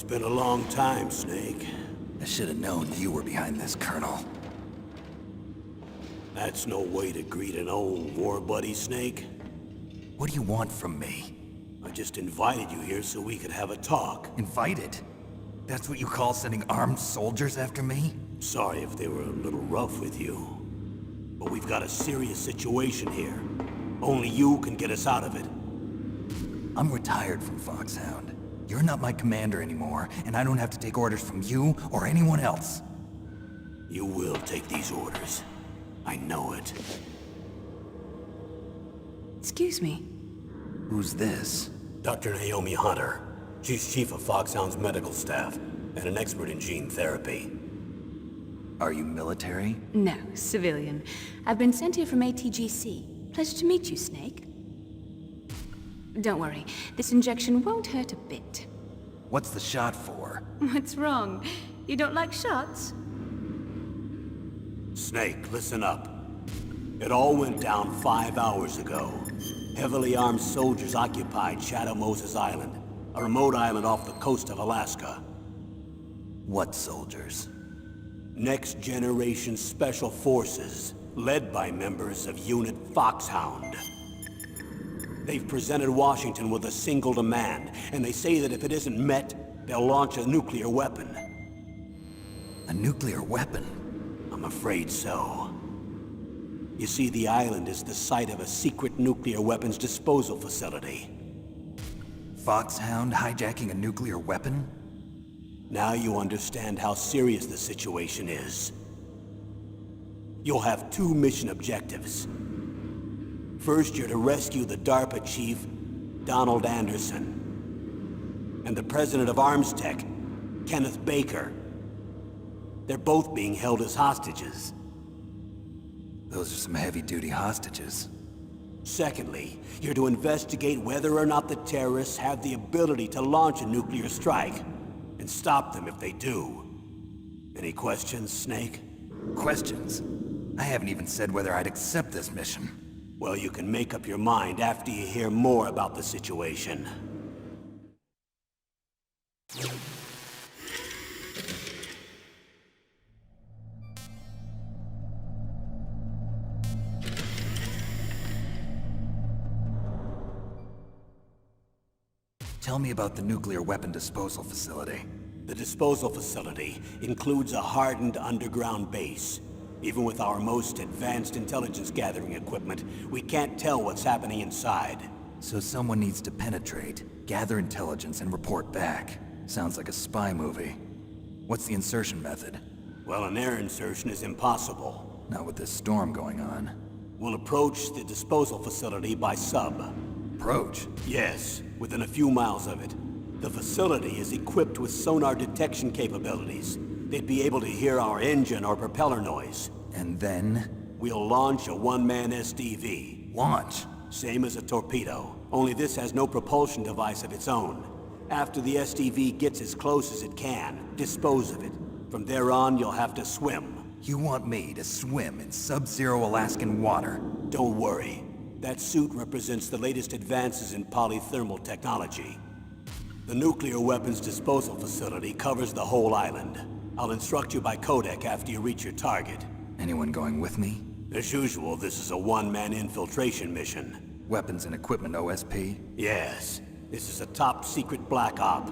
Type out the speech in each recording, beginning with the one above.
It's been a long time, Snake. I should have known you were behind this, Colonel. That's no way to greet an old war buddy, Snake. What do you want from me? I just invited you here so we could have a talk. Invited? That's what you call sending armed soldiers after me? Sorry if they were a little rough with you. But we've got a serious situation here. Only you can get us out of it. I'm retired from Foxhound. You're not my commander anymore, and I don't have to take orders from you or anyone else. You will take these orders. I know it. Excuse me. Who's this? Dr. Naomi Hunter. She's chief of Foxhound's medical staff, and an expert in gene therapy. Are you military? No, civilian. I've been sent here from ATGC. Pleasure to meet you, Snake. Don't worry, this injection won't hurt a bit. What's the shot for? What's wrong? You don't like shots? Snake, listen up. It all went down 5 hours ago. Heavily armed soldiers occupied Shadow Moses Island, a remote island off the coast of Alaska. What soldiers? Next Generation Special Forces, led by members of Unit Foxhound. They've presented Washington with a single demand, and they say that if it isn't met, they'll launch a nuclear weapon. A nuclear weapon? I'm afraid so. You see, the island is the site of a secret nuclear weapons disposal facility. Foxhound hijacking a nuclear weapon? Now you understand how serious the situation is. You'll have two mission objectives. First, you're to rescue the DARPA chief, Donald Anderson, and the president of Armstech, Kenneth Baker. They're both being held as hostages. Those are some heavy-duty hostages. Secondly, you're to investigate whether or not the terrorists have the ability to launch a nuclear strike, and stop them if they do. Any questions, Snake? Questions? I haven't even said whether I'd accept this mission. Well, you can make up your mind after you hear more about the situation. Tell me about the nuclear weapon disposal facility. The disposal facility includes a hardened underground base. Even with our most advanced intelligence gathering equipment, we can't tell what's happening inside. So someone needs to penetrate, gather intelligence, and report back. Sounds like a spy movie. What's the insertion method? Well, an air insertion is impossible. Not with this storm going on. We'll approach the disposal facility by sub. Approach? Yes, within a few miles of it. The facility is equipped with sonar detection capabilities. They'd be able to hear our engine or propeller noise. And then? We'll launch a one-man SDV. Launch? Same as a torpedo, only this has no propulsion device of its own. After the SDV gets as close as it can, dispose of it. From there on, you'll have to swim. You want me to swim in sub-zero Alaskan water? Don't worry. That suit represents the latest advances in polythermal technology. The nuclear weapons disposal facility covers the whole island. I'll instruct you by codec after you reach your target. Anyone going with me? As usual, this is a one-man infiltration mission. Weapons and equipment OSP? Yes. This is a top-secret black op.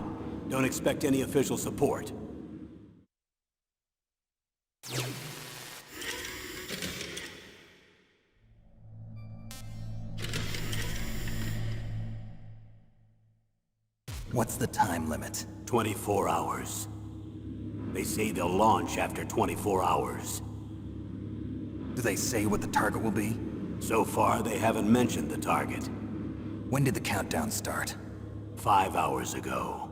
Don't expect any official support. What's the time limit? 24 hours. They say they'll launch after 24 hours. Do they say what the target will be? So far, they haven't mentioned the target. When did the countdown start? 5 hours ago.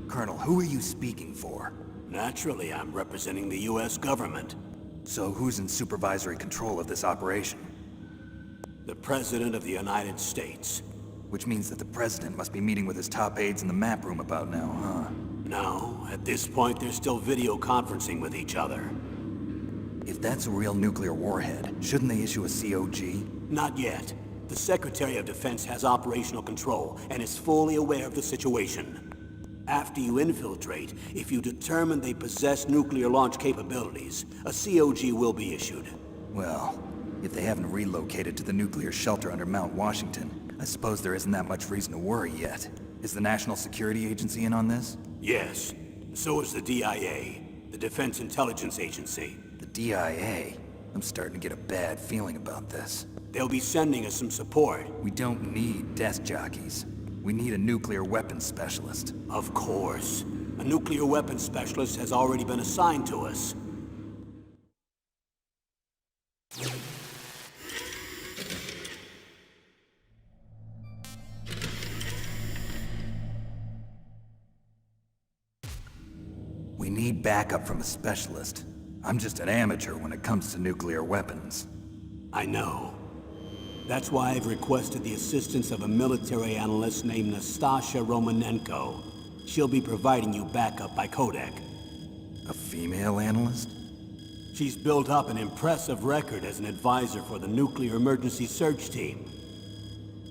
Colonel, who are you speaking for? Naturally, I'm representing the U.S. government. So who's in supervisory control of this operation? The President of the United States. Which means that the President must be meeting with his top aides in the map room about now, huh? No, at this point they're still video conferencing with each other. If that's a real nuclear warhead, shouldn't they issue a COG? Not yet. The Secretary of Defense has operational control and is fully aware of the situation. After you infiltrate, if you determine they possess nuclear launch capabilities, a COG will be issued. Well, if they haven't relocated to the nuclear shelter under Mount Washington, I suppose there isn't that much reason to worry yet. Is the National Security Agency in on this? Yes. So is the DIA, the Defense Intelligence Agency. The DIA? I'm starting to get a bad feeling about this. They'll be sending us some support. We don't need desk jockeys. We need a nuclear weapons specialist. Of course. A nuclear weapons specialist has already been assigned to us. We need backup from a specialist. I'm just an amateur when it comes to nuclear weapons. I know. That's why I've requested the assistance of a military analyst named Nastasha Romanenko. She'll be providing you backup by Kodak. A female analyst? She's built up an impressive record as an advisor for the Nuclear Emergency Search Team.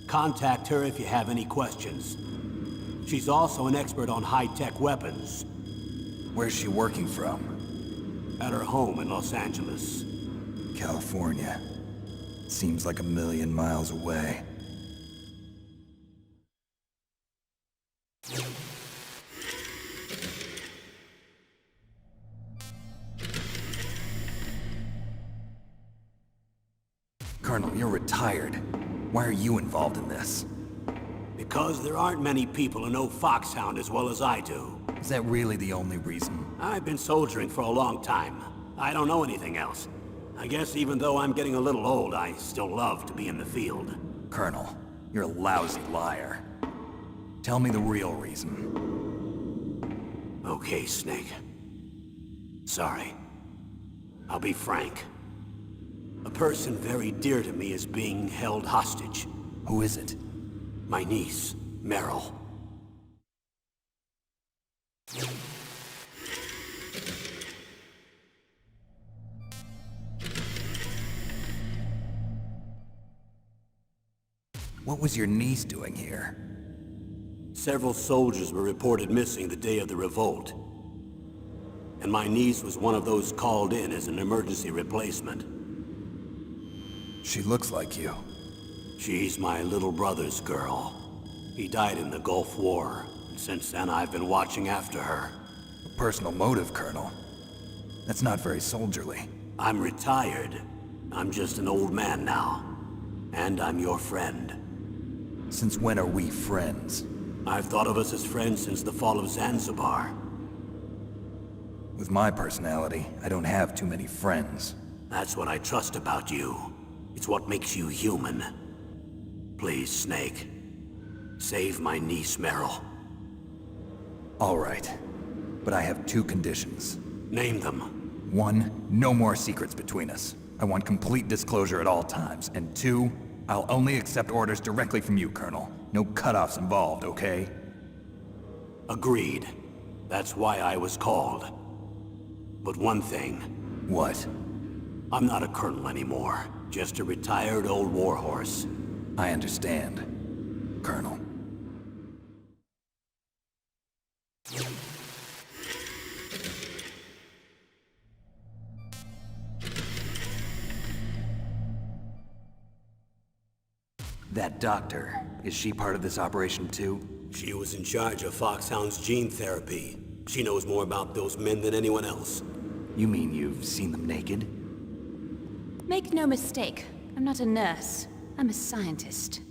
Contact her if you have any questions. She's also an expert on high-tech weapons. Where's she working from? At her home in Los Angeles. California. Seems like 1,000,000 miles away. Colonel, you're retired. Why are you involved in this? Because there aren't many people who know Foxhound as well as I do. Is that really the only reason? I've been soldiering for a long time. I don't know anything else. I guess even though I'm getting a little old, I still love to be in the field. Colonel, you're a lousy liar. Tell me the real reason. Okay, Snake. Sorry. I'll be frank. A person very dear to me is being held hostage. Who is it? My niece, Meryl. What was your niece doing here? Several soldiers were reported missing the day of the revolt. And my niece was one of those called in as an emergency replacement. She looks like you. She's my little brother's girl. He died in the Gulf War. Since then, I've been watching after her. A personal motive, Colonel. That's not very soldierly. I'm retired. I'm just an old man now. And I'm your friend. Since when are we friends? I've thought of us as friends since the fall of Zanzibar. With my personality, I don't have too many friends. That's what I trust about you. It's what makes you human. Please, Snake. Save my niece, Meryl. All right. But I have 2 conditions. Name them. 1, no more secrets between us. I want complete disclosure at all times. And 2, I'll only accept orders directly from you, Colonel. No cutoffs involved, okay? Agreed. That's why I was called. But one thing. What? I'm not a colonel anymore. Just a retired old warhorse. I understand, Colonel. That doctor, is she part of this operation too? She was in charge of Foxhound's gene therapy. She knows more about those men than anyone else. You mean you've seen them naked? Make no mistake, I'm not a nurse. I'm a scientist.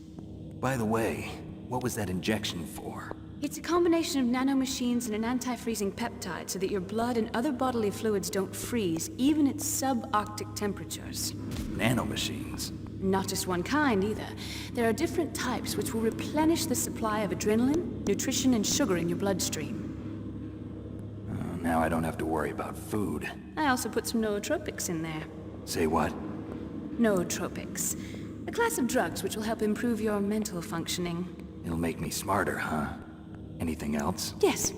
By the way, what was that injection for? It's a combination of nanomachines and an anti-freezing peptide so that your blood and other bodily fluids don't freeze, even at subarctic temperatures. Nanomachines? Not just one kind, either. There are different types which will replenish the supply of adrenaline, nutrition, and sugar in your bloodstream. Now I don't have to worry about food. I also put some nootropics in there. Say what? Nootropics. A class of drugs which will help improve your mental functioning. It'll make me smarter, huh? Anything else? Yes,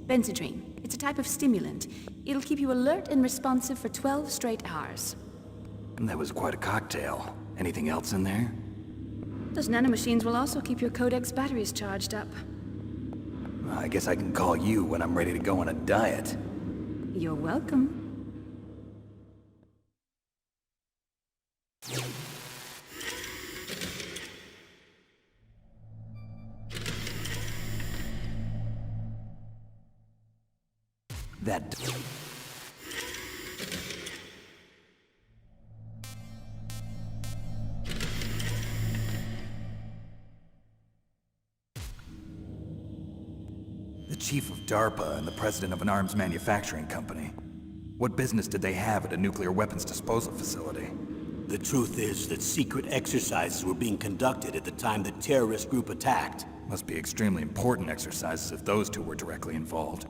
Benzedrine. It's a type of stimulant. It'll keep you alert and responsive for 12 straight hours. That was quite a cocktail. Anything else in there? Those nanomachines will also keep your Codex batteries charged up. I guess I can call you when I'm ready to go on a diet. You're welcome. That... The chief of DARPA and the president of an arms manufacturing company. What business did they have at a nuclear weapons disposal facility? The truth is that secret exercises were being conducted at the time the terrorist group attacked. Must be extremely important exercises if those two were directly involved.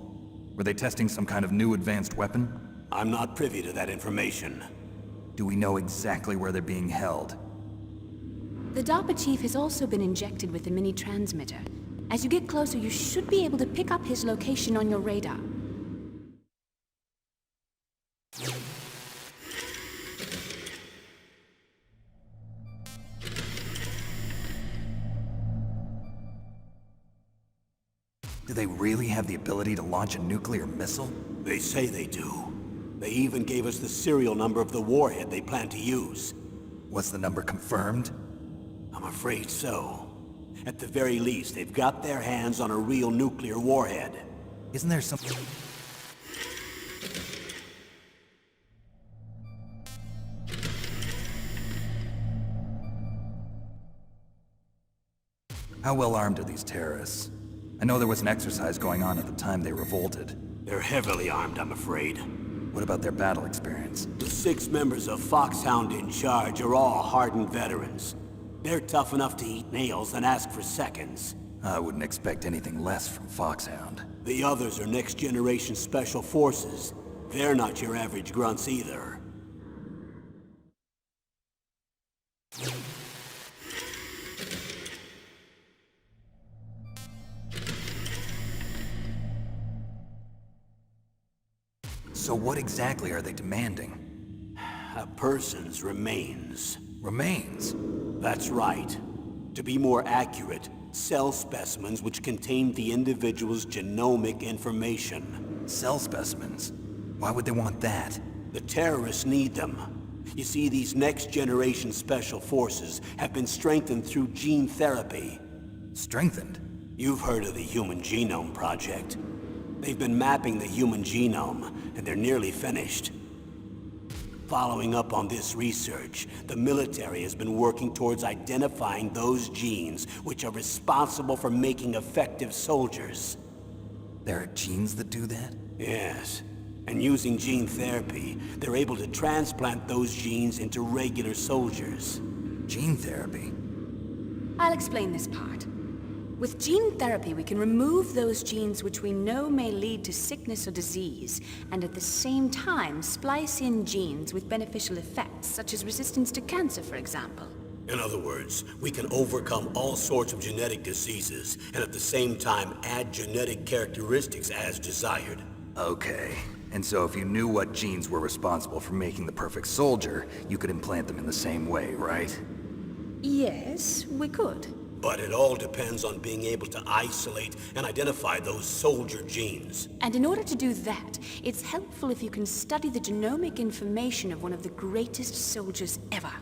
Were they testing some kind of new advanced weapon? I'm not privy to that information. Do we know exactly where they're being held? The DARPA chief has also been injected with a mini transmitter. As you get closer, you should be able to pick up his location on your radar. Do they really have the ability to launch a nuclear missile? They say they do. They even gave us the serial number of the warhead they plan to use. Was the number confirmed? I'm afraid so. At the very least, they've got their hands on a real nuclear warhead. Isn't there some... How well armed are these terrorists? I know there was an exercise going on at the time they revolted. They're heavily armed, I'm afraid. What about their battle experience? The 6 members of Foxhound in charge are all hardened veterans. They're tough enough to eat nails and ask for seconds. I wouldn't expect anything less from Foxhound. The others are next-generation special forces. They're not your average grunts either. So what exactly are they demanding? A person's remains. Remains? That's right. To be more accurate, cell specimens which contain the individual's genomic information. Cell specimens? Why would they want that? The terrorists need them. You see, these next-generation special forces have been strengthened through gene therapy. Strengthened? You've heard of the Human Genome Project. They've been mapping the human genome, and they're nearly finished. Following up on this research, the military has been working towards identifying those genes which are responsible for making effective soldiers. There are genes that do that? Yes. And using gene therapy, they're able to transplant those genes into regular soldiers. Gene therapy? I'll explain this part. With gene therapy, we can remove those genes which we know may lead to sickness or disease, and at the same time splice in genes with beneficial effects, such as resistance to cancer, for example. In other words, we can overcome all sorts of genetic diseases, and at the same time add genetic characteristics as desired. Okay. And so if you knew what genes were responsible for making the perfect soldier, you could implant them in the same way, right? Yes, we could. But it all depends on being able to isolate and identify those soldier genes. And in order to do that, it's helpful if you can study the genomic information of one of the greatest soldiers ever.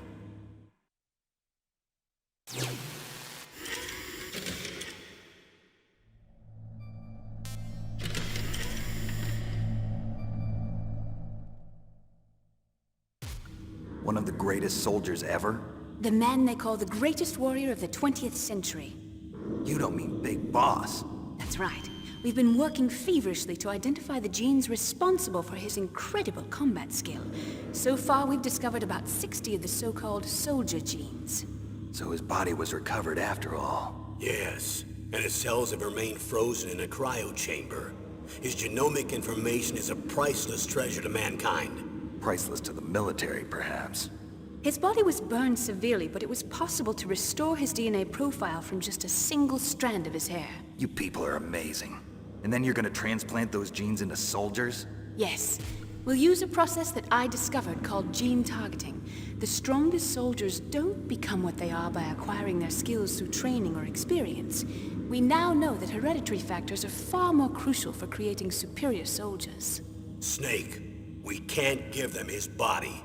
One of the greatest soldiers ever? The man they call the greatest warrior of the 20th century. You don't mean Big Boss. That's right. We've been working feverishly to identify the genes responsible for his incredible combat skill. So far, we've discovered about 60 of the so-called soldier genes. So his body was recovered after all. Yes, and his cells have remained frozen in a cryo chamber. His genomic information is a priceless treasure to mankind. Priceless to the military, perhaps. His body was burned severely, but it was possible to restore his DNA profile from just a single strand of his hair. You people are amazing. And then you're gonna transplant those genes into soldiers? Yes. We'll use a process that I discovered called gene targeting. The strongest soldiers don't become what they are by acquiring their skills through training or experience. We now know that hereditary factors are far more crucial for creating superior soldiers. Snake, we can't give them his body.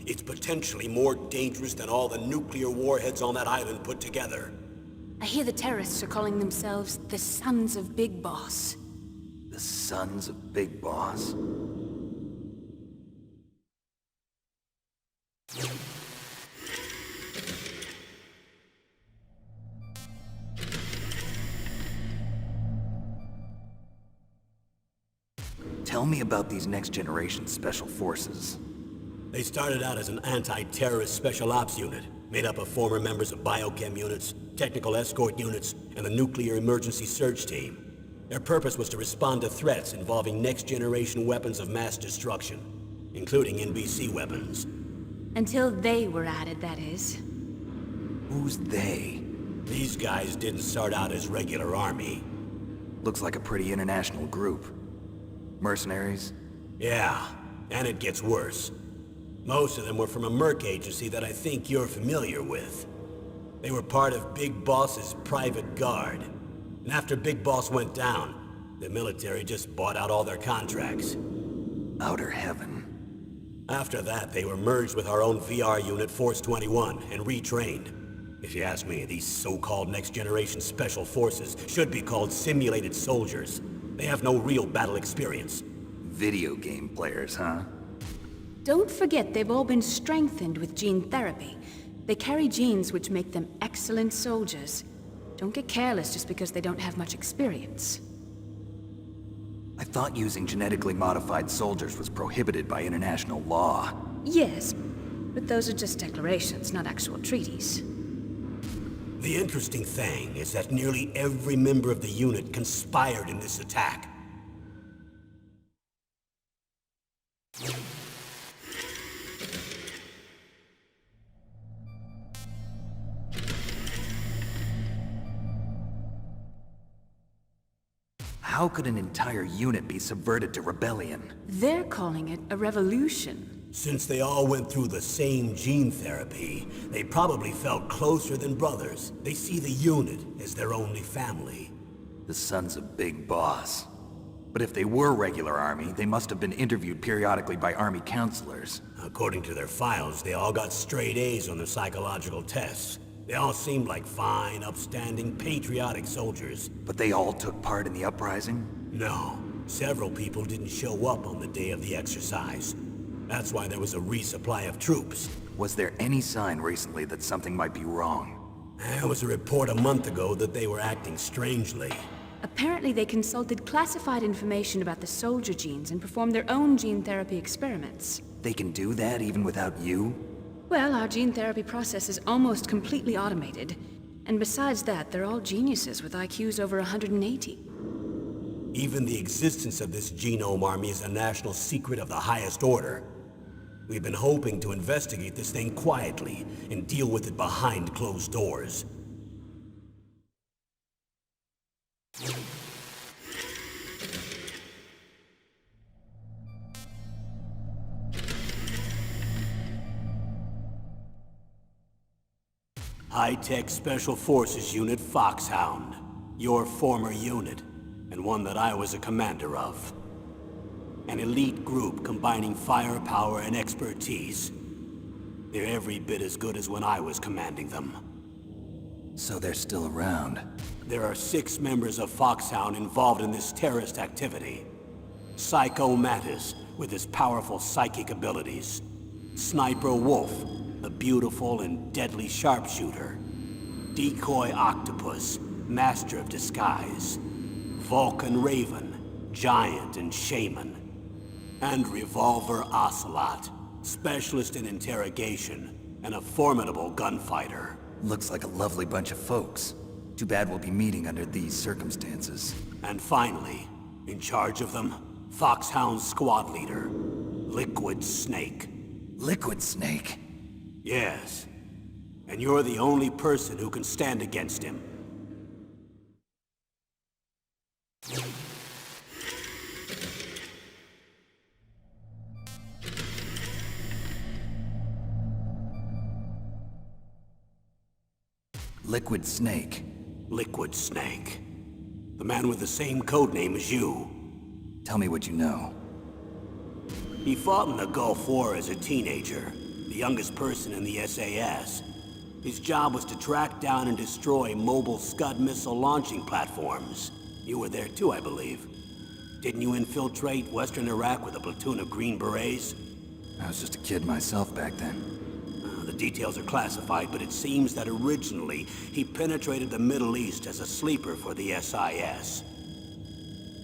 It's potentially more dangerous than all the nuclear warheads on that island put together. I hear the terrorists are calling themselves the Sons of Big Boss. The Sons of Big Boss? Tell me about these next-generation special forces. They started out as an anti-terrorist special ops unit, made up of former members of biochem units, technical escort units, and the nuclear emergency search team. Their purpose was to respond to threats involving next-generation weapons of mass destruction, including NBC weapons. Until they were added, that is. Who's they? These guys didn't start out as regular army. Looks like a pretty international group. Mercenaries? Yeah, and it gets worse. Most of them were from a merc agency that I think you're familiar with. They were part of Big Boss's private guard. And after Big Boss went down, the military just bought out all their contracts. Outer heaven. After that, they were merged with our own VR unit, Force 21, and retrained. If you ask me, these so-called next-generation special forces should be called simulated soldiers. They have no real battle experience. Video game players, huh? Don't forget they've all been strengthened with gene therapy. They carry genes which make them excellent soldiers. Don't get careless just because they don't have much experience. I thought using genetically modified soldiers was prohibited by international law. Yes, but those are just declarations, not actual treaties. The interesting thing is that nearly every member of the unit conspired in this attack. How could an entire unit be subverted to rebellion? They're calling it a revolution. Since they all went through the same gene therapy, they probably felt closer than brothers. They see the unit as their only family. The Sons of Big Boss. But if they were regular army, they must have been interviewed periodically by army counselors. According to their files, they all got straight A's on their psychological tests. They all seemed like fine, upstanding, patriotic soldiers. But they all took part in the uprising? No, several people didn't show up on the day of the exercise. That's why there was a resupply of troops. Was there any sign recently that something might be wrong? There was a report a month ago that they were acting strangely. Apparently they consulted classified information about the soldier genes and performed their own gene therapy experiments. They can do that even without you? Well, our gene therapy process is almost completely automated. And besides that, they're all geniuses with IQs over 180. Even the existence of this genome army is a national secret of the highest order. We've been hoping to investigate this thing quietly and deal with it behind closed doors. High-Tech Special Forces Unit Foxhound. Your former unit, and one that I was a commander of. An elite group combining firepower and expertise. They're every bit as good as when I was commanding them. So they're still around. There are 6 members of Foxhound involved in this terrorist activity. Psycho Mantis, with his powerful psychic abilities. Sniper Wolf, the beautiful and deadly sharpshooter. Decoy Octopus, master of disguise. Vulcan Raven, giant and shaman. And Revolver Ocelot, specialist in interrogation and a formidable gunfighter. Looks like a lovely bunch of folks. Too bad we'll be meeting under these circumstances. And finally, in charge of them, Foxhound's squad leader, Liquid Snake. Liquid Snake? Yes. And you're the only person who can stand against him. Liquid Snake. Liquid Snake. The man with the same codename as you. Tell me what you know. He fought in the Gulf War as a teenager, the youngest person in the SAS. His job was to track down and destroy mobile Scud missile launching platforms. You were there too, I believe. Didn't you infiltrate Western Iraq with a platoon of Green Berets? I was just a kid myself back then. The details are classified, but it seems that originally he penetrated the Middle East as a sleeper for the SIS.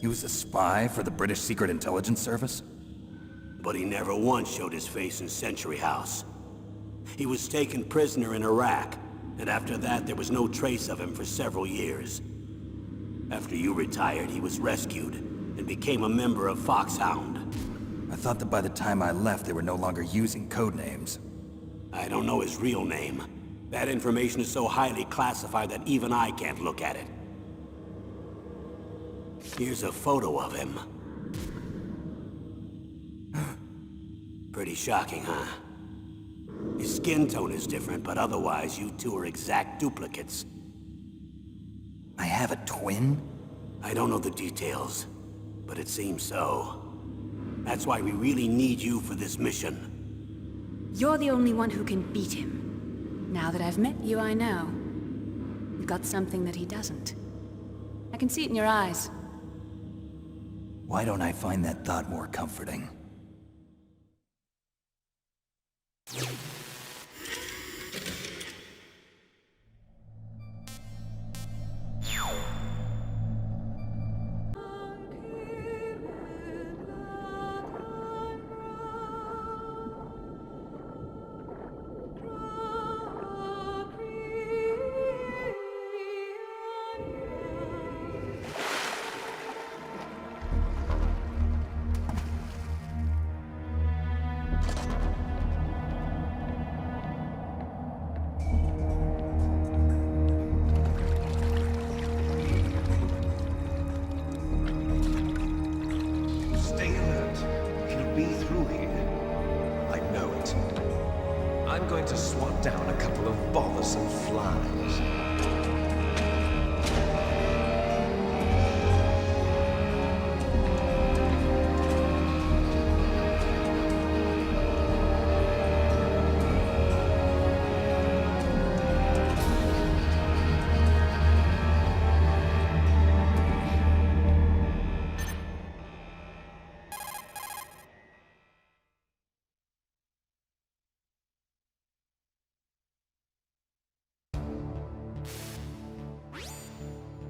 He was a spy for the British Secret Intelligence Service? But he never once showed his face in Century House. He was taken prisoner in Iraq, and after that there was no trace of him for several years. After you retired, he was rescued and became a member of Foxhound. I thought that by the time I left, they were no longer using codenames. I don't know his real name. That information is so highly classified that even I can't look at it. Here's a photo of him. Pretty shocking, huh? His skin tone is different, but otherwise you two are exact duplicates. I have a twin? I don't know the details, but it seems so. That's why we really need you for this mission. You're the only one who can beat him. Now that I've met you, I know. You've got something that he doesn't. I can see it in your eyes. Why don't I find that thought more comforting? Stay alert. He'll be through here. I know it. I'm going to swat down a couple of bothersome flies.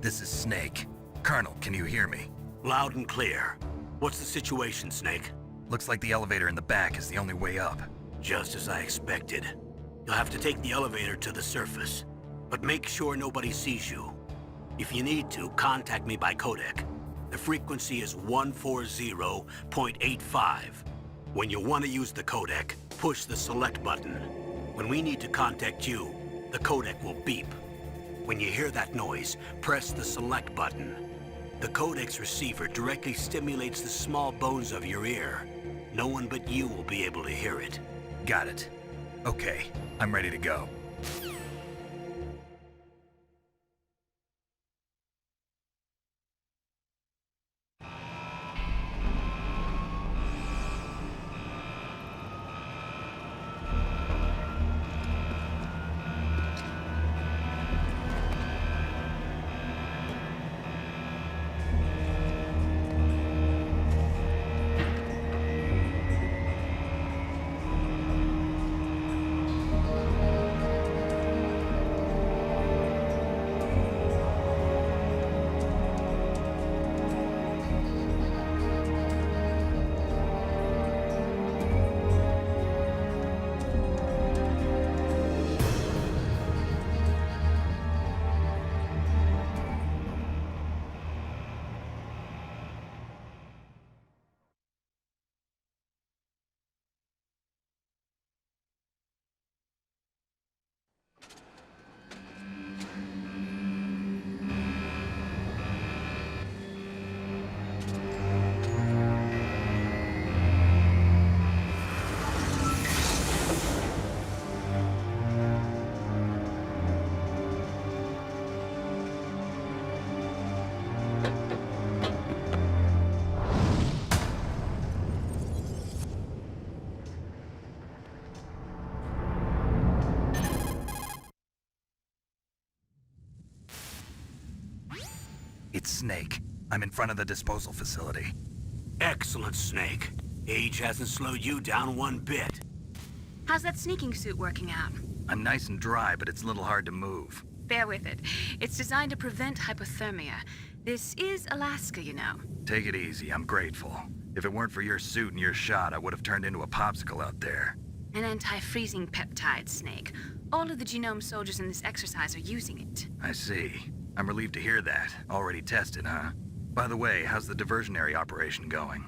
This is Snake. Colonel, can you hear me? Loud and clear. What's the situation, Snake? Looks like the elevator in the back is the only way up. Just as I expected. You'll have to take the elevator to the surface. But make sure nobody sees you. If you need to, contact me by codec. The frequency is 140.85. When you want to use the codec, push the select button. When we need to contact you, the codec will beep. When you hear that noise, press the select button. The codec's receiver directly stimulates the small bones of your ear. No one but you will be able to hear it. Got it. Okay, I'm ready to go. It's Snake. I'm in front of the disposal facility. Excellent, Snake. Age hasn't slowed you down one bit. How's that sneaking suit working out? I'm nice and dry, but it's a little hard to move. Bear with it. It's designed to prevent hypothermia. This is Alaska, you know. Take it easy, I'm grateful. If it weren't for your suit and your shot, I would have turned into a popsicle out there. An anti-freezing peptide, Snake. All of the genome soldiers in this exercise are using it. I see. I'm relieved to hear that. Already tested, huh? By the way, how's the diversionary operation going?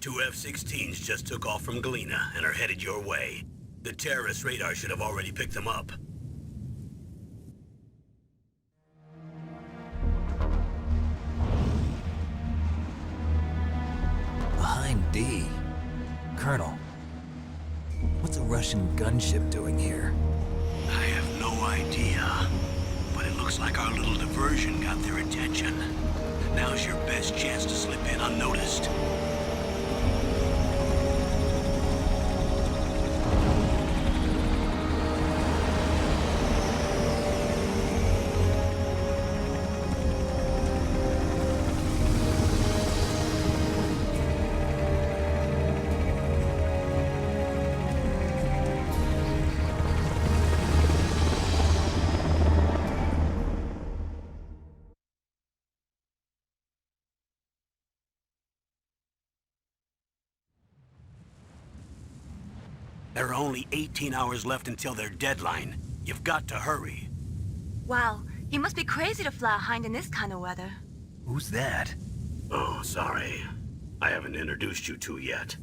2 F-16s just took off from Galena and are headed your way. The terrorist radar should have already picked them up. Behind D. Colonel, what's a Russian gunship doing here? I have no idea, but it looks like our little diversion got their attention. Now's your best chance to slip in unnoticed. There are only 18 hours left until their deadline. You've got to hurry. Wow, you must be crazy to fly a hind in this kind of weather. Who's that? Oh, sorry. I haven't introduced you to yet.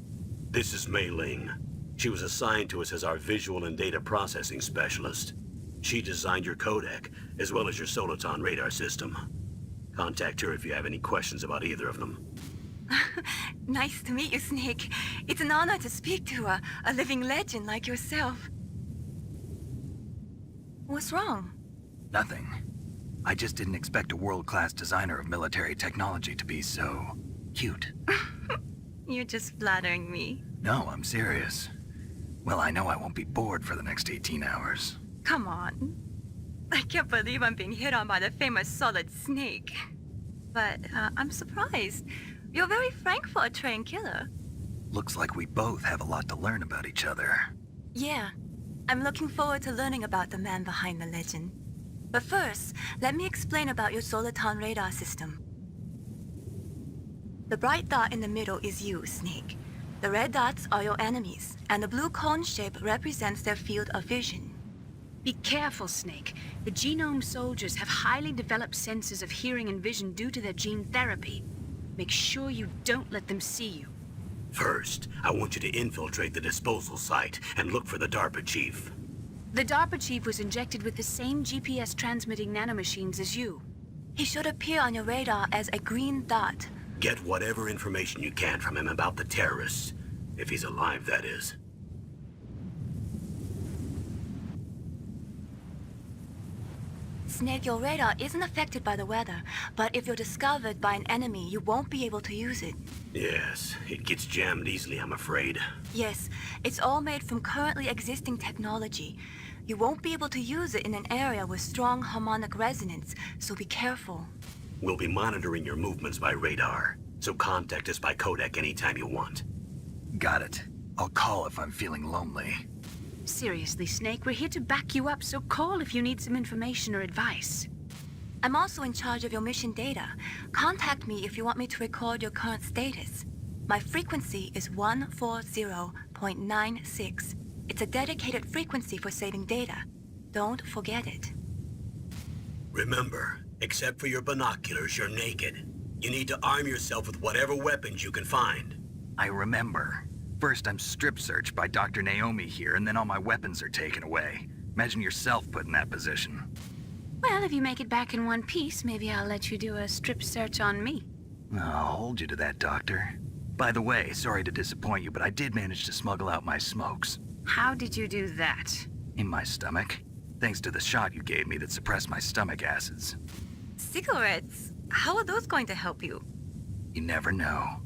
This is Mei Ling. She was assigned to us as our visual and data processing specialist. She designed your codec, as well as your Soliton radar system. Contact her if you have any questions about either of them. Nice to meet you, Snake. It's an honor to speak to a living legend like yourself. What's wrong? Nothing. I just didn't expect a world-class designer of military technology to be so cute. You're just flattering me. No, I'm serious. Well, I know I won't be bored for the next 18 hours. Come on. I can't believe I'm being hit on by the famous Solid Snake. But I'm surprised. You're very frank for a trained killer. Looks like we both have a lot to learn about each other. Yeah. I'm looking forward to learning about the man behind the legend. But first, let me explain about your Soliton radar system. The bright dot in the middle is you, Snake. The red dots are your enemies, and the blue cone shape represents their field of vision. Be careful, Snake. The genome soldiers have highly developed senses of hearing and vision due to their gene therapy. Make sure you don't let them see you. First, I want you to infiltrate the disposal site and look for the DARPA chief. The DARPA chief was injected with the same GPS transmitting nanomachines as you. He should appear on your radar as a green dot. Get whatever information you can from him about the terrorists. If he's alive, that is. Snake, your radar isn't affected by the weather, but if you're discovered by an enemy, you won't be able to use it. Yes, it gets jammed easily, I'm afraid. Yes, it's all made from currently existing technology. You won't be able to use it in an area with strong harmonic resonance, so be careful. We'll be monitoring your movements by radar, so contact us by codec anytime you want. Got it. I'll call if I'm feeling lonely. Seriously, Snake, we're here to back you up, so call if you need some information or advice. I'm also in charge of your mission data. Contact me if you want me to record your current status. My frequency is 140.96. It's a dedicated frequency for saving data. Don't forget it. Remember, except for your binoculars, you're naked. You need to arm yourself with whatever weapons you can find. I remember. First, I'm strip searched by Dr. Naomi here, and then all my weapons are taken away. Imagine yourself put in that position. Well, if you make it back in one piece, maybe I'll let you do a strip search on me. I'll hold you to that, Doctor. By the way, sorry to disappoint you, but I did manage to smuggle out my smokes. How did you do that? In my stomach. Thanks to the shot you gave me that suppressed my stomach acids. Cigarettes? How are those going to help you? You never know.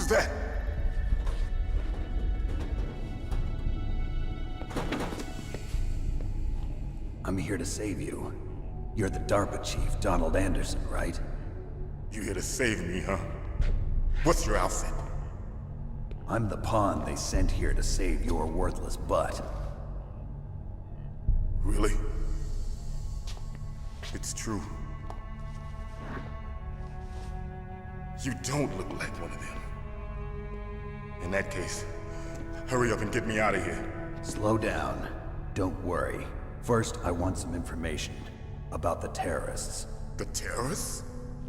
that? I'm here to save you. You're the DARPA chief, Donald Anderson, right? You here to save me, huh? What's your outfit? I'm the pawn they sent here to save your worthless butt. Really? It's true. You don't look like one of them. In that case, hurry up and get me out of here. Slow down. Don't worry. First, I want some information about the terrorists. The terrorists?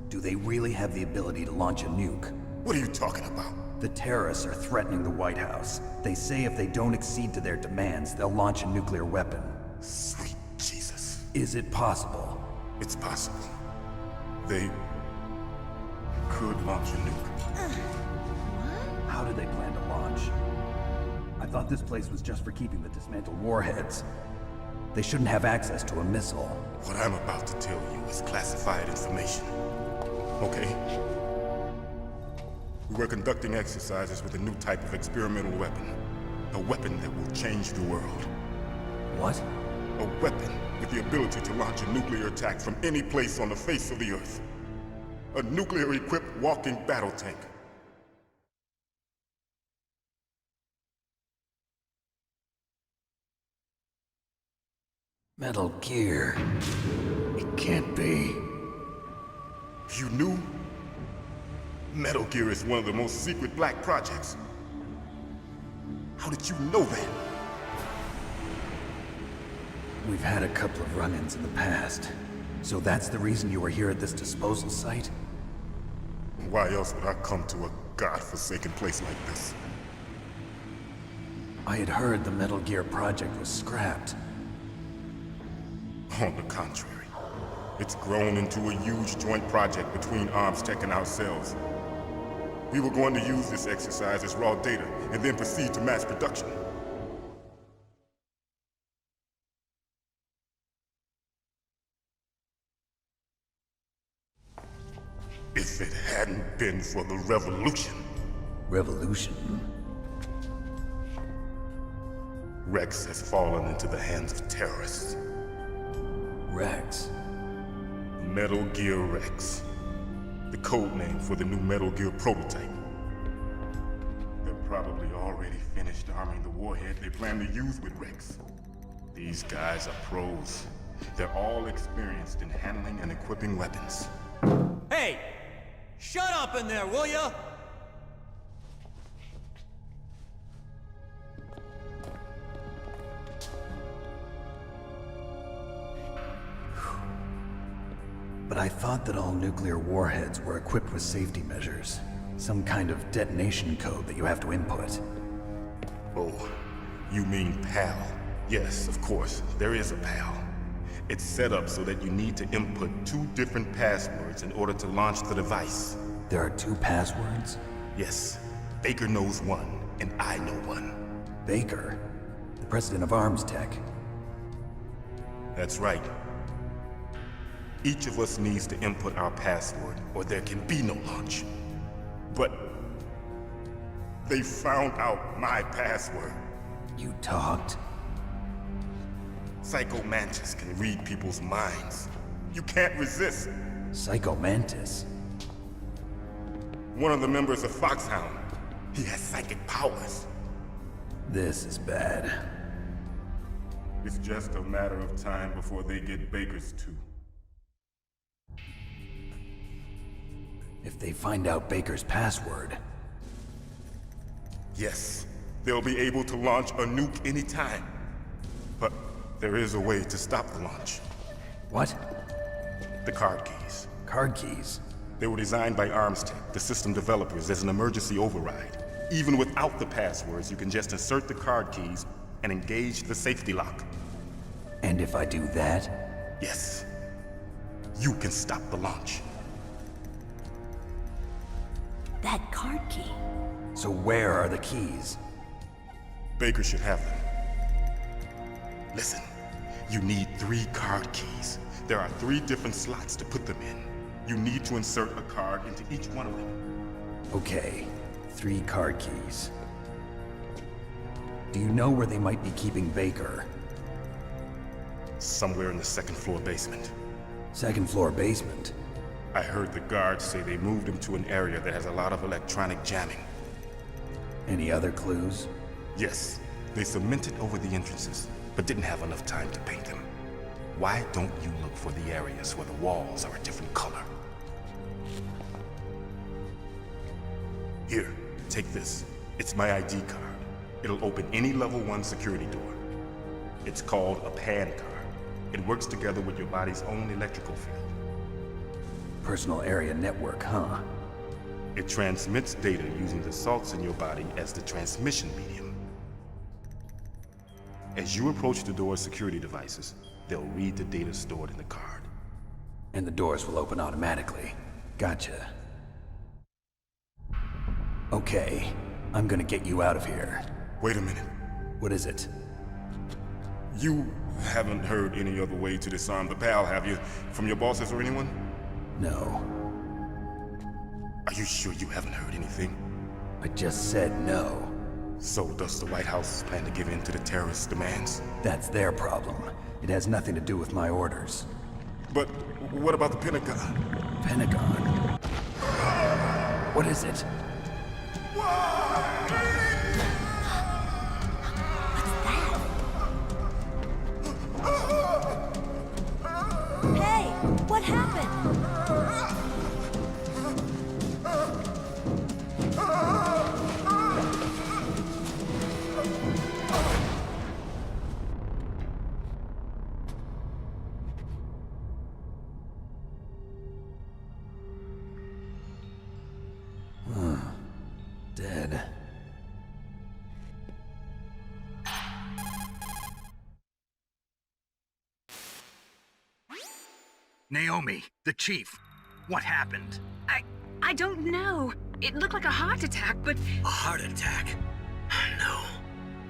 Do they really have the ability to launch a nuke? What are you talking about? The terrorists are threatening the White House. They say if they don't accede to their demands, they'll launch a nuclear weapon. Sweet Jesus. Is it possible? It's possible. They could launch a nuke. How do they plan to launch? I thought this place was just for keeping the dismantled warheads. They shouldn't have access to a missile. What I'm about to tell you is classified information. Okay? We were conducting exercises with a new type of experimental weapon. A weapon that will change the world. What? A weapon with the ability to launch a nuclear attack from any place on the face of the Earth. A nuclear-equipped walking battle tank. Metal Gear. It can't be. You knew? Metal Gear is one of the most secret black projects. How did you know that? We've had a couple of run-ins in the past. So that's the reason you were here at this disposal site? Why else would I come to a godforsaken place like this? I had heard the Metal Gear project was scrapped. On the contrary, it's grown into a huge joint project between ArmsTech and ourselves. We were going to use this exercise as raw data and then proceed to mass production. If it hadn't been for the revolution, Revolution? Rex has fallen into the hands of terrorists. Rex? Metal Gear Rex. The code name for the new Metal Gear prototype. They're probably already finished arming the warhead they plan to use with Rex. These guys are pros. They're all experienced in handling and equipping weapons. Hey! Shut up in there, will ya? But I thought that all nuclear warheads were equipped with safety measures. Some kind of detonation code that you have to input. Oh, you mean PAL? Yes, of course, there is a PAL. It's set up so that you need to input 2 different passwords in order to launch the device. There are 2 passwords? Yes, Baker knows one, and I know one. Baker, the president of ArmsTech. That's right. Each of us needs to input our password, or there can be no launch. But they found out my password. You talked? Psycho Mantis can read people's minds. You can't resist. Psycho Mantis? One of the members of Foxhound. He has psychic powers. This is bad. It's just a matter of time before they get Baker's too. If they find out Baker's password... Yes, they'll be able to launch a nuke anytime. But there is a way to stop the launch. What? The card keys. Card keys? They were designed by ArmsTech, the system developers, as an emergency override. Even without the passwords, you can just insert the card keys and engage the safety lock. And if I do that? Yes. You can stop the launch. That card key. So where are the keys? Baker should have them. Listen, you need 3 card keys. There are 3 different slots to put them in. You need to insert a card into each one of them. Okay, 3 card keys. Do you know where they might be keeping Baker? Somewhere in the second floor basement. Second floor basement? I heard the guards say they moved him to an area that has a lot of electronic jamming. Any other clues? Yes, they cemented over the entrances, but didn't have enough time to paint them. Why don't you look for the areas where the walls are a different color? Here, take this. It's my ID card. It'll open any level 1 security door. It's called a PAN card. It works together with your body's own electrical field. Personal area network, huh? It transmits data using the salts in your body as the transmission medium. As you approach the door's security devices, they'll read the data stored in the card. And the doors will open automatically. Gotcha. Okay, I'm gonna get you out of here. Wait a minute. What is it? You haven't heard any other way to disarm the PAL, have you? From your bosses or anyone? No. Are you sure you haven't heard anything? I just said no. So does the White House plan to give in to the terrorists' demands? That's their problem. It has nothing to do with my orders. But what about the Pentagon? Pentagon? What is it? Hey, what happened? Dead. Naomi, the chief. What happened? I don't know. It looked like a heart attack, but... A heart attack? No,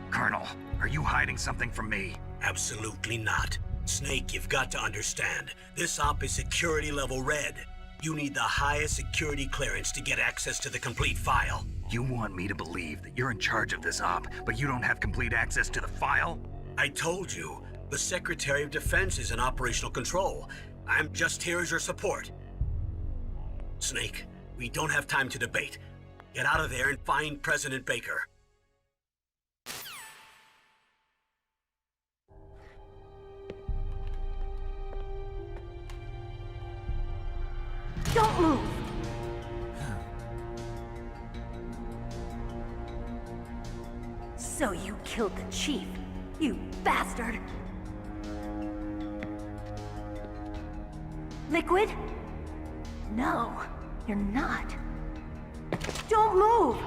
Colonel, are you hiding something from me? absolutely not. Snake, you've got to understand. This op is security level red. You need the highest security clearance to get access to the complete file. You want me to believe that you're in charge of this op, but you don't have complete access to the file? I told you, the Secretary of Defense is in operational control. I'm just here as your support. Snake, we don't have time to debate. Get out of there and find President Baker. Don't move! So you killed the chief, you bastard! Liquid? No, you're not. Don't move!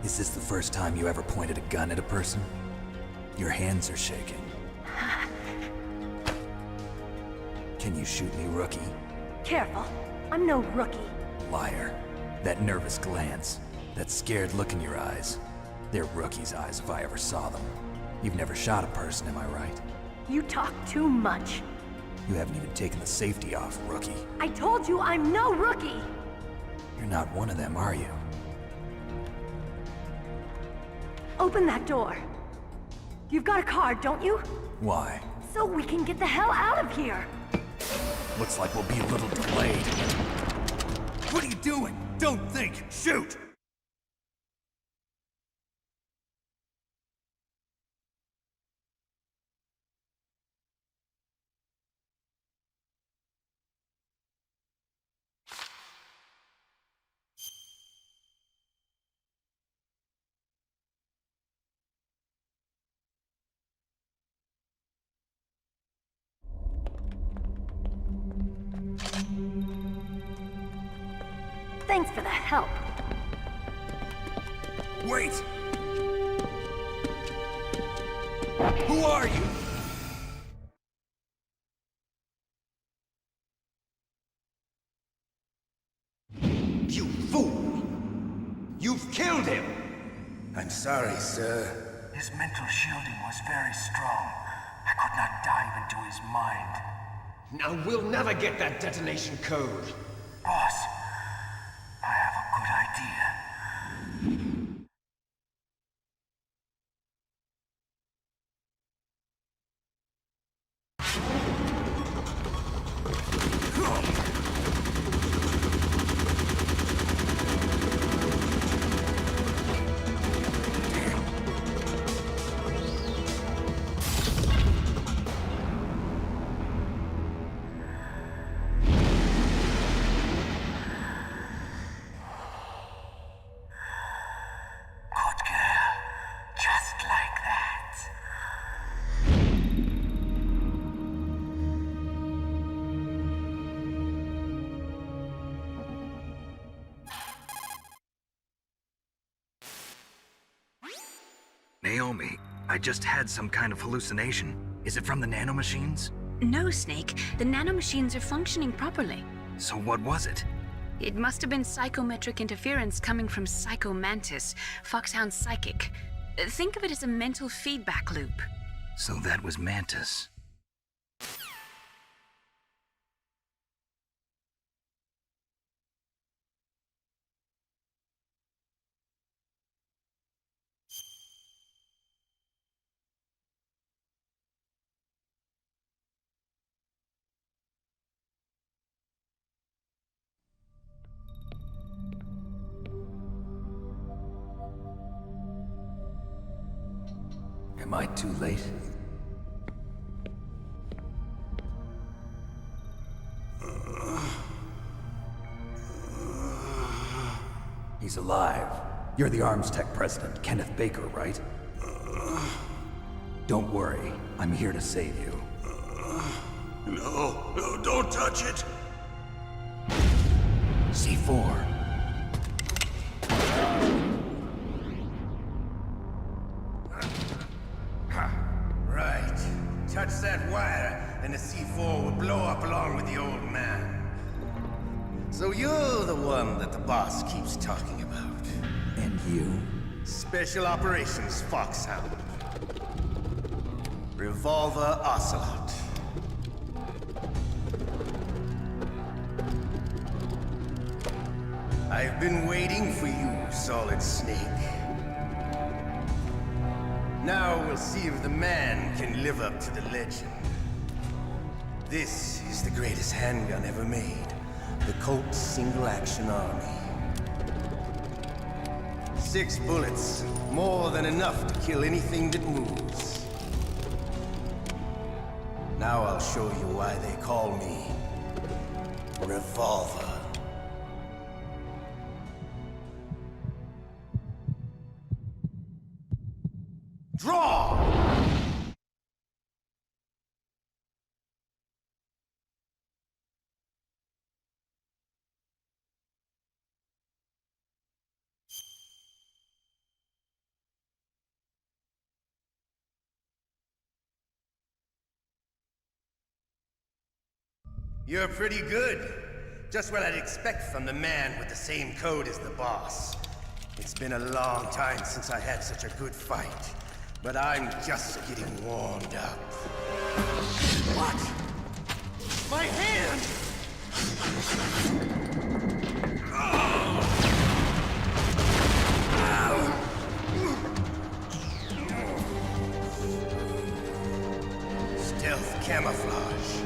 Is this the first time you ever pointed a gun at a person? Your hands are shaking. Can you shoot me, rookie? Careful, I'm no rookie. Liar. That nervous glance, that scared look in your eyes. They're rookie's eyes if I ever saw them. You've never shot a person, am I right? You talk too much. You haven't even taken the safety off, rookie. I told you I'm no rookie! You're not one of them, are you? Open that door. You've got a card, don't you? Why? So we can get the hell out of here! Looks like we'll be a little delayed. What are you doing? Don't think! Shoot! Thanks for the help. Wait! Who are you? You fool! You've killed him! I'm sorry, sir. His mental shielding was very strong. I could not dive into his mind. Now we'll never get that detonation code. Boss, I have a good idea. Good girl. Just like that. Naomi, I just had some kind of hallucination. Is it from the nanomachines? No, Snake. The nanomachines are functioning properly. So what was it? It must have been psychometric interference coming from Psycho Mantis, Foxhound's psychic. Think of it as a mental feedback loop. So that was Mantis. Am I too late? He's alive. You're the Arms Tech president, Kenneth Baker, right? Don't worry. I'm here to save you. No, don't touch it! C4. Right. Touch that wire, and the C4 will blow up along with the old man. So you're the one that the boss keeps talking about. And you? Special Operations Foxhound. Revolver Ocelot. I've been waiting for you, Solid Snake. Now we'll see if the man can live up to the legend. This is the greatest handgun ever made. The Colt Single Action Army. 6 bullets, more than enough to kill anything that moves. Now I'll show you why they call me Revolver. Draw! You're pretty good. Just what I'd expect from the man with the same code as the boss. It's been a long time since I had such a good fight, but I'm just getting warmed up. What? My hand! Stealth camouflage.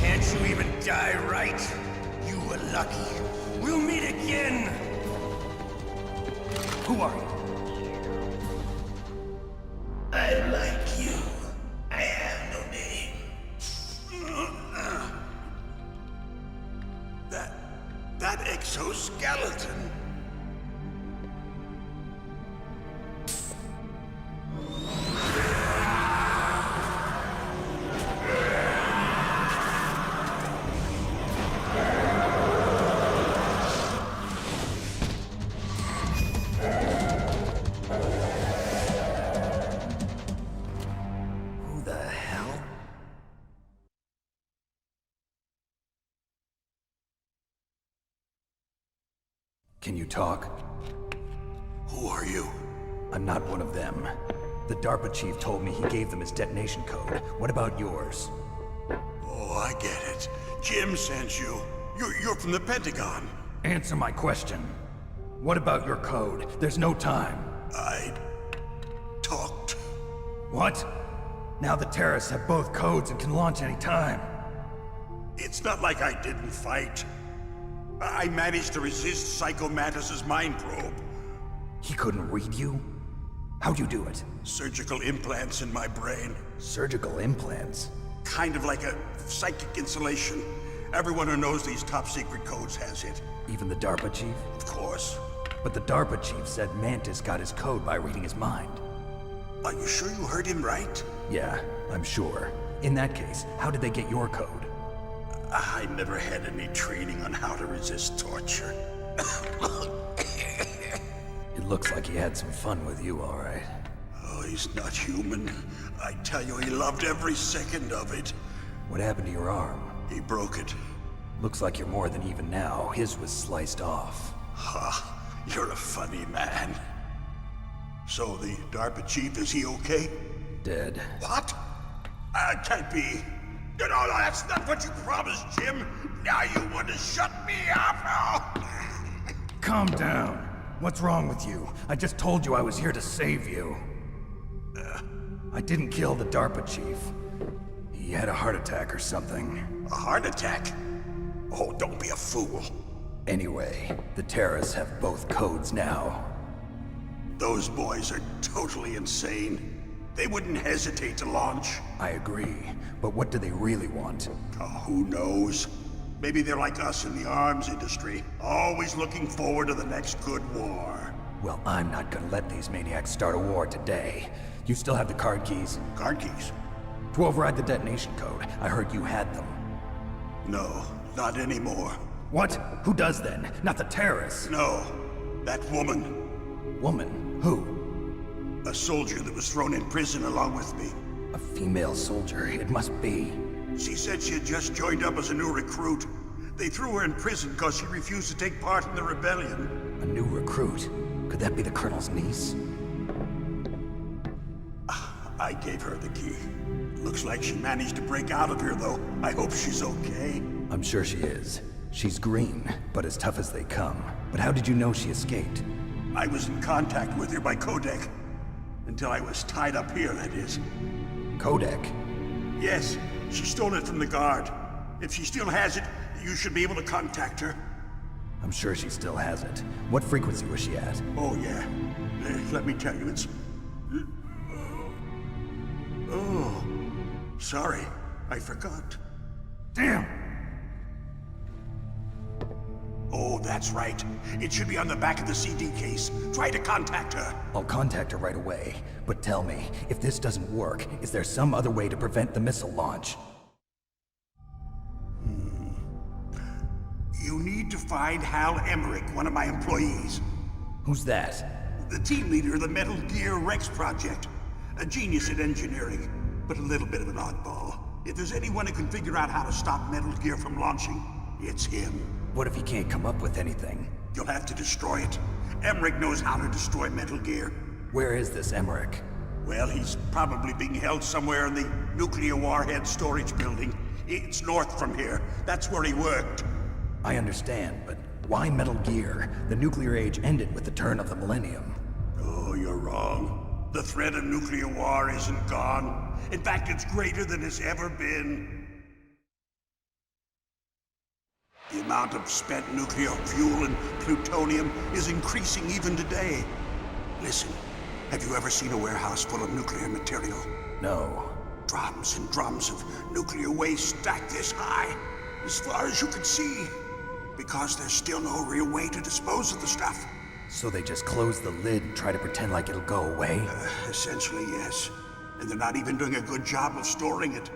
Can't you even die right? You were lucky. We'll meet again! Who are you? I'm like you. I have no name. That exoskeleton. Who the hell? Can you talk? Who are you? I'm not one of them. The DARPA chief told me he gave them his detonation code. What about yours? Oh, I get it. Jim sent you. You're from the Pentagon. Answer my question. What about your code? There's no time. I talked. What? Now the terrorists have both codes and can launch any time. It's not like I didn't fight. I managed to resist Psycho Mantis's mind probe. He couldn't read you? How'd you do it? Surgical implants in my brain. Surgical implants? Kind of like a psychic insulation. Everyone who knows these top secret codes has it. Even the DARPA chief? Of course. But the DARPA chief said Mantis got his code by reading his mind. Are you sure you heard him right? Yeah, I'm sure. In that case, how did they get your code? I never had any training on how to resist torture. It looks like he had some fun with you, all right. Oh, he's not human. I tell you, he loved every second of it. What happened to your arm? He broke it. Looks like you're more than even now. His was sliced off. Ha, you're a funny man. So the DARPA chief, is he okay? Dead. What? Can't be. No, that's not what you promised, Jim. Now you want to shut me up? Calm down. What's wrong with you? I just told you I was here to save you. I didn't kill the DARPA chief. He had a heart attack or something. A heart attack? Oh, don't be a fool. Anyway, the terrorists have both codes now. Those boys are totally insane. They wouldn't hesitate to launch. I agree, but what do they really want? Oh, who knows? Maybe they're like us in the arms industry, always looking forward to the next good war. Well, I'm not gonna let these maniacs start a war today. You still have the card keys? Card keys? To override the detonation code. I heard you had them. No, not anymore. What? Who does then? Not the terrorists? No, that woman. Woman? Who? A soldier that was thrown in prison along with me. A female soldier, it must be. She said she had just joined up as a new recruit. They threw her in prison because she refused to take part in the rebellion. A new recruit? Could that be the Colonel's niece? I gave her the key. Looks like she managed to break out of here, though. I hope she's okay. I'm sure she is. She's green, but as tough as they come. But how did you know she escaped? I was in contact with her by codec. Until I was tied up here, that is. Codec? Yes, she stole it from the guard. If she still has it, you should be able to contact her. I'm sure she still has it. What frequency was she at? Oh, yeah. Let me tell you, it's... Oh, sorry. I forgot. Damn! Oh, that's right. It should be on the back of the CD case. Try to contact her. I'll contact her right away. But tell me, if this doesn't work, is there some other way to prevent the missile launch? You need to find Hal Emmerich, one of my employees. Who's that? The team leader of the Metal Gear Rex project. A genius at engineering, but a little bit of an oddball. If there's anyone who can figure out how to stop Metal Gear from launching, it's him. What if he can't come up with anything? You'll have to destroy it. Emmerich knows how to destroy Metal Gear. Where is this Emmerich? Well, he's probably being held somewhere in the nuclear warhead storage building. It's north from here. That's where he worked. I understand, but why Metal Gear? The nuclear age ended with the turn of the millennium. Oh, you're wrong. The threat of nuclear war isn't gone. In fact, it's greater than it's ever been. The amount of spent nuclear fuel and plutonium is increasing even today. Listen, have you ever seen a warehouse full of nuclear material? No. Drums and drums of nuclear waste stacked this high, as far as you can see. Because there's still no real way to dispose of the stuff. So they just close the lid and try to pretend like it'll go away? Essentially, yes. And they're not even doing a good job of storing it.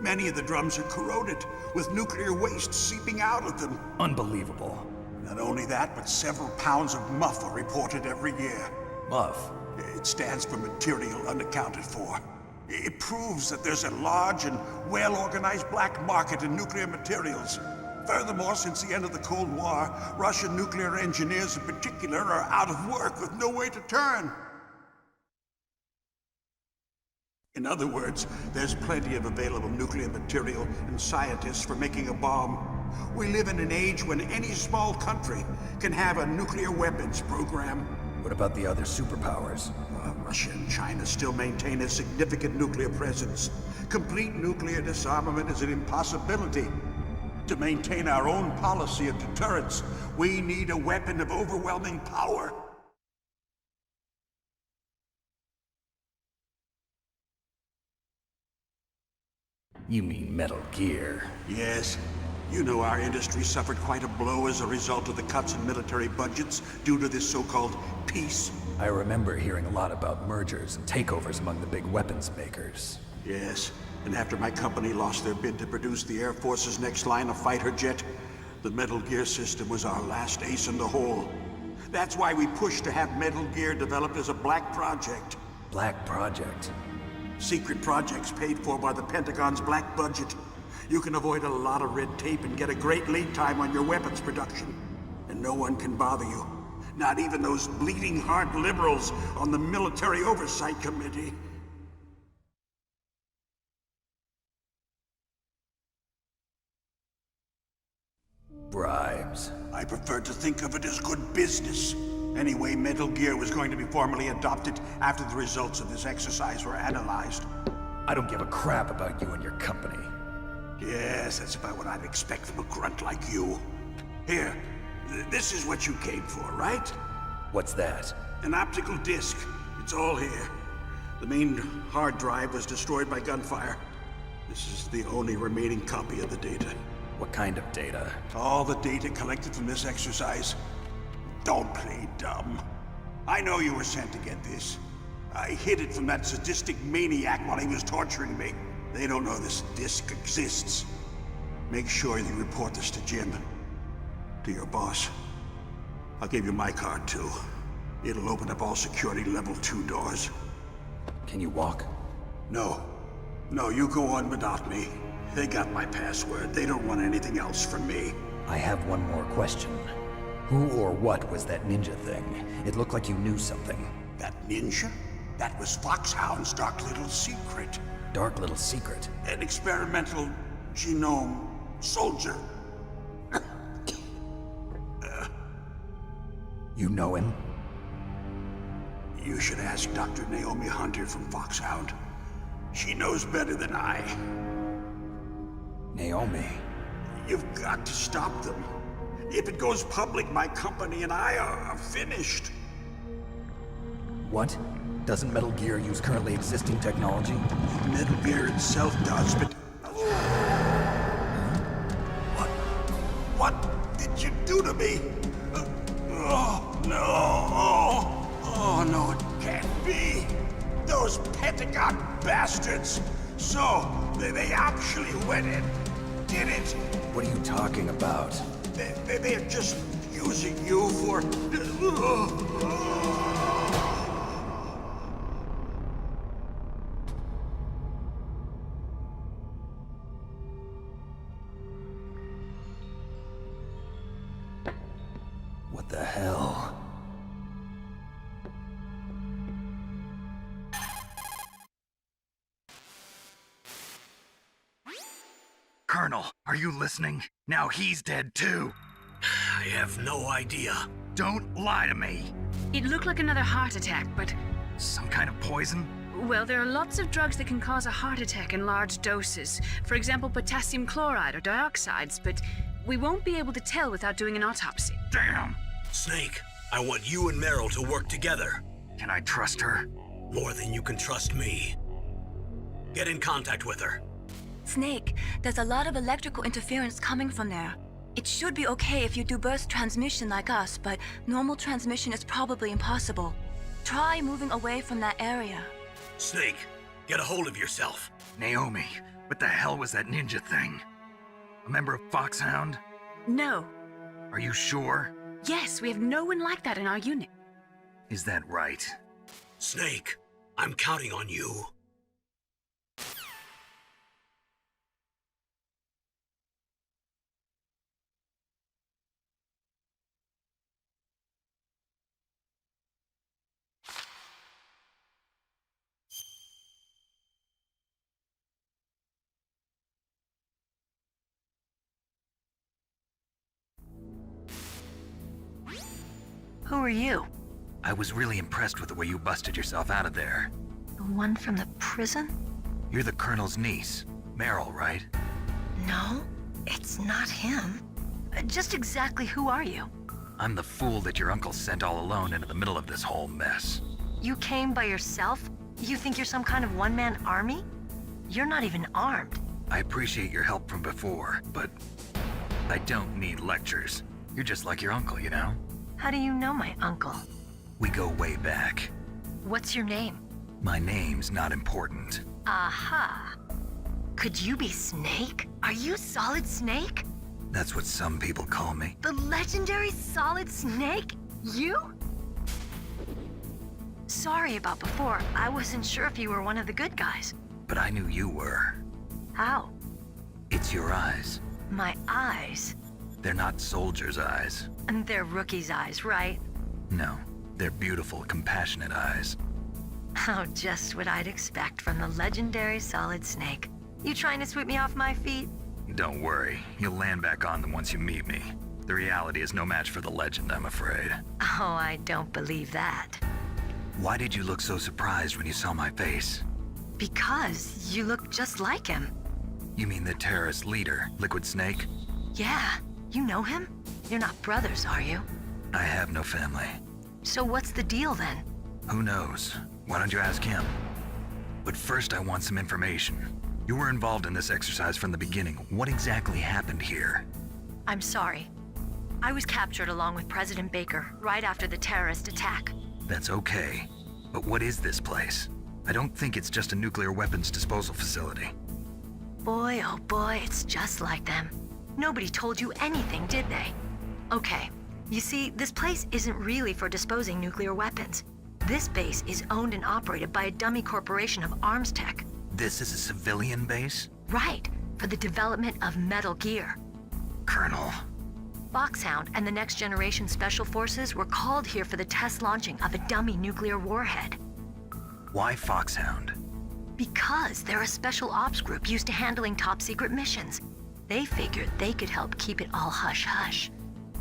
Many of the drums are corroded, with nuclear waste seeping out of them. Unbelievable. Not only that, but several pounds of MUF are reported every year. MUF? It stands for material unaccounted for. It proves that there's a large and well-organized black market in nuclear materials. Furthermore, since the end of the Cold War, Russian nuclear engineers in particular are out of work with no way to turn. In other words, there's plenty of available nuclear material and scientists for making a bomb. We live in an age when any small country can have a nuclear weapons program. What about the other superpowers? Russia and China still maintain a significant nuclear presence. Complete nuclear disarmament is an impossibility. To maintain our own policy of deterrence, we need a weapon of overwhelming power. You mean Metal Gear? Yes. You know our industry suffered quite a blow as a result of the cuts in military budgets due to this so-called peace. I remember hearing a lot about mergers and takeovers among the big weapons makers. Yes, and after my company lost their bid to produce the Air Force's next line of fighter jet, the Metal Gear system was our last ace in the hole. That's why we pushed to have Metal Gear developed as a black project. Black Project? Secret projects paid for by the Pentagon's black budget. You can avoid a lot of red tape and get a great lead time on your weapons production. And no one can bother you. Not even those bleeding heart liberals on the Military Oversight Committee. Bribes. I prefer to think of it as good business. Anyway, Metal Gear was going to be formally adopted after the results of this exercise were analyzed. I don't give a crap about you and your company. Yes, that's about what I'd expect from a grunt like you. Here, this is what you came for, right? What's that? An optical disc. It's all here. The main hard drive was destroyed by gunfire. This is the only remaining copy of the data. What kind of data? All the data collected from this exercise. Don't play dumb. I know you were sent to get this. I hid it from that sadistic maniac while he was torturing me. They don't know this disc exists. Make sure you report this to Jim. To your boss. I'll give you my card, too. It'll open up all security level 2 doors. Can you walk? No. No, you go on without me. They got my password. They don't want anything else from me. I have one more question. Who or what was that ninja thing? It looked like you knew something. That ninja? That was Foxhound's dark little secret. Dark little secret? An experimental genome soldier. You know him? You should ask Dr. Naomi Hunter from Foxhound. She knows better than I. Naomi? You've got to stop them. If it goes public, my company and I are finished. What? Doesn't Metal Gear use currently existing technology? Metal Gear itself does, but... What did you do to me? Oh, no. Oh, no, it can't be. Those Pentagon bastards. So, they actually went and did it. What are you talking about? They're just using you for... What the hell? Colonel, are you listening? Now he's dead too. I have no idea. Don't lie to me. It looked like another heart attack, but... Some kind of poison? Well, there are lots of drugs that can cause a heart attack in large doses. For example, potassium chloride or dioxides, but we won't be able to tell without doing an autopsy. Damn! Snake, I want you and Meryl to work together. Can I trust her? More than you can trust me. Get in contact with her. Snake, there's a lot of electrical interference coming from there. It should be okay if you do burst transmission like us, but normal transmission is probably impossible. Try moving away from that area. Snake, get a hold of yourself. Naomi, what the hell was that ninja thing? A member of Foxhound? No. Are you sure? Yes, we have no one like that in our unit. Is that right? Snake, I'm counting on you. Who are you? I was really impressed with the way you busted yourself out of there. The one from the prison? You're the Colonel's niece, Meryl, right? No, it's not him. Just exactly who are you? I'm the fool that your uncle sent all alone into the middle of this whole mess. You came by yourself? You think you're some kind of one-man army? You're not even armed. I appreciate your help from before, but I don't need lectures. You're just like your uncle, you know? How do you know my uncle? We go way back. What's your name? My name's not important. Aha. Could you be Snake? Are you Solid Snake? That's what some people call me. The legendary Solid Snake? You? Sorry about before. I wasn't sure if you were one of the good guys. But I knew you were. How? It's your eyes. My eyes? They're not soldiers' eyes. And they're rookies' eyes, right? No, they're beautiful, compassionate eyes. Oh, just what I'd expect from the legendary Solid Snake. You trying to sweep me off my feet? Don't worry, you'll land back on them once you meet me. The reality is no match for the legend, I'm afraid. Oh, I don't believe that. Why did you look so surprised when you saw my face? Because you look just like him. You mean the terrorist leader, Liquid Snake? Yeah, you know him? You're not brothers, are you? I have no family. So what's the deal then? Who knows? Why don't you ask him? But first I want some information. You were involved in this exercise from the beginning. What exactly happened here? I'm sorry. I was captured along with President Baker right after the terrorist attack. That's okay. But what is this place? I don't think it's just a nuclear weapons disposal facility. Boy, oh boy, it's just like them. Nobody told you anything, did they? Okay, you see, this place isn't really for disposing nuclear weapons. This base is owned and operated by a dummy corporation of arms tech. This is a civilian base? Right, for the development of Metal Gear. Colonel. Foxhound and the Next Generation Special Forces were called here for the test launching of a dummy nuclear warhead. Why Foxhound? Because they're a special ops group used to handling top secret missions. They figured they could help keep it all hush-hush.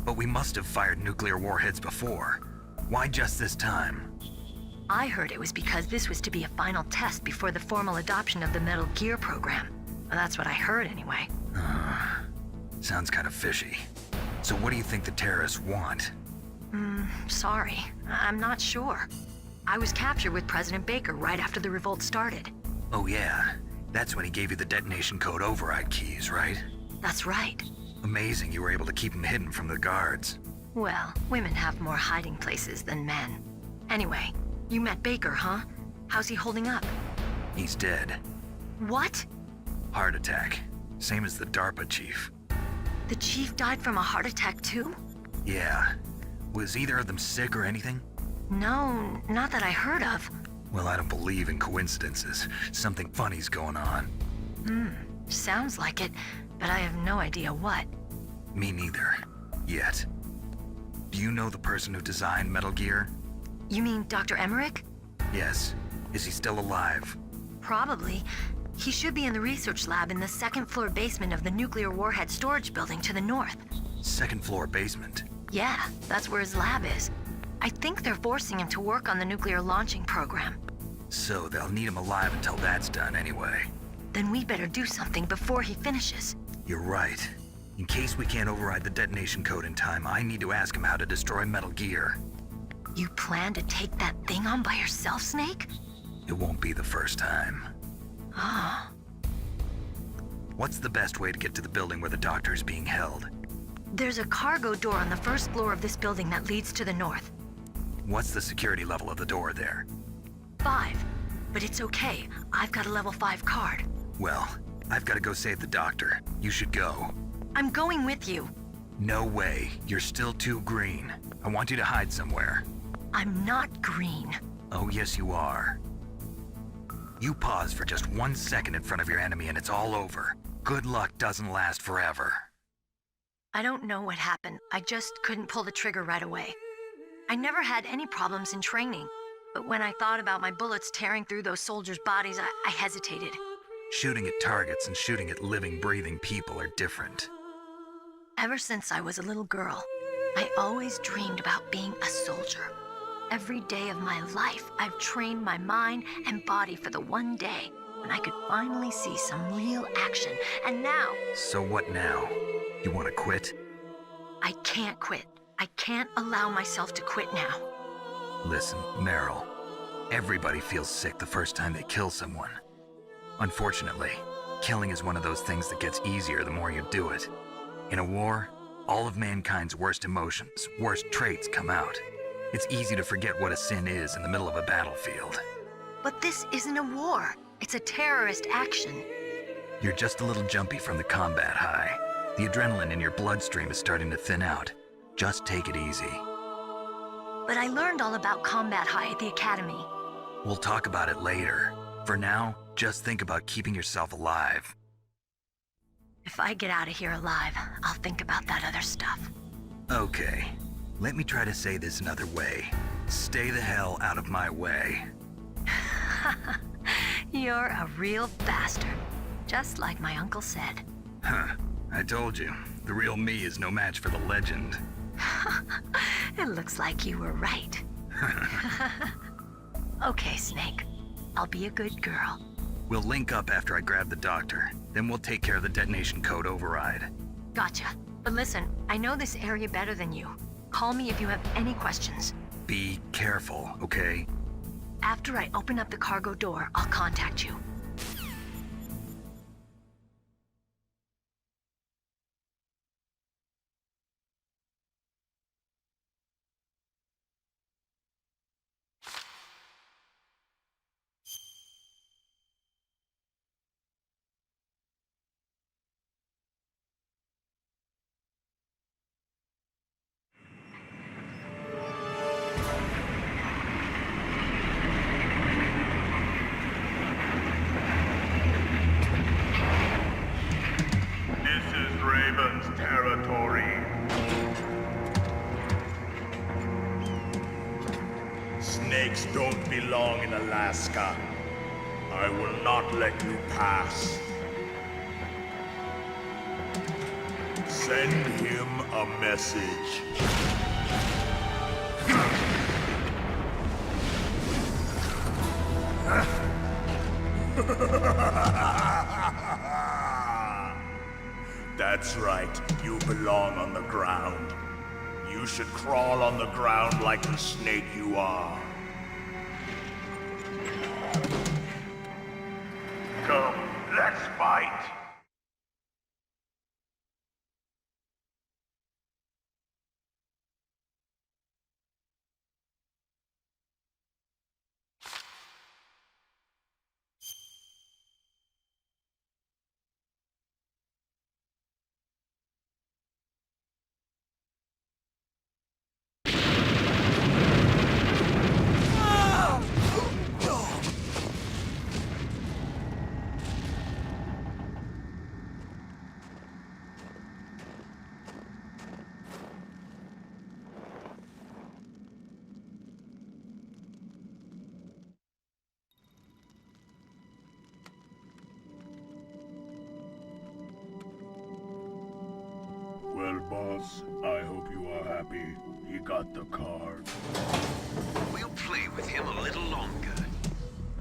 But we must have fired nuclear warheads before. Why just this time? I heard it was because this was to be a final test before the formal adoption of the Metal Gear program. Well, that's what I heard anyway. Sounds kind of fishy. So what do you think the terrorists want? Sorry. I'm not sure. I was captured with President Baker right after the revolt started. Oh yeah, that's when he gave you the detonation code override keys, right? That's right. Amazing you were able to keep him hidden from the guards. Well, women have more hiding places than men. Anyway, you met Baker, huh? How's he holding up? He's dead. What? Heart attack. Same as the DARPA chief. The chief died from a heart attack too? Yeah. Was either of them sick or anything? No, not that I heard of. Well, I don't believe in coincidences. Something funny's going on. Sounds like it, but I have no idea what. Me neither. Yet. Do you know the person who designed Metal Gear? You mean Dr. Emmerich? Yes. Is he still alive? Probably. He should be in the research lab in the second floor basement of the nuclear warhead storage building to the north. Second floor basement? Yeah, that's where his lab is. I think they're forcing him to work on the nuclear launching program. So they'll need him alive until that's done anyway. Then we better do something before he finishes. You're right. In case we can't override the detonation code in time, I need to ask him how to destroy Metal Gear. You plan to take that thing on by yourself, Snake? It won't be the first time. Ah. What's the best way to get to the building where the doctor is being held? There's a cargo door on the first floor of this building that leads to the north. What's the security level of the door there? 5. But it's okay. I've got a level 5 card. Well, I've got to go save the doctor. You should go. I'm going with you. No way. You're still too green. I want you to hide somewhere. I'm not green. Oh, yes, you are. You pause for just 1 second in front of your enemy and it's all over. Good luck doesn't last forever. I don't know what happened. I just couldn't pull the trigger right away. I never had any problems in training, but when I thought about my bullets tearing through those soldiers' bodies, I hesitated. Shooting at targets and shooting at living, breathing people are different. Ever since I was a little girl, I always dreamed about being a soldier. Every day of my life, I've trained my mind and body for the one day when I could finally see some real action. And now... So what now? You want to quit? I can't quit. I can't allow myself to quit now. Listen, Meryl. Everybody feels sick the first time they kill someone. Unfortunately, killing is one of those things that gets easier the more you do it. In a war, all of mankind's worst emotions, worst traits come out. It's easy to forget what a sin is in the middle of a battlefield. But this isn't a war. It's a terrorist action. You're just a little jumpy from the combat high. The adrenaline in your bloodstream is starting to thin out. Just take it easy. But I learned all about combat high at the academy. We'll talk about it later. For now, just think about keeping yourself alive. If I get out of here alive, I'll think about that other stuff. Okay. Let me try to say this another way. Stay the hell out of my way. You're a real bastard. Just like my uncle said. Huh. I told you. The real me is no match for the legend. It looks like you were right. Okay, Snake. I'll be a good girl. We'll link up after I grab the doctor. Then we'll take care of the detonation code override. Gotcha. But listen, I know this area better than you. Call me if you have any questions. Be careful, okay? After I open up the cargo door, I'll contact you. Territory. Snakes don't belong in Alaska. I will not let you pass. Send him a message. That's right, you belong on the ground. You should crawl on the ground like the snake you are. Come, let's fight! Well, boss, I hope you are happy. He got the card. We'll play with him a little longer.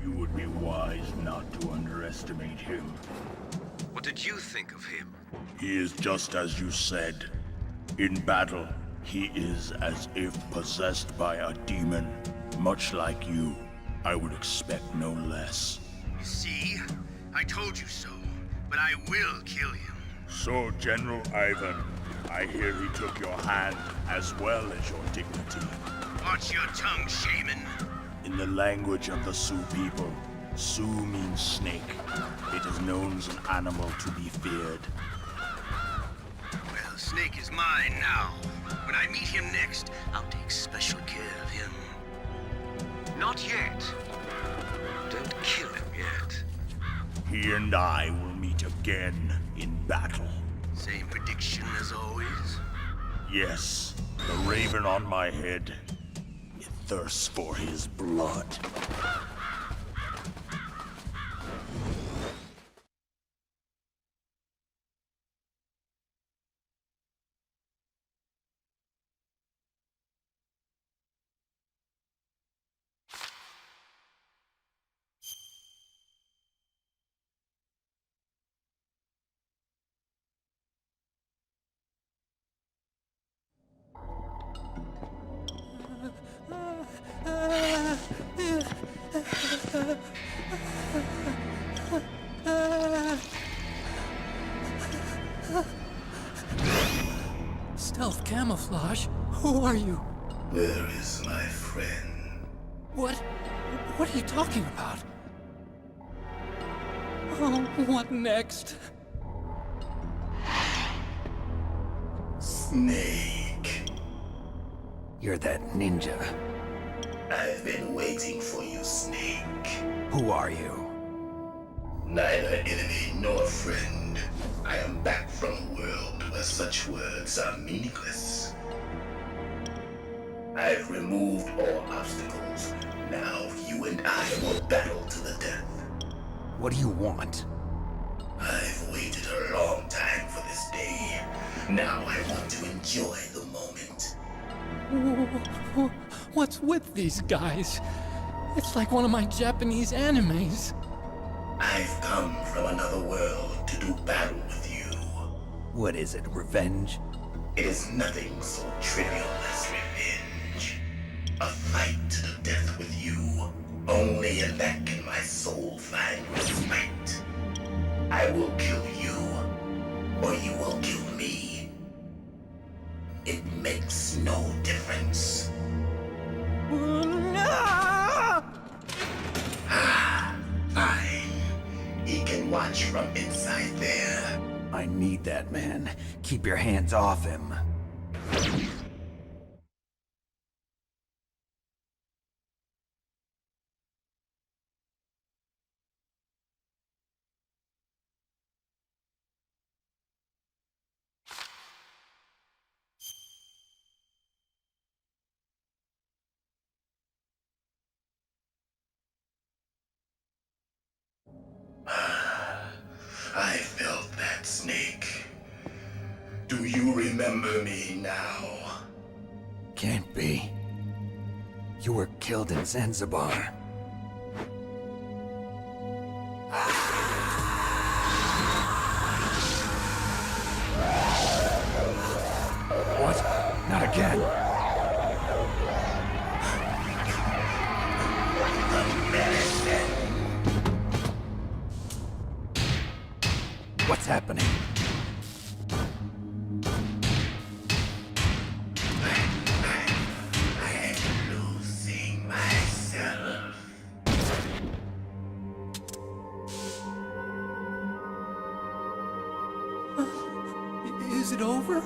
You would be wise not to underestimate him. What did you think of him? He is just as you said. In battle, he is as if possessed by a demon. Much like you, I would expect no less. See? I told you so. But I will kill him. So, General Ivan, I hear he took your hand as well as your dignity. Watch your tongue, shaman. In the language of the Sioux people, Sioux means snake. It is known as an animal to be feared. Well, Snake is mine now. When I meet him next, I'll take special care of him. Not yet. Don't kill him yet. He and I will meet again in battle. Same prediction as always? Yes, the raven on my head. It thirsts for his blood. Klash, who are you? Where is my friend? What are you talking about? Oh, what next? Snake. You're that ninja. I've been waiting for you, Snake. Who are you? Neither enemy nor friend. I am back from a world where such words are meaningless. I've removed all obstacles. Now you and I will battle to the death. What do you want? I've waited a long time for this day. Now I want to enjoy the moment. What's with these guys? It's like one of my Japanese animes. I've come from another world to do battle with you. What is it, revenge? It is nothing so trivial as revenge. A fight to the death with you. Only in that can my soul find respite. I will kill you, or you will kill me. It makes no difference. Fine. He can watch from inside there. I need that man. Keep your hands off him. I felt that, Snake. Do you remember me now? Can't be. You were killed in Zanzibar. What? Not again. What's happening? I'm losing myself. Is it over?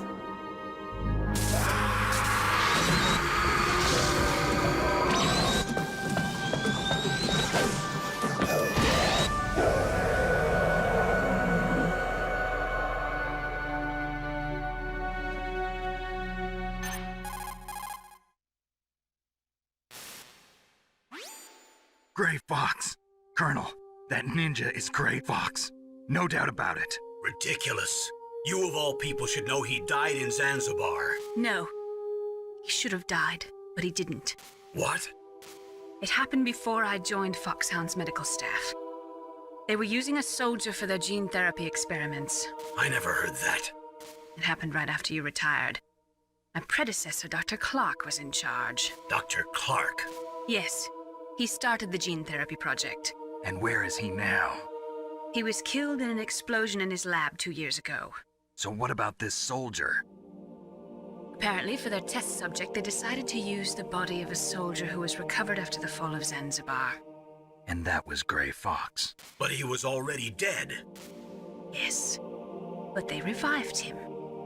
Gray Fox! Colonel, that ninja is Gray Fox. No doubt about it. Ridiculous. You of all people should know he died in Zanzibar. No. He should have died, but he didn't. What? It happened before I joined Foxhound's medical staff. They were using a soldier for their gene therapy experiments. I never heard that. It happened right after you retired. My predecessor, Dr. Clark, was in charge. Dr. Clark? Yes. He started the gene therapy project. And where is he now? He was killed in an explosion in his lab 2 years ago. So what about this soldier? Apparently, for their test subject, they decided to use the body of a soldier who was recovered after the fall of Zanzibar. And that was Gray Fox. But he was already dead. Yes. But they revived him.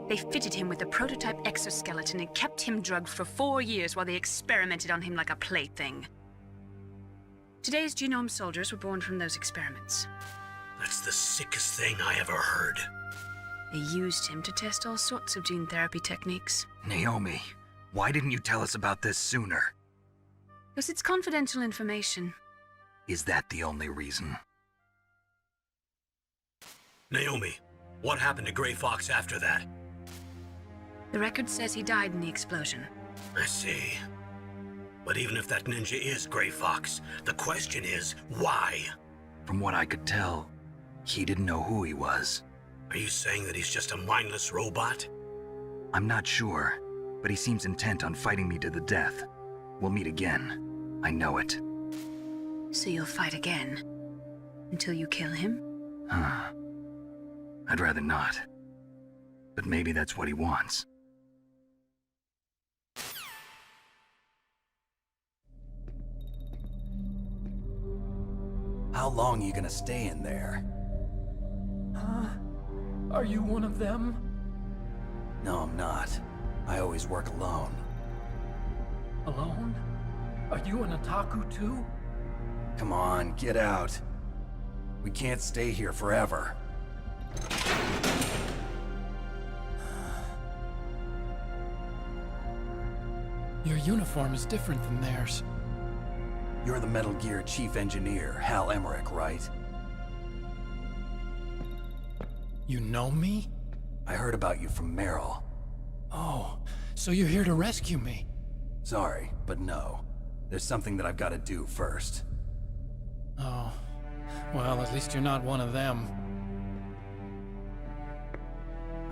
They fitted him with a prototype exoskeleton and kept him drugged for 4 years while they experimented on him like a plaything. Today's genome soldiers were born from those experiments. That's the sickest thing I ever heard. They used him to test all sorts of gene therapy techniques. Naomi, why didn't you tell us about this sooner? Because it's confidential information. Is that the only reason? Naomi, what happened to Gray Fox after that? The record says he died in the explosion. I see. But even if that ninja is Gray Fox, the question is, why? From what I could tell, he didn't know who he was. Are you saying that he's just a mindless robot? I'm not sure, but he seems intent on fighting me to the death. We'll meet again. I know it. So you'll fight again? Until you kill him? I'd rather not. But maybe that's what he wants. long are you gonna stay in there? Huh? Are you one of them? No, I'm not. I always work alone. Alone? Are you an otaku too? Come on, get out. We can't stay here forever. Your uniform is different than theirs. You're the Metal Gear Chief Engineer, Hal Emmerich, right? You know me? I heard about you from Meryl. Oh, so you're here to rescue me? Sorry, but no. There's something that I've got to do first. Oh, well, at least you're not one of them.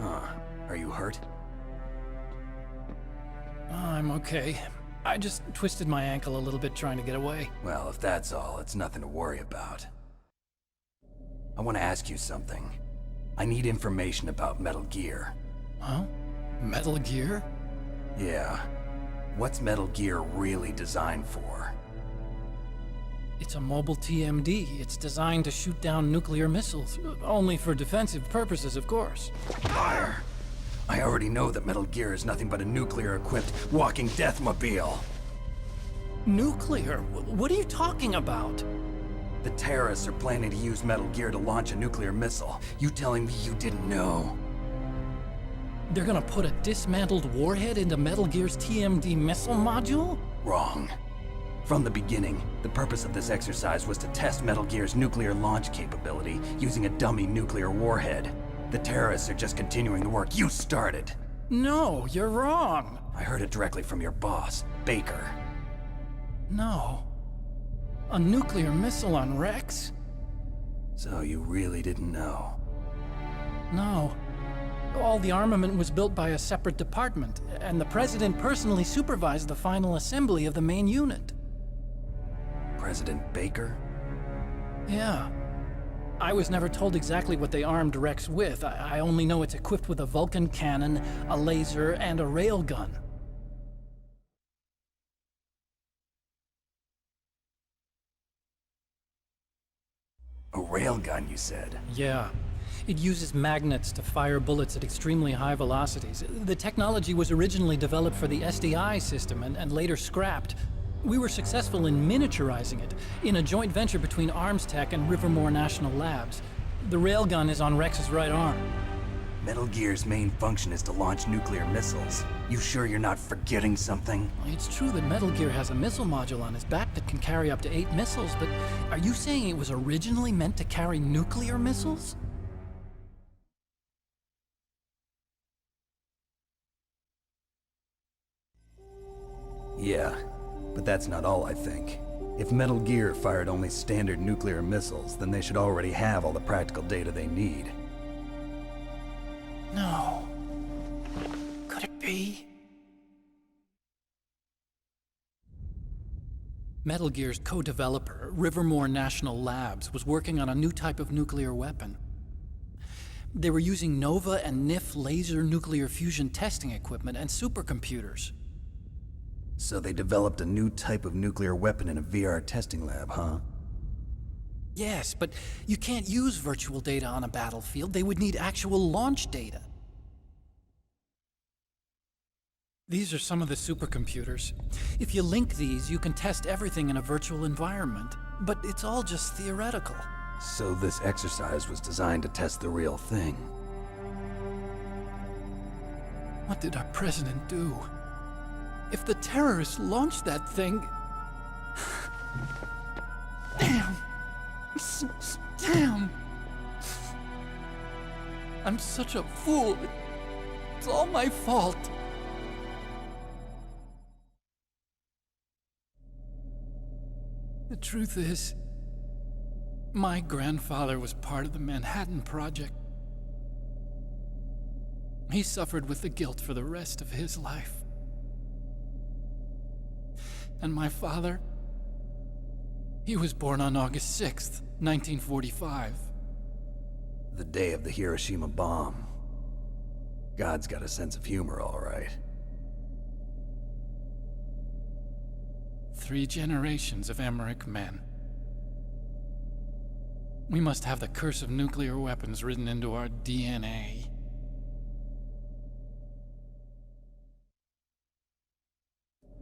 Huh. Are you hurt? I'm okay. I just twisted my ankle a little bit trying to get away. Well, if that's all, it's nothing to worry about. I want to ask you something. I need information about Metal Gear. Huh? Metal Gear? Yeah. What's Metal Gear really designed for? It's a mobile TMD. It's designed to shoot down nuclear missiles. Only for defensive purposes, of course. Fire! I already know that Metal Gear is nothing but a nuclear-equipped walking deathmobile. Nuclear? What are you talking about? The terrorists are planning to use Metal Gear to launch a nuclear missile. You telling me you didn't know? They're gonna put a dismantled warhead into Metal Gear's TMD missile module? Wrong. From the beginning, the purpose of this exercise was to test Metal Gear's nuclear launch capability using a dummy nuclear warhead. The terrorists are just continuing the work you started. No, you're wrong. I heard it directly from your boss, Baker. No. A nuclear missile on Rex? So you really didn't know? No. All the armament was built by a separate department, and the President personally supervised the final assembly of the main unit. President Baker? Yeah. I was never told exactly what they armed Rex with. I only know it's equipped with a Vulcan cannon, a laser, and a railgun. A railgun, you said? Yeah. It uses magnets to fire bullets at extremely high velocities. The technology was originally developed for the SDI system and later scrapped. We were successful in miniaturizing it, in a joint venture between ArmsTech and Rivermore National Labs. The railgun is on Rex's right arm. Metal Gear's main function is to launch nuclear missiles. You sure you're not forgetting something? It's true that Metal Gear has a missile module on his back that can carry up to 8 missiles, but are you saying it was originally meant to carry nuclear missiles? Yeah, but that's not all I think. If Metal Gear fired only standard nuclear missiles, then they should already have all the practical data they need. No. Could it be? Metal Gear's co-developer, Rivermore National Labs, was working on a new type of nuclear weapon. They were using NOVA and NIF laser nuclear fusion testing equipment and supercomputers. So they developed a new type of nuclear weapon in a VR testing lab, huh? Yes, but you can't use virtual data on a battlefield. They would need actual launch data. These are some of the supercomputers. If you link these, you can test everything in a virtual environment. But it's all just theoretical. So this exercise was designed to test the real thing. What did our president do? If the terrorists launched that thing... Damn! Damn! I'm such a fool. It's all my fault. The truth is, my grandfather was part of the Manhattan Project. He suffered with the guilt for the rest of his life. And my father, he was born on August 6th, 1945. The day of the Hiroshima bomb. God's got a sense of humor, all right. 3 generations of Emmerich men. We must have the curse of nuclear weapons written into our DNA.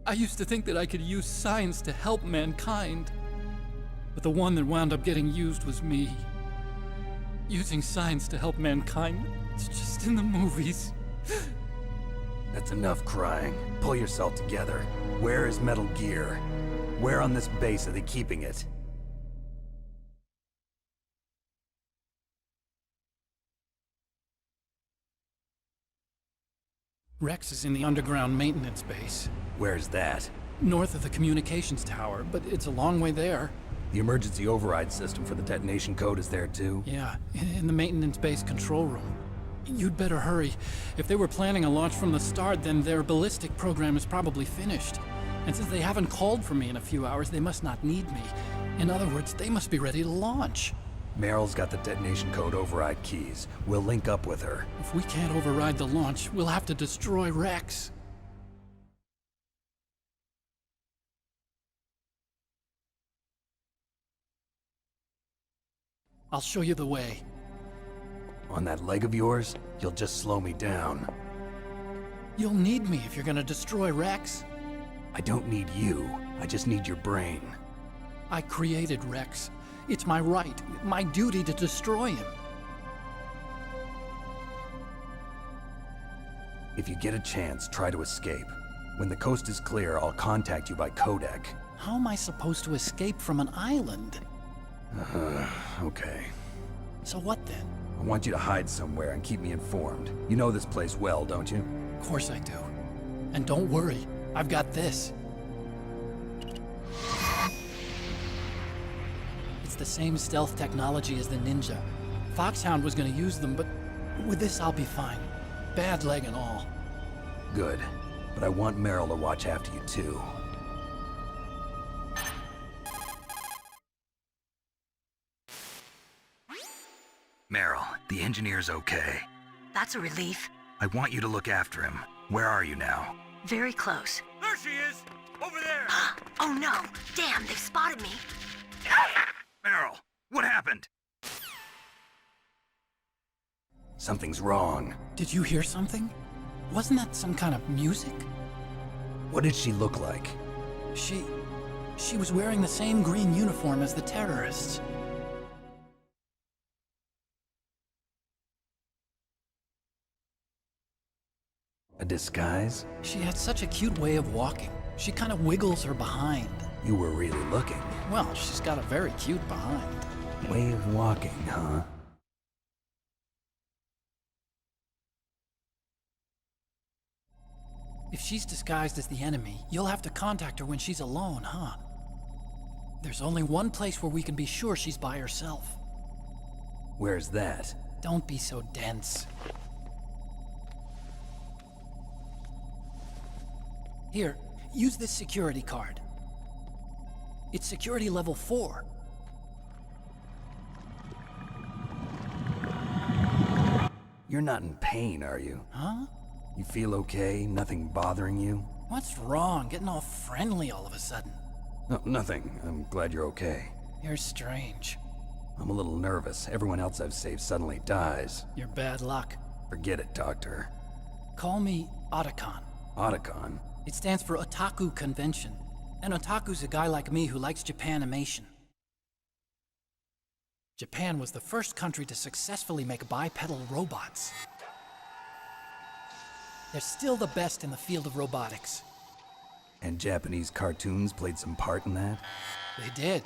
I used to think that I could use science to help mankind. But the one that wound up getting used was me. Using science to help mankind, it's just in the movies. That's enough crying. Pull yourself together. Where is Metal Gear? Where on this base are they keeping it? Rex is in the underground maintenance base. Where's that? North of the communications tower, but it's a long way there. The emergency override system for the detonation code is there too? Yeah, in the maintenance base control room. You'd better hurry. If they were planning a launch from the start, then their ballistic program is probably finished. And since they haven't called for me in a few hours, they must not need me. In other words, they must be ready to launch. Meryl's got the detonation code override keys. We'll link up with her. If we can't override the launch, we'll have to destroy Rex. I'll show you the way. On that leg of yours, you'll just slow me down. You'll need me if you're gonna destroy Rex. I don't need you. I just need your brain. I created Rex. It's my right, my duty to destroy him. If you get a chance, try to escape. When the coast is clear, I'll contact you by codec. How am I supposed to escape from an island? Okay. So what then? I want you to hide somewhere and keep me informed. You know this place well, don't you? Of course I do. And don't worry, I've got this. It's the same stealth technology as the Ninja. Foxhound was gonna use them, but with this I'll be fine. Bad leg and all. Good. But I want Meryl to watch after you too. Meryl, the engineer's okay. That's a relief. I want you to look after him. Where are you now? Very close. There she is! Over there! Oh no! Damn, they've spotted me. Meryl, what happened? Something's wrong. Did you hear something? Wasn't that some kind of music? What did she look like? She was wearing the same green uniform as the terrorists. A disguise? She had such a cute way of walking. She kind of wiggles her behind. You were really looking. Well, she's got a very cute behind. Way of walking, huh? If she's disguised as the enemy, you'll have to contact her when she's alone, huh? There's only one place where we can be sure she's by herself. Where's that? Don't be so dense. Here, use this security card. It's security level 4. You're not in pain, are you? Huh? You feel okay? Nothing bothering you? What's wrong? Getting all friendly all of a sudden. No, nothing. I'm glad you're okay. You're strange. I'm a little nervous. Everyone else I've saved suddenly dies. You're bad luck. Forget it, Doctor. Call me Otacon. Otacon? It stands for Otaku Convention. An otaku's a guy like me who likes Japanimation. Japan was the first country to successfully make bipedal robots. They're still the best in the field of robotics. And Japanese cartoons played some part in that? They did.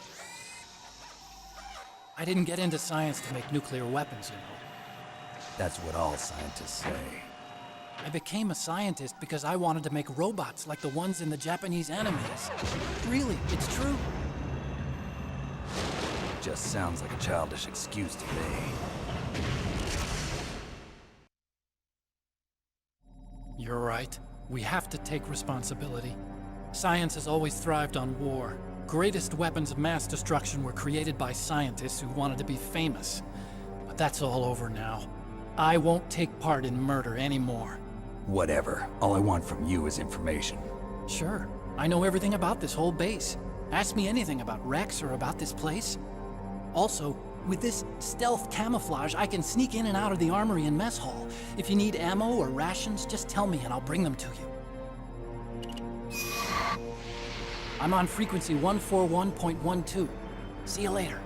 I didn't get into science to make nuclear weapons, you know. That's what all scientists say. I became a scientist because I wanted to make robots like the ones in the Japanese animes. Really, it's true. Just sounds like a childish excuse to me. You're right. We have to take responsibility. Science has always thrived on war. Greatest weapons of mass destruction were created by scientists who wanted to be famous. But that's all over now. I won't take part in murder anymore. Whatever. All I want from you is information. Sure. I know everything about this whole base. Ask me anything about Rex or about this place. Also, With this stealth camouflage, I can sneak in and out of the armory and mess hall. If you need ammo or rations, just tell me and I'll bring them to you. I'm on frequency 141.12. See you later.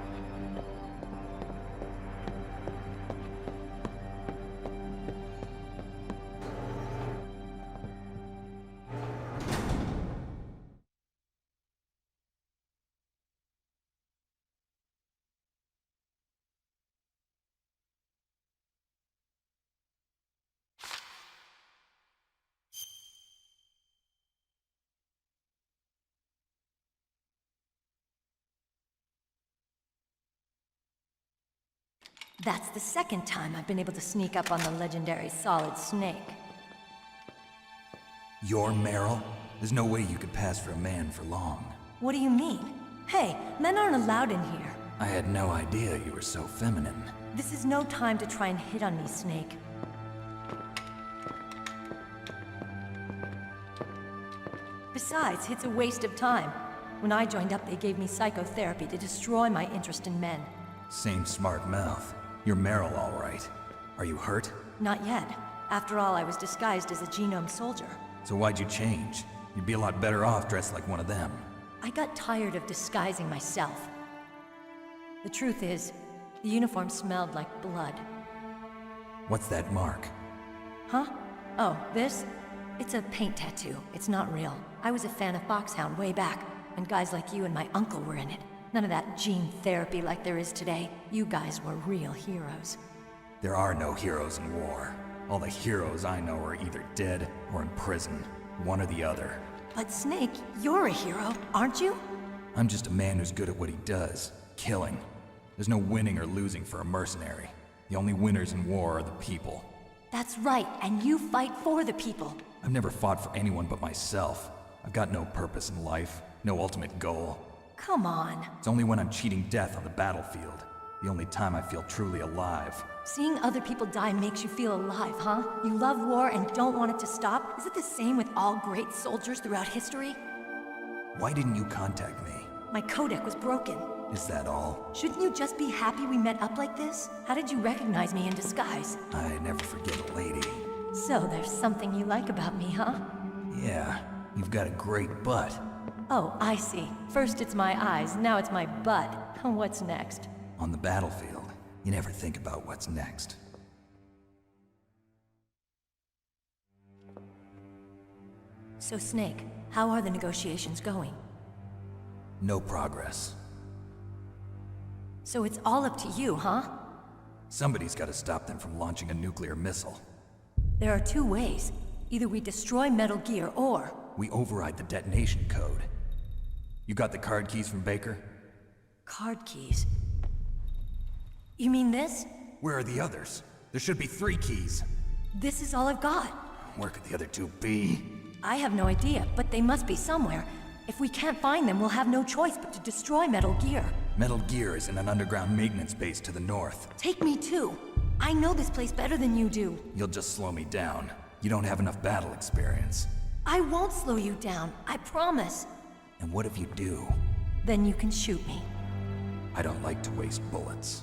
That's the second time I've been able to sneak up on the legendary Solid Snake. You're Meryl? There's no way you could pass for a man for long. What do you mean? Hey, men aren't allowed in here. I had no idea you were so feminine. This is no time to try and hit on me, Snake. Besides, it's a waste of time. When I joined up, they gave me psychotherapy to destroy my interest in men. Same smart mouth. You're Meryl, all right. Are you hurt? Not yet. After all, I was disguised as a genome soldier. So why'd you change? You'd be a lot better off dressed like one of them. I got tired of disguising myself. The truth is, the uniform smelled like blood. What's that mark? Huh? Oh, this? It's a paint tattoo. It's not real. I was a fan of Foxhound way back, and guys like you and my uncle were in it. None of that gene therapy like there is today. You guys were real heroes. There are no heroes in war. All the heroes I know are either dead or in prison. One or the other. But Snake, you're a hero, aren't you? I'm just a man who's good at what he does. Killing. There's no winning or losing for a mercenary. The only winners in war are the people. That's right, and you fight for the people. I've never fought for anyone but myself. I've got no purpose in life, no ultimate goal. Come on. It's only when I'm cheating death on the battlefield. The only time I feel truly alive. Seeing other people die makes you feel alive, huh? You love war and don't want it to stop? Is it the same with all great soldiers throughout history? Why didn't you contact me? My codec was broken. Is that all? Shouldn't you just be happy we met up like this? How did you recognize me in disguise? I never forget a lady. So there's something you like about me, huh? Yeah, you've got a great butt. Oh, I see. First it's my eyes, now it's my butt. What's next? On the battlefield, you never think about what's next. So Snake, how are the negotiations going? No progress. So it's all up to you, huh? Somebody's got to stop them from launching a nuclear missile. There are two ways. Either we destroy Metal Gear, or... we override the detonation code. You got the card keys from Baker? Card keys? You mean this? Where are the others? There should be 3 keys. This is all I've got. Where could the other 2 be? I have no idea, but they must be somewhere. If we can't find them, we'll have no choice but to destroy Metal Gear. Metal Gear is in an underground maintenance base to the north. Take me too. I know this place better than you do. You'll just slow me down. You don't have enough battle experience. I won't slow you down, I promise. And what if you do? Then you can shoot me. I don't like to waste bullets.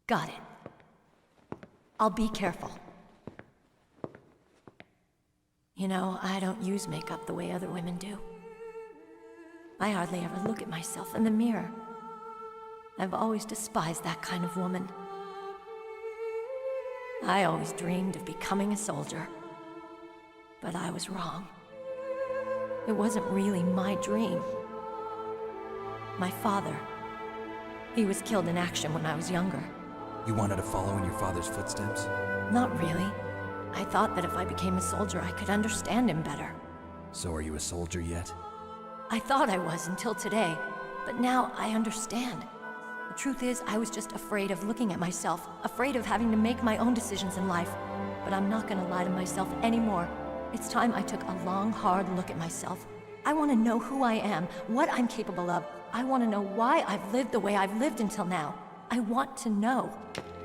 Got it. I'll be careful. You know, I don't use makeup the way other women do. I hardly ever look at myself in the mirror. I've always despised that kind of woman. I always dreamed of becoming a soldier. But I was wrong. It wasn't really my dream. My father, he was killed in action when I was younger. You wanted to follow in your father's footsteps? Not really. I thought that if I became a soldier, I could understand him better. So are you a soldier yet? I thought I was until today, but now I understand. The truth is, I was just afraid of looking at myself, afraid of having to make my own decisions in life. But I'm not gonna lie to myself anymore. It's time I took a long, hard look at myself. I want to know who I am, what I'm capable of. I want to know why I've lived the way I've lived until now. I want to know.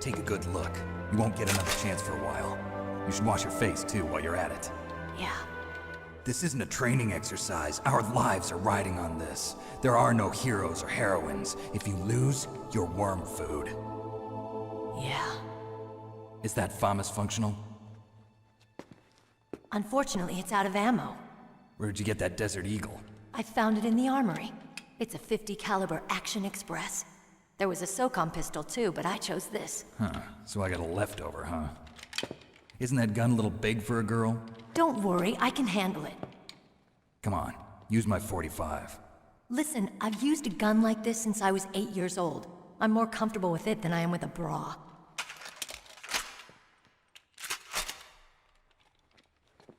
Take a good look. You won't get another chance for a while. You should wash your face, too, while you're at it. Yeah. This isn't a training exercise. Our lives are riding on this. There are no heroes or heroines. If you lose, you're worm food. Yeah. Is that FAMAS functional? Unfortunately, it's out of ammo. Where'd you get that Desert Eagle? I found it in the armory. It's a .50 caliber Action Express. There was a SOCOM pistol too, but I chose this. Huh, so I got a leftover, huh? Isn't that gun a little big for a girl? Don't worry, I can handle it. Come on, use my .45. Listen, I've used a gun like this since I was 8 years old. I'm more comfortable with it than I am with a bra.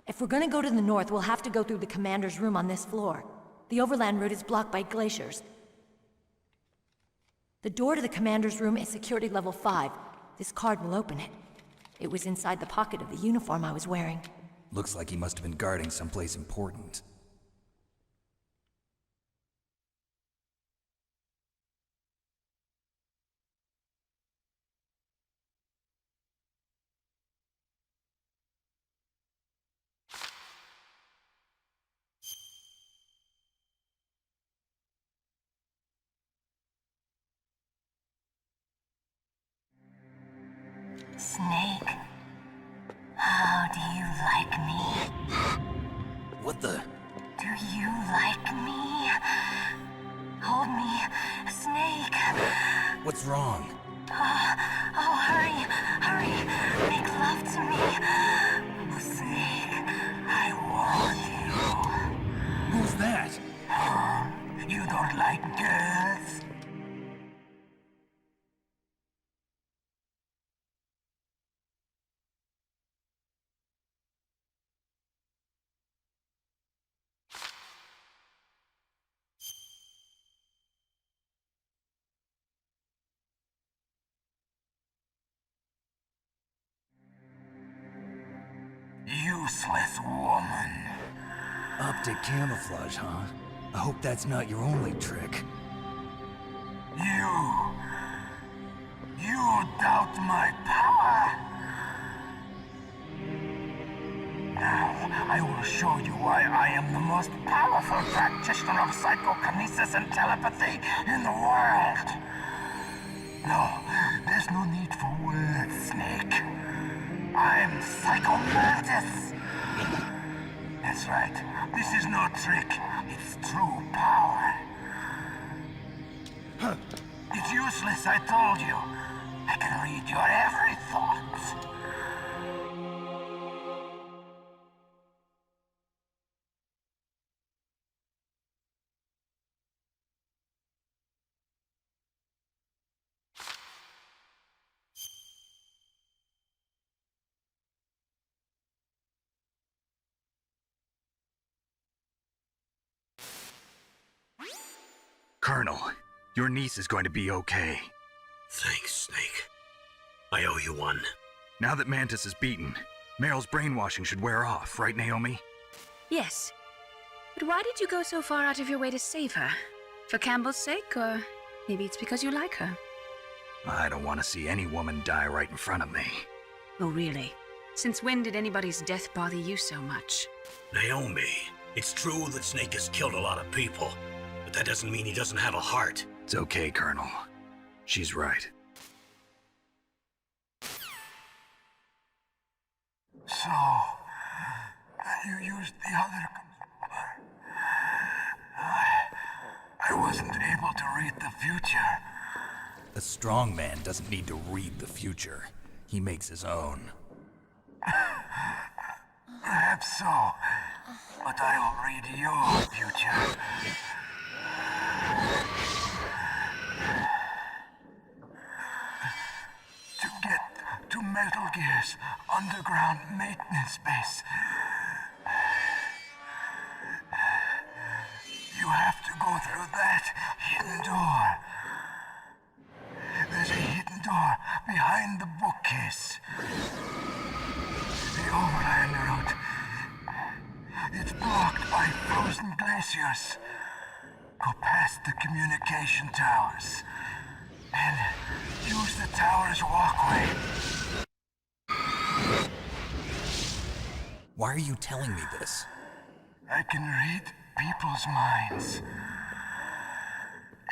If we're gonna go to the north, we'll have to go through the commander's room on this floor. The overland route is blocked by glaciers. The door to the commander's room is security level 5. This card will open it. It was inside the pocket of the uniform I was wearing. Looks like he must have been guarding someplace important. Snake, how do you like me? What the? Do you like me? Hold me, Snake. What's wrong? Oh, hurry, hurry, make love to me. Snake, I want you. Who's that? Oh, you don't like girls? Useless woman. Optic camouflage, huh? I hope that's not your only trick. You doubt my power? Now, I will show you why I am the most powerful practitioner of psychokinesis and telepathy in the world. No, there's no need for words, Snake. I'm Psycho Mantis! That's right. This is no trick. It's true power. It's useless, I told you. I can read your every thought. Colonel, your niece is going to be okay. Thanks, Snake. I owe you one. Now that Mantis is beaten, Meryl's brainwashing should wear off, right, Naomi? Yes. But why did you go so far out of your way to save her? For Campbell's sake, or maybe it's because you like her? I don't want to see any woman die right in front of me. Oh, really? Since when did anybody's death bother you so much? Naomi, it's true that Snake has killed a lot of people, but that doesn't mean he doesn't have a heart. It's okay, Colonel. She's right. So, you used the other... I wasn't able to read the future. A strong man doesn't need to read the future. He makes his own. Perhaps so, but I will read your future. To get to Metal Gear's underground maintenance base, you have to go through that hidden door. There's a hidden door behind the bookcase. The overland route. It's blocked by frozen glaciers. Go past the communication towers. And use the tower's walkway. Why are you telling me this? I can read people's minds.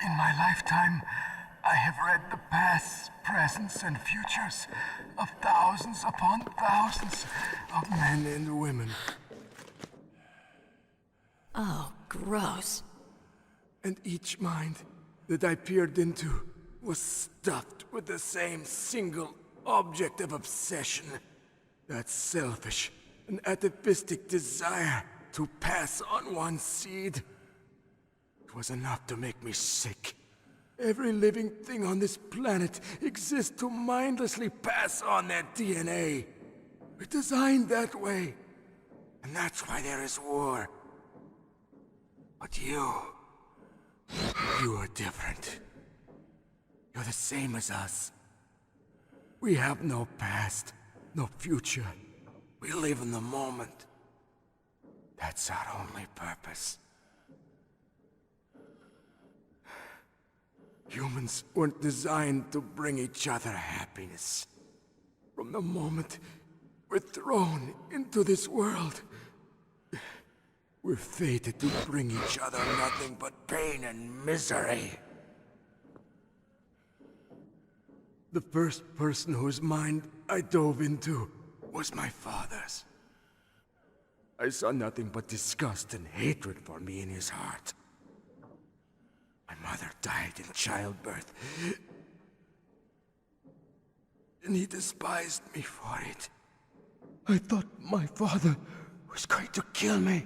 In my lifetime, I have read the pasts, presents, and futures of thousands upon thousands of men and women. Oh, gross. And each mind that I peered into was stuffed with the same single object of obsession. That selfish and atavistic desire to pass on one's seed. It was enough to make me sick. Every living thing on this planet exists to mindlessly pass on their DNA. We're designed that way. And that's why there is war. But you are different. You're the same as us. We have no past, no future. We live in the moment. That's our only purpose. Humans weren't designed to bring each other happiness. From the moment we're thrown into this world, we're fated to bring each other nothing but pain and misery. The first person whose mind I dove into was my father's. I saw nothing but disgust and hatred for me in his heart. My mother died in childbirth, and he despised me for it. I thought my father was going to kill me.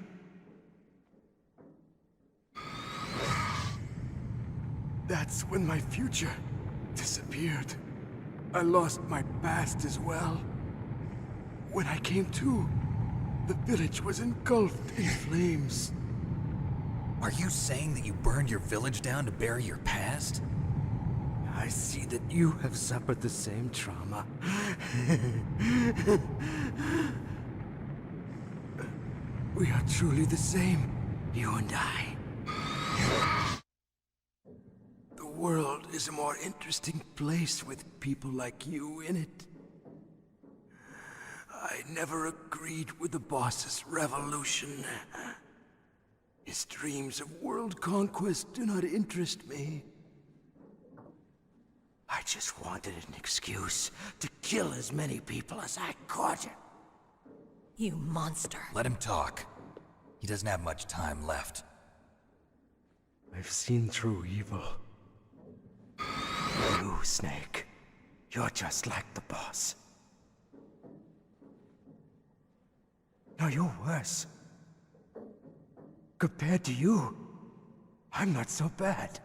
That's when my future disappeared. I lost my past as well. When I came to, the village was engulfed in flames. Are you saying that you burned your village down to bury your past? I see that you have suffered the same trauma. We are truly the same, you and I. The world is a more interesting place with people like you in it. I never agreed with the boss's revolution. His dreams of world conquest do not interest me. I just wanted an excuse to kill as many people as I could. You monster. Let him talk. He doesn't have much time left. I've seen through evil. You, Snake. You're just like the boss. No, you're worse. Compared to you, I'm not so bad.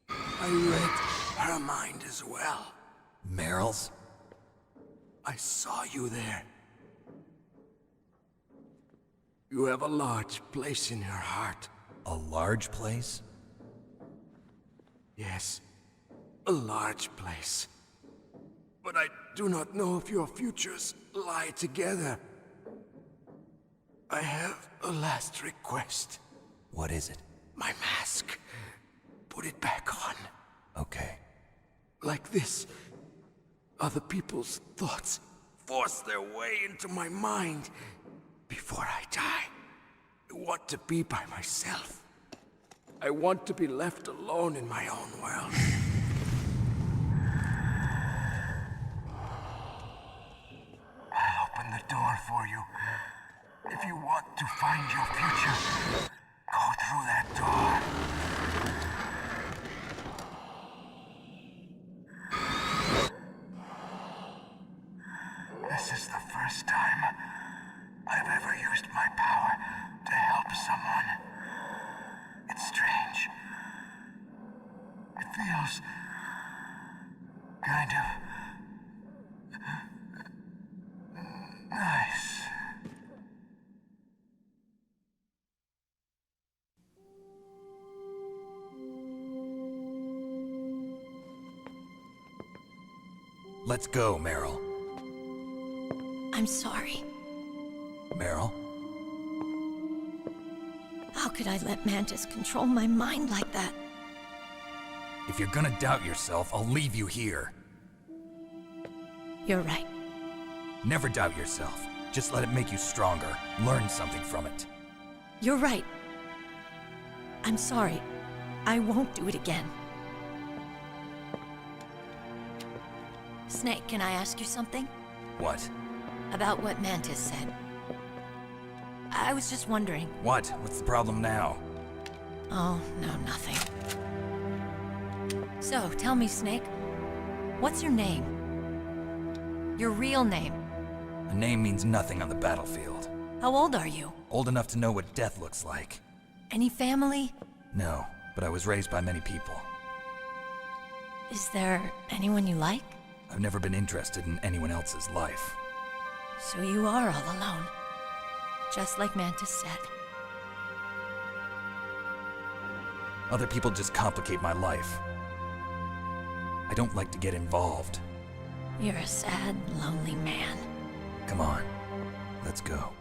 I read her mind as well. Meryl's? I saw you there. You have a large place in your heart. A large place? Yes, a large place. But I do not know if your futures lie together. I have a last request. What is it? My mask. Put it back on. Okay. Like this, other people's thoughts force their way into my mind. Before I die, I want to be by myself. I want to be left alone in my own world. I'll open the door for you. If you want to find your future, go through that door. This is the first time I've ever used my power to help someone. It's strange. It feels kind of nice. Let's go, Meryl. I'm sorry. Meryl? How could I let Mantis control my mind like that? If you're gonna doubt yourself, I'll leave you here. You're right. Never doubt yourself. Just let it make you stronger. Learn something from it. You're right. I'm sorry. I won't do it again. Snake, can I ask you something? What? About what Mantis said. I was just wondering. What? What's the problem now? Oh, no, nothing. So, tell me, Snake. What's your name? Your real name? A name means nothing on the battlefield. How old are you? Old enough to know what death looks like. Any family? No, but I was raised by many people. Is there anyone you like? I've never been interested in anyone else's life. So you are all alone. Just like Mantis said. Other people just complicate my life. I don't like to get involved. You're a sad, lonely man. Come on, let's go.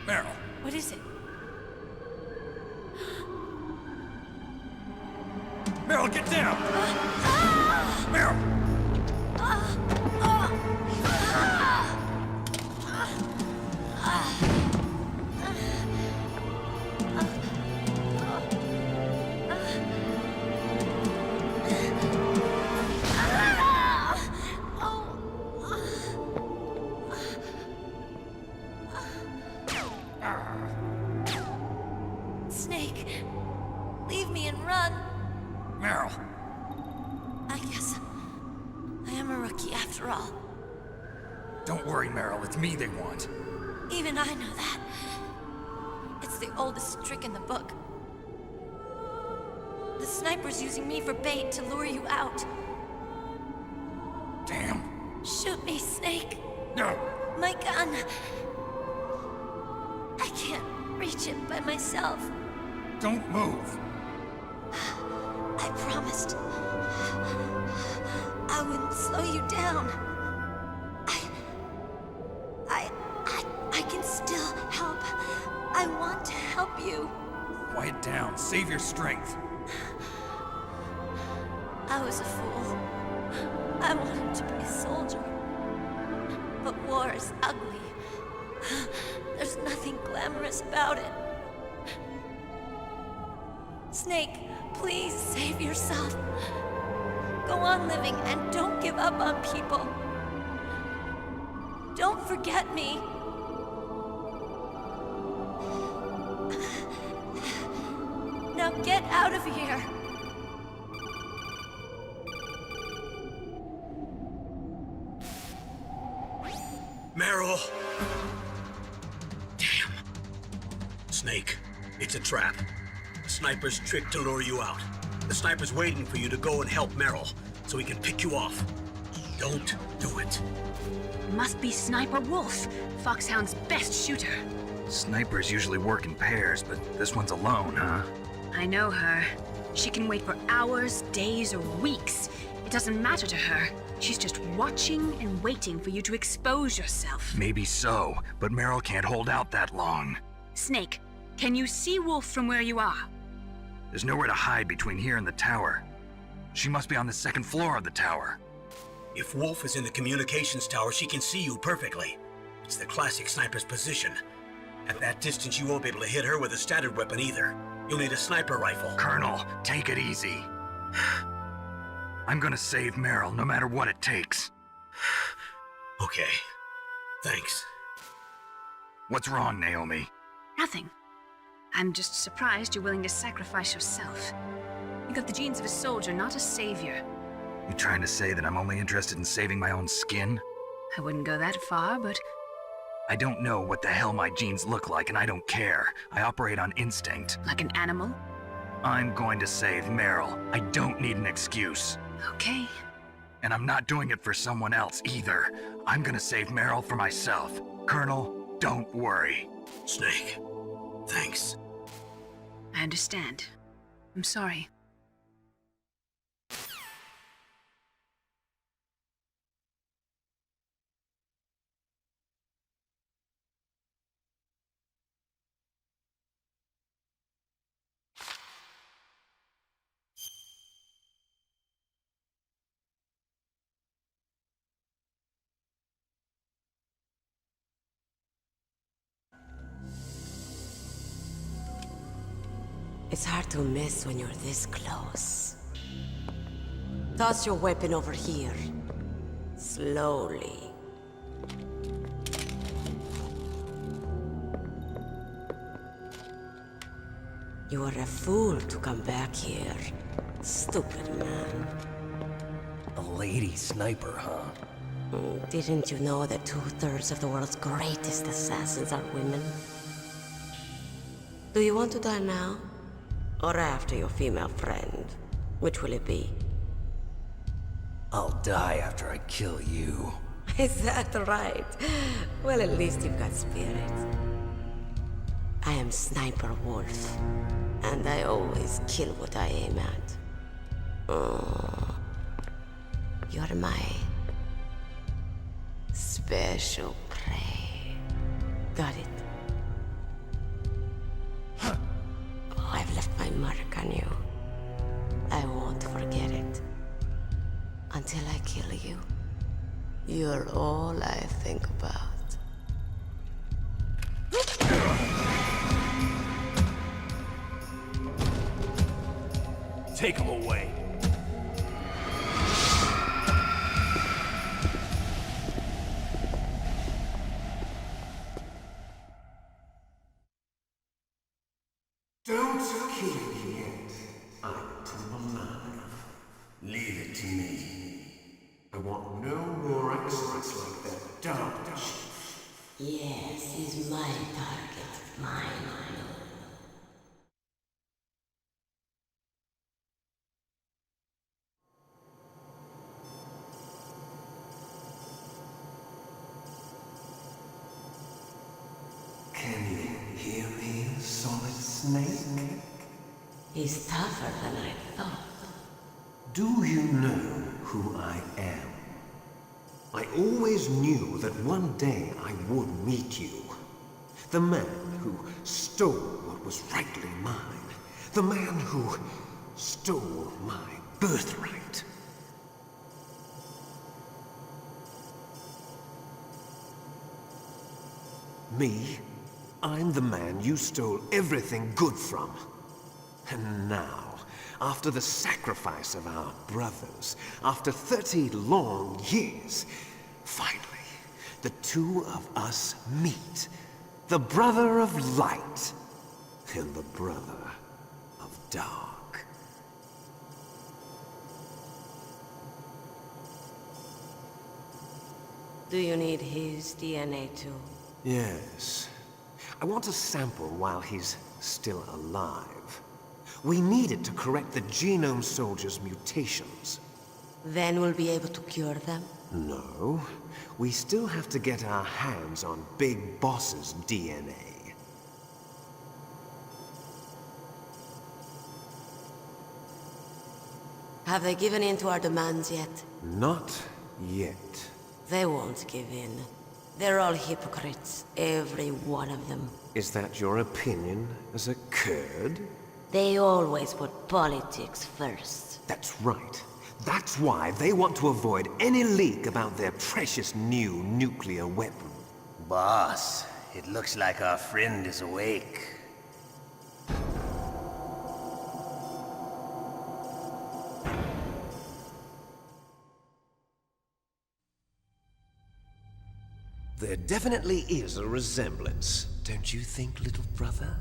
Meryl. What is it? Meryl, get down! Meryl! Snake, leave me and run. Meryl! I guess I am a rookie after all. Don't worry, Meryl. It's me they want. Even I know that. It's the oldest trick in the book. The sniper's using me for bait to lure you out. Damn. Shoot me, Snake. No! My gun. I can't reach it by myself. Don't move! I promised I wouldn't slow you down. I can still help. I want to help you. Quiet down. Save your strength. I was a fool. I wanted to be a soldier. But war is ugly. There's nothing glamorous about it. Snake, please save yourself. Go on living and don't give up on people. Don't forget me. Now get out of here. Meryl! Damn. Snake, it's a trap. The sniper's trick to lure you out. The sniper's waiting for you to go and help Meryl, so he can pick you off. Don't do it. Must be Sniper Wolf, Foxhound's best shooter. Snipers usually work in pairs, but this one's alone, huh? I know her. She can wait for hours, days, or weeks. It doesn't matter to her. She's just watching and waiting for you to expose yourself. Maybe so, but Meryl can't hold out that long. Snake, can you see Wolf from where you are? There's nowhere to hide between here and the tower. She must be on the second floor of the tower. If Wolf is in the communications tower, she can see you perfectly. It's the classic sniper's position. At that distance, you won't be able to hit her with a standard weapon either. You'll need a sniper rifle. Colonel, take it easy. I'm gonna save Meryl, no matter what it takes. Okay. Thanks. What's wrong, Naomi? Nothing. I'm just surprised you're willing to sacrifice yourself. You got the genes of a soldier, not a savior. You trying to say that I'm only interested in saving my own skin? I wouldn't go that far, but I don't know what the hell my genes look like, and I don't care. I operate on instinct. like an animal? I'm going to save Meryl. I don't need an excuse. Okay. And I'm not doing it for someone else either. I'm gonna save Meryl for myself. Colonel, don't worry. Snake, thanks. I understand. I'm sorry. It's hard to miss when you're this close. Toss your weapon over here. Slowly. You are a fool to come back here. Stupid man. A lady sniper, huh? Didn't you know that 2/3 of the world's greatest assassins are women? Do you want to die now? Or after your female friend? Which will it be? I'll die after I kill you. Is that right? Well, at least you've got spirit. I am Sniper Wolf, and I always kill what I aim at. Oh, you're my special prey. Got it. Oh, I've left my mark on you. I won't forget it. Until I kill you. You're all I think about. Take him away. Don't kill me yet. I'm too alive. Leave it to me. I want no more accidents like that Dark Chief. Yes, he's my target. Mine. Can you hear me, Solid Snake? He's tougher than I thought. Do you know who I am? I always knew that one day I would meet you. The man who stole what was rightly mine. The man who stole my birthright. Me? I'm the man you stole everything good from. And now, after the sacrifice of our brothers, after 30 long years, finally, the two of us meet. The brother of light and the brother of dark. Do you need his DNA too? Yes. I want a sample while he's still alive. We need it to correct the Genome Soldier's mutations. Then we'll be able to cure them? No. We still have to get our hands on Big Boss's DNA. Have they given in to our demands yet? Not yet. They won't give in. They're all hypocrites, every one of them. Is that your opinion as a Kurd? They always put politics first. That's right. That's why they want to avoid any leak about their precious new nuclear weapon. Boss, it looks like our friend is awake. There definitely is a resemblance, don't you think, little brother?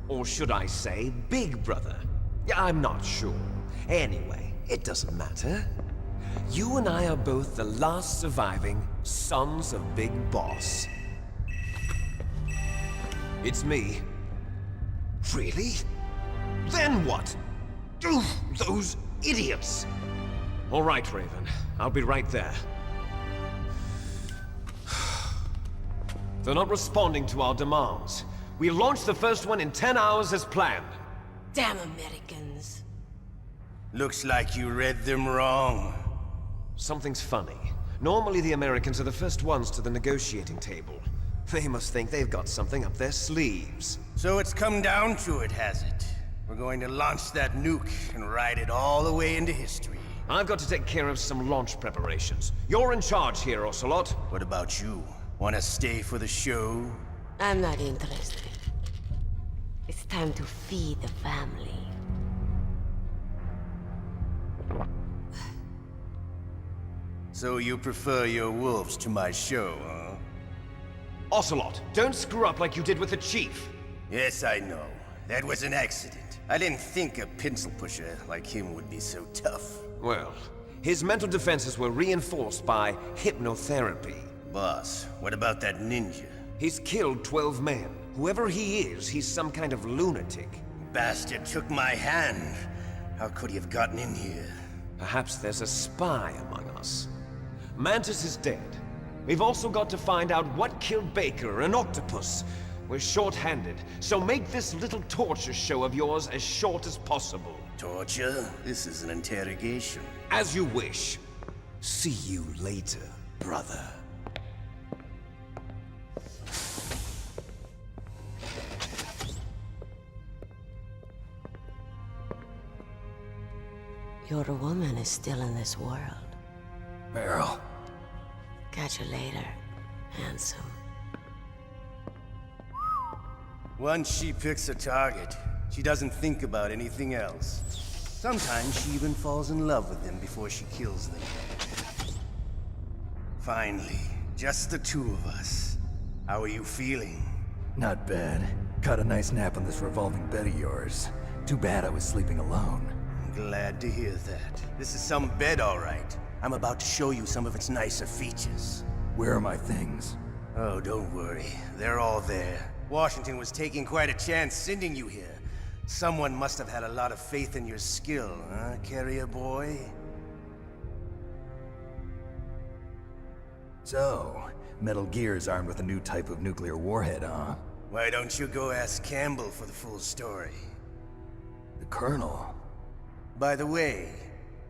Or should I say, big brother? Yeah, I'm not sure. Anyway, it doesn't matter. You and I are both the last surviving sons of Big Boss. It's me. Really? Then what? Oof, those idiots! All right, Raven. I'll be right there. They're not responding to our demands. We launched the first one in 10 hours as planned. Damn Americans. Looks like you read them wrong. Something's funny. Normally the Americans are the first ones to the negotiating table. They must think they've got something up their sleeves. So it's come down to it, has it? We're going to launch that nuke and ride it all the way into history. I've got to take care of some launch preparations. You're in charge here, Ocelot. What about you? Want to stay for the show? I'm not interested. It's time to feed the family. So you prefer your wolves to my show, huh? Ocelot, don't screw up like you did with the Chief. Yes, I know. That was an accident. I didn't think a pencil pusher like him would be so tough. Well, his mental defenses were reinforced by hypnotherapy. Boss, what about that ninja? He's killed 12 men. Whoever he is, he's some kind of lunatic. Bastard took my hand. How could he have gotten in here? Perhaps there's a spy among us. Mantis is dead. We've also got to find out what killed Baker, an octopus. We're short-handed, so make this little torture show of yours as short as possible. Torture? This is an interrogation. As you wish. See you later, brother. Your woman is still in this world. Meryl. Catch you later, handsome. Once she picks a target, she doesn't think about anything else. Sometimes she even falls in love with them before she kills them. Finally, just the two of us. How are you feeling? Not bad. Caught a nice nap on this revolving bed of yours. Too bad I was sleeping alone. Glad to hear that. This is some bed, all right. I'm about to show you some of its nicer features. Where are my things? Oh, don't worry. They're all there. Washington was taking quite a chance sending you here. Someone must have had a lot of faith in your skill, huh, carrier boy? So, Metal Gear is armed with a new type of nuclear warhead, huh? Why don't you go ask Campbell for the full story? The Colonel? By the way,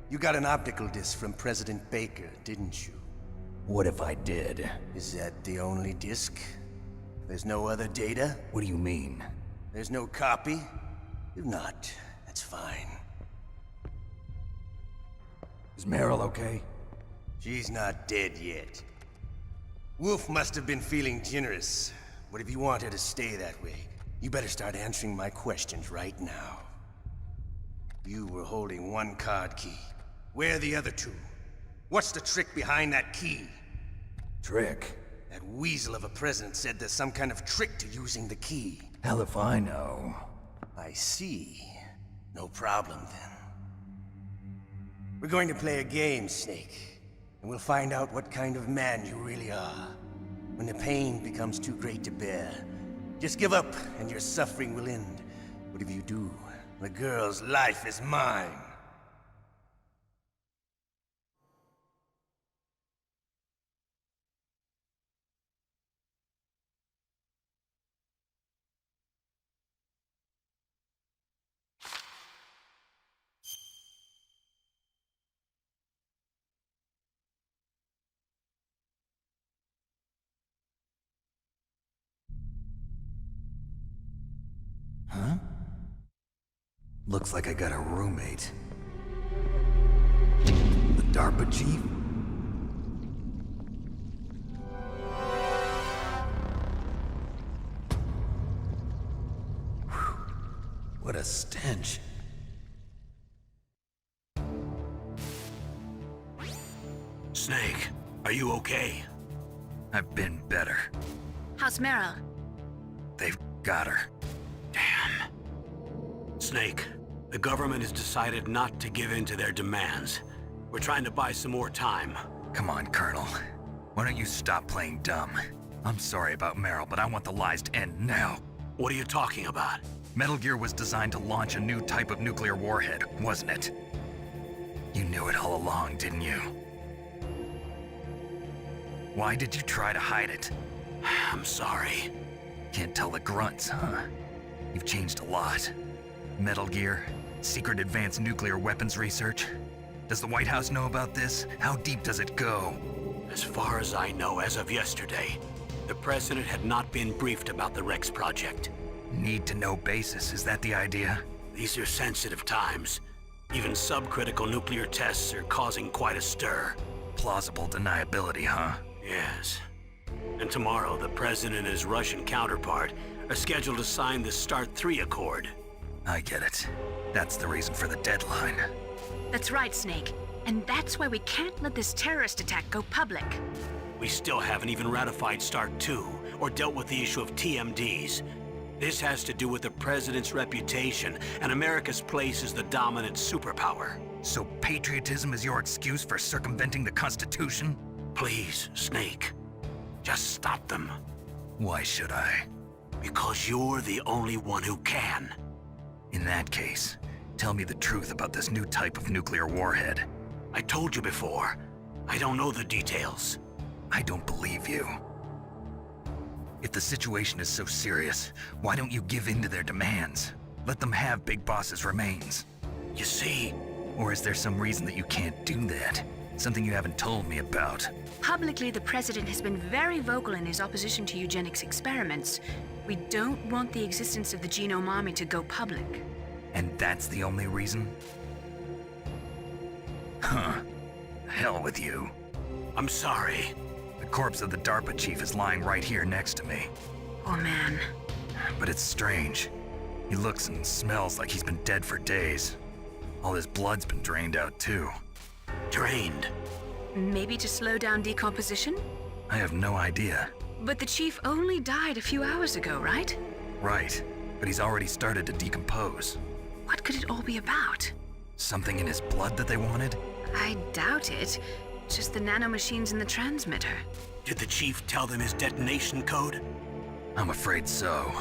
you got an optical disc from President Baker, didn't you? What if I did? Is that the only disc? There's no other data? What do you mean? There's no copy? If not, that's fine. Is Meryl okay? She's not dead yet. Wolf must have been feeling generous. But if you want her to stay that way, you better start answering my questions right now. You were holding one card key. Where are the other two? What's the trick behind that key? Trick? That weasel of a president said there's some kind of trick to using the key. Hell if I know. I see. No problem then. We're going to play a game, Snake. And we'll find out what kind of man you really are. When the pain becomes too great to bear, just give up and your suffering will end. But if you do, the girl's life is mine. Huh? Looks like I got a roommate. The DARPA chief? Whew. What a stench. Snake, are you okay? I've been better. How's Meryl? They've got her. Snake, the government has decided not to give in to their demands. We're trying to buy some more time. Come on, Colonel. Why don't you stop playing dumb? I'm sorry about Meryl, but I want the lies to end now. What are you talking about? Metal Gear was designed to launch a new type of nuclear warhead, wasn't it? You knew it all along, didn't you? Why did you try to hide it? I'm sorry. Can't tell the grunts, huh? You've changed a lot. Metal Gear, secret advanced nuclear weapons research. Does the White House know about this? How deep does it go? As far as I know, as of yesterday, the president had not been briefed about the Rex project. Need-to-know basis, is that the idea? These are sensitive times. Even subcritical nuclear tests are causing quite a stir. Plausible deniability, huh? Yes. And tomorrow, the president and his Russian counterpart are scheduled to sign the START 3 Accord. I get it. That's the reason for the deadline. That's right, Snake. And that's why we can't let this terrorist attack go public. We still haven't even ratified START 2 or dealt with the issue of TMDs. This has to do with the President's reputation and America's place as the dominant superpower. So patriotism is your excuse for circumventing the Constitution? Please, Snake. Just stop them. Why should I? Because you're the only one who can. In that case, tell me the truth about this new type of nuclear warhead. I told you before. I don't know the details. I don't believe you. If the situation is so serious, why don't you give in to their demands? Let them have Big Boss's remains. You see? Or is there some reason that you can't do that? Something you haven't told me about? Publicly, the President has been very vocal in his opposition to eugenics experiments. We don't want the existence of the Genome Army to go public. And that's the only reason? Huh. Hell with you. I'm sorry. The corpse of the DARPA chief is lying right here next to me. Oh, man. But it's strange. He looks and smells like he's been dead for days. All his blood's been drained out, too. Drained? Maybe to slow down decomposition? I have no idea. But the chief only died a few hours ago, right? Right. But he's already started to decompose. What could it all be about? Something in his blood that they wanted? I doubt it. Just the nanomachines in the transmitter. Did the chief tell them his detonation code? I'm afraid so.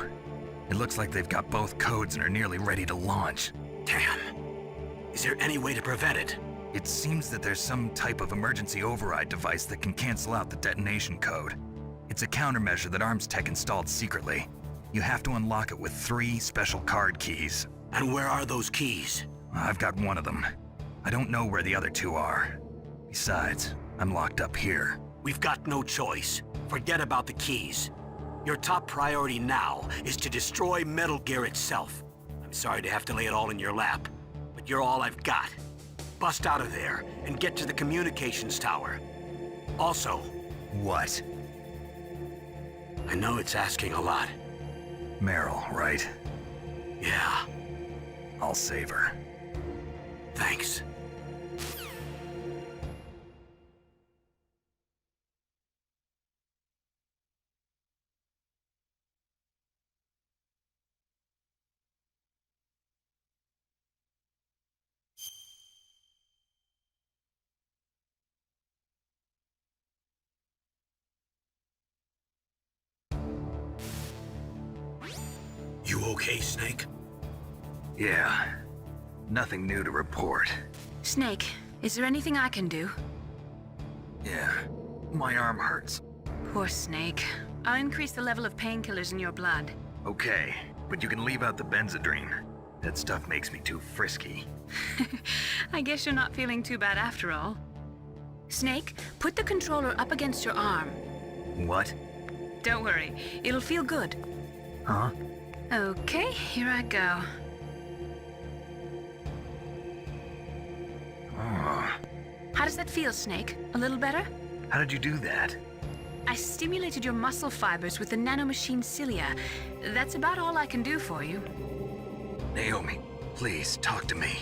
It looks like they've got both codes and are nearly ready to launch. Damn. Is there any way to prevent it? It seems that there's some type of emergency override device that can cancel out the detonation code. It's a countermeasure that Arms Tech installed secretly. You have to unlock it with 3 special card keys. And where are those keys? I've got one of them. I don't know where the other 2 are. Besides, I'm locked up here. We've got no choice. Forget about the keys. Your top priority now is to destroy Metal Gear itself. I'm sorry to have to lay it all in your lap, but you're all I've got. Bust out of there and get to the communications tower. Also... What? I know it's asking a lot. Meryl, right? Yeah. I'll save her. Thanks. You okay, Snake? Yeah. Nothing new to report. Snake, is there anything I can do? Yeah. My arm hurts. Poor Snake. I'll increase the level of painkillers in your blood. Okay, but you can leave out the Benzedrine. That stuff makes me too frisky. I guess you're not feeling too bad after all. Snake, put the controller up against your arm. What? Don't worry, it'll feel good. Huh? Okay, here I go. Oh. How does that feel, Snake? A little better? How did you do that? I stimulated your muscle fibers with the nanomachine cilia. That's about all I can do for you. Naomi, please talk to me.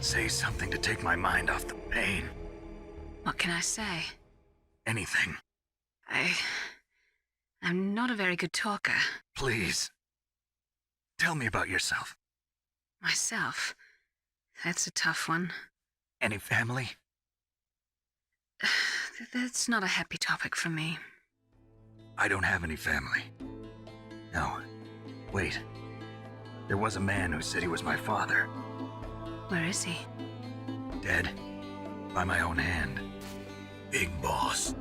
Say something to take my mind off the pain. What can I say? Anything. I'm not a very good talker. Please. Tell me about yourself. Myself? That's a tough one. Any family? That's not a happy topic for me. I don't have any family. No. Wait. There was a man who said he was my father. Where is he? Dead. By my own hand. Big Boss.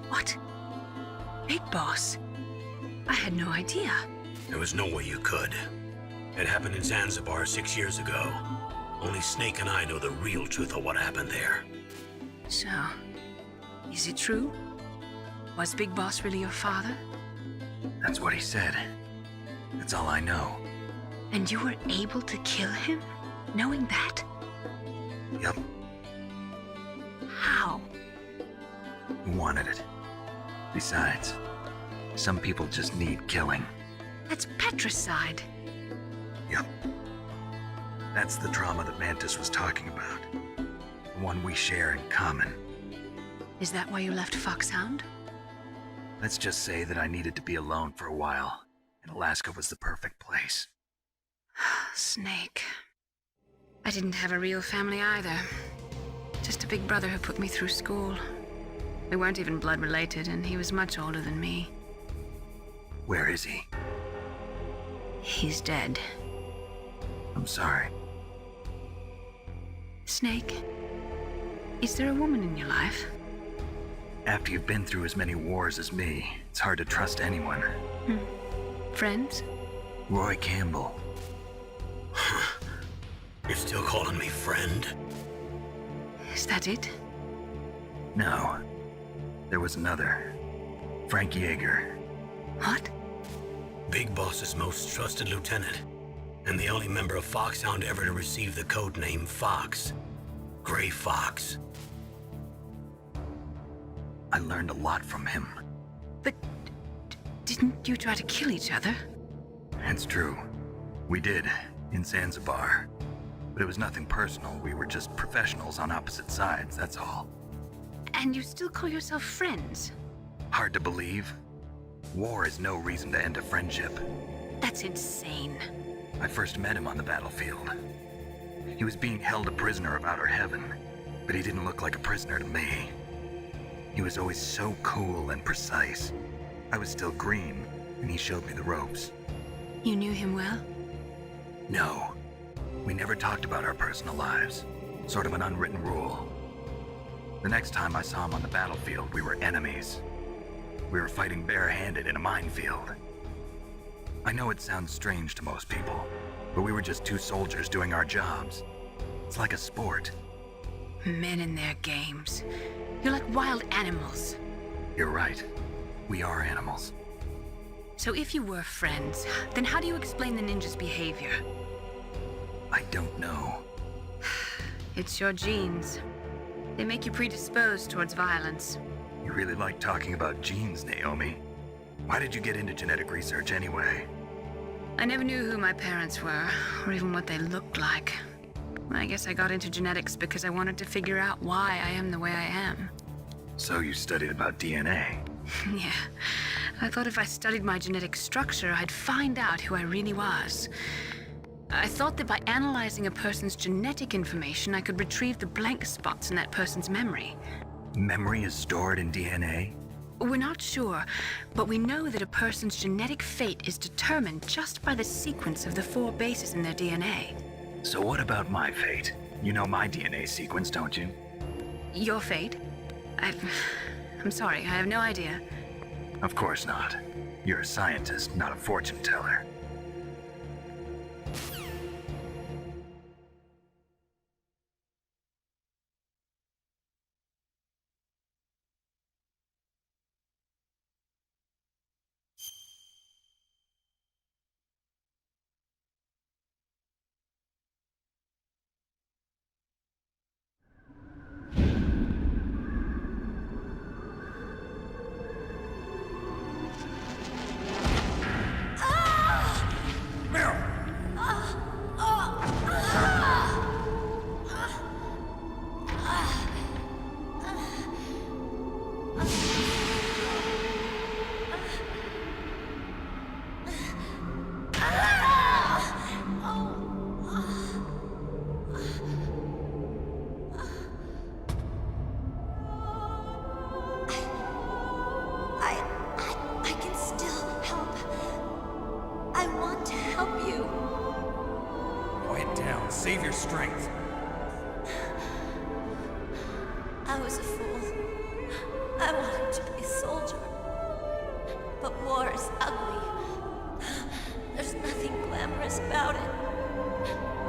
What? Big Boss? I had no idea. There was no way you could. It happened in Zanzibar 6 years ago. Only Snake and I know the real truth of what happened there. So, is it true? Was Big Boss really your father? That's what he said. That's all I know. And you were able to kill him, knowing that? Yep. How? He wanted it. Besides, some people just need killing. That's patricide. Yep. That's the trauma that Mantis was talking about. The one we share in common. Is that why you left Foxhound? Let's just say that I needed to be alone for a while, and Alaska was the perfect place. Snake. I didn't have a real family either. Just a big brother who put me through school. We weren't even blood related, and he was much older than me. Where is he? He's dead. I'm sorry. Snake, is there a woman in your life? After you've been through as many wars as me, it's hard to trust anyone. Friends? Roy Campbell. You're still calling me friend? Is that it? No. There was another. Frank Yeager. What? Big Boss's most trusted lieutenant, and the only member of Foxhound ever to receive the code name Fox. Gray Fox. I learned a lot from him. But didn't you try to kill each other? It's true. We did, in Zanzibar. But it was nothing personal. We were just professionals on opposite sides, that's all. And you still call yourself friends? Hard to believe. War is no reason to end a friendship. That's insane. I first met him on the battlefield. He was being held a prisoner of outer heaven, but he didn't look like a prisoner to me. He was always so cool and precise. I was still green, and he showed me the ropes. You knew him well? No. We never talked about our personal lives. Sort of an unwritten rule. The next time I saw him on the battlefield, we were enemies. We were fighting barehanded in a minefield. I know it sounds strange to most people, but we were just two soldiers doing our jobs. It's like a sport. Men and their games. You're like wild animals. You're right. We are animals. So if you were friends, then how do you explain the ninja's behavior? I don't know. It's your genes. They make you predisposed towards violence. You really like talking about genes, Naomi. Why did you get into genetic research anyway? I never knew who my parents were, or even what they looked like. I guess I got into genetics because I wanted to figure out why I am the way I am. So you studied about DNA? Yeah. I thought if I studied my genetic structure, I'd find out who I really was. I thought that by analyzing a person's genetic information, I could retrieve the blank spots in that person's memory. Memory is stored in DNA? We're not sure, but we know that a person's genetic fate is determined just by the sequence of the 4 bases in their DNA. So what about my fate? You know my DNA sequence, don't you? Your fate? I'm sorry, I have no idea. Of course not. You're a scientist, not a fortune teller. Save your strength. I was a fool. I wanted to be a soldier. But war is ugly. There's nothing glamorous about it.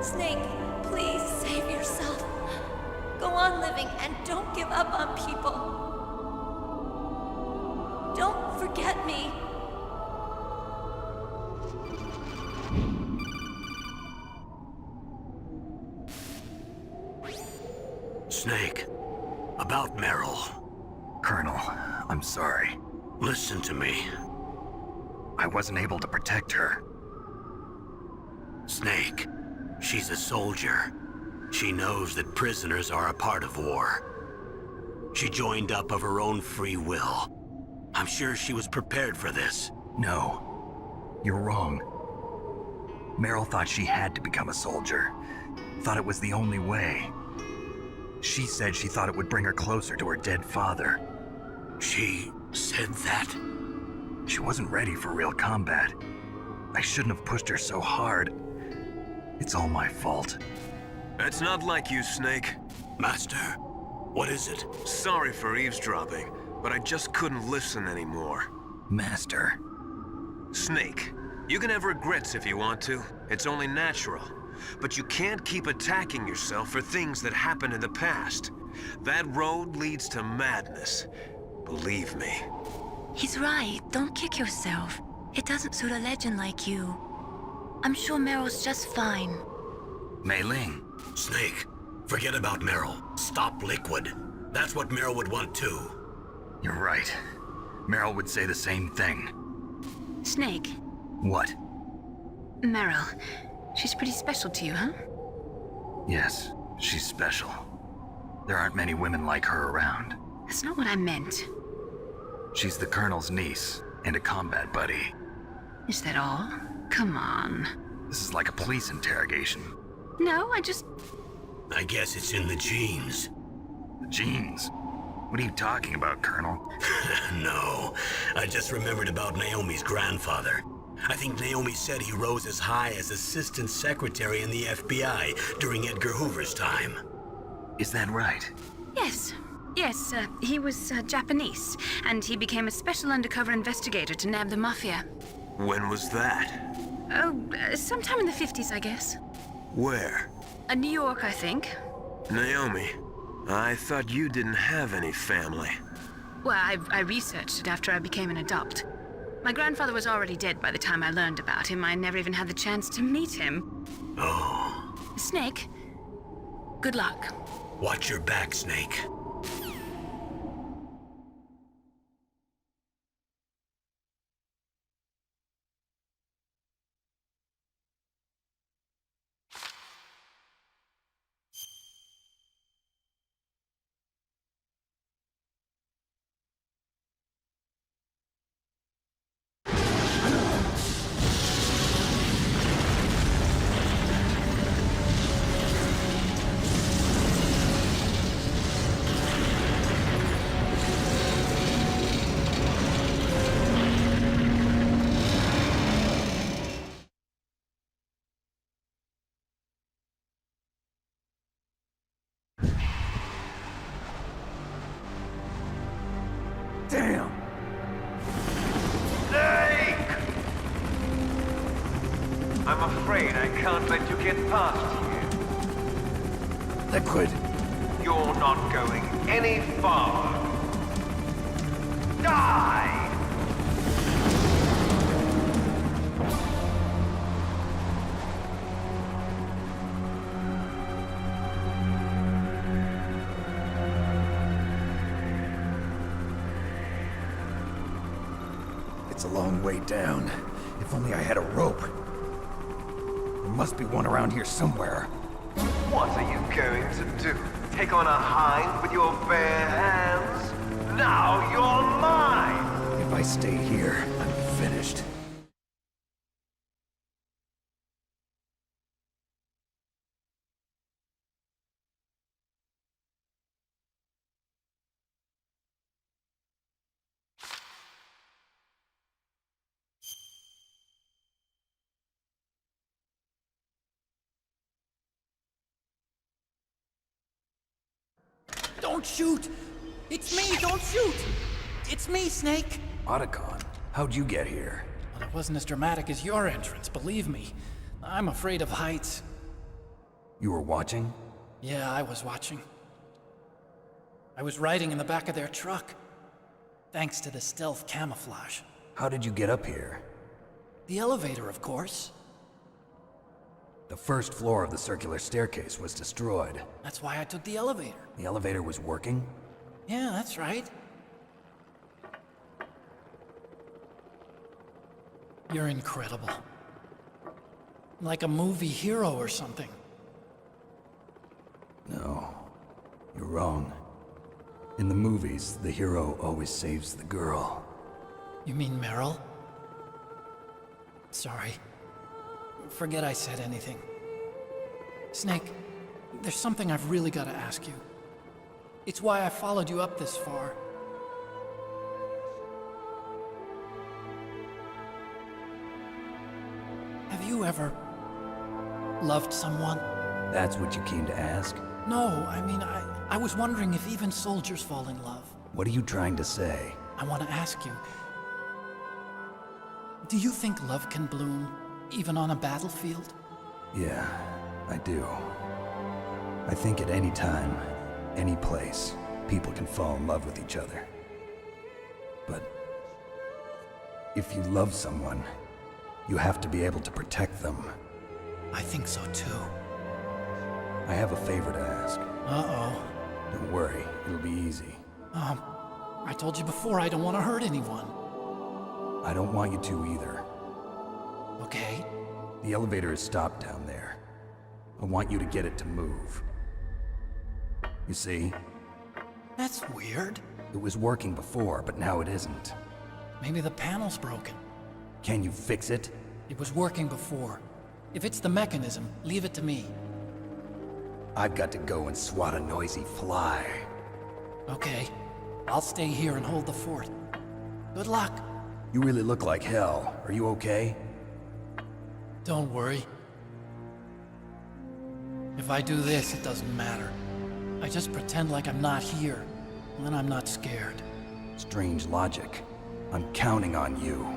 Snake, please save yourself. Go on living and don't give up on people. Don't forget me. Snake, about Meryl. Colonel, I'm sorry. Listen to me. I wasn't able to protect her. Snake, she's a soldier. She knows that prisoners are a part of war. She joined up of her own free will. I'm sure she was prepared for this. No, you're wrong. Meryl thought she had to become a soldier. Thought it was the only way. She said she thought it would bring her closer to her dead father. She said that? She wasn't ready for real combat. I shouldn't have pushed her so hard. It's all my fault. That's not like you, Snake. Master, what is it? Sorry for eavesdropping, but I just couldn't listen anymore. Master. Snake, you can have regrets if you want to. It's only natural. But you can't keep attacking yourself for things that happened in the past. That road leads to madness. Believe me. He's right. Don't kick yourself. It doesn't suit a legend like you. I'm sure Meryl's just fine. Mei Ling. Snake, forget about Meryl. Stop Liquid. That's what Meryl would want too. You're right. Meryl would say the same thing. Snake. What? Meryl. She's pretty special to you, huh? Yes, she's special. There aren't many women like her around. That's not what I meant. She's the Colonel's niece and a combat buddy. Is that all? Come on. This is like a police interrogation. No, I guess it's in the genes. The genes? What are you talking about, Colonel? No, I just remembered about Naomi's grandfather. I think Naomi said he rose as high as assistant secretary in the FBI during Edgar Hoover's time. Is that right? Yes. Yes, he was Japanese, and he became a special undercover investigator to nab the Mafia. When was that? Oh, sometime in the 50s, I guess. Where? New York, I think. Naomi, I thought you didn't have any family. Well, I researched it after I became an adopt. My grandfather was already dead by the time I learned about him. I never even had the chance to meet him. Oh. Snake, good luck. Watch your back, Snake. Damn! Snake! I'm afraid I can't let you get past here. Liquid. You're not going any farther. Die! It's a long way down. If only I had a rope. There must be one around here somewhere. What are you going to do? Take on a hind with your bare hands? Now you're mine! If I stay here, I'm finished. Don't shoot! It's me, don't shoot! It's me, Snake! Otacon, how'd you get here? Well, it wasn't as dramatic as your entrance, believe me. I'm afraid of heights. You were watching? Yeah, I was watching. I was riding in the back of their truck. Thanks to the stealth camouflage. How did you get up here? The elevator, of course. The first floor of the circular staircase was destroyed. That's why I took the elevator. The elevator was working? Yeah, that's right. You're incredible. Like a movie hero or something. No, you're wrong. In the movies, the hero always saves the girl. You mean Meryl? Sorry. Forget I said anything. Snake, there's something I've really got to ask you. It's why I followed you up this far. Have you ever loved someone? That's what you came to ask? No, I mean, I was wondering if even soldiers fall in love. What are you trying to say? I want to ask you, do you think love can bloom, even on a battlefield? Yeah, I do. I think at any time, any place, people can fall in love with each other. But if you love someone, you have to be able to protect them. I think so too. I have a favor to ask. Uh-oh. Don't worry, it'll be easy. I told you before I don't want to hurt anyone. I don't want you to either. Okay. The elevator is stopped down there. I want you to get it to move. You see? That's weird. It was working before, but now it isn't. Maybe the panel's broken. Can you fix it? It was working before. If it's the mechanism, leave it to me. I've got to go and swat a noisy fly. Okay. I'll stay here and hold the fort. Good luck. You really look like hell. Are you okay? Don't worry. If I do this, it doesn't matter. I just pretend like I'm not here, and then I'm not scared. Strange logic. I'm counting on you.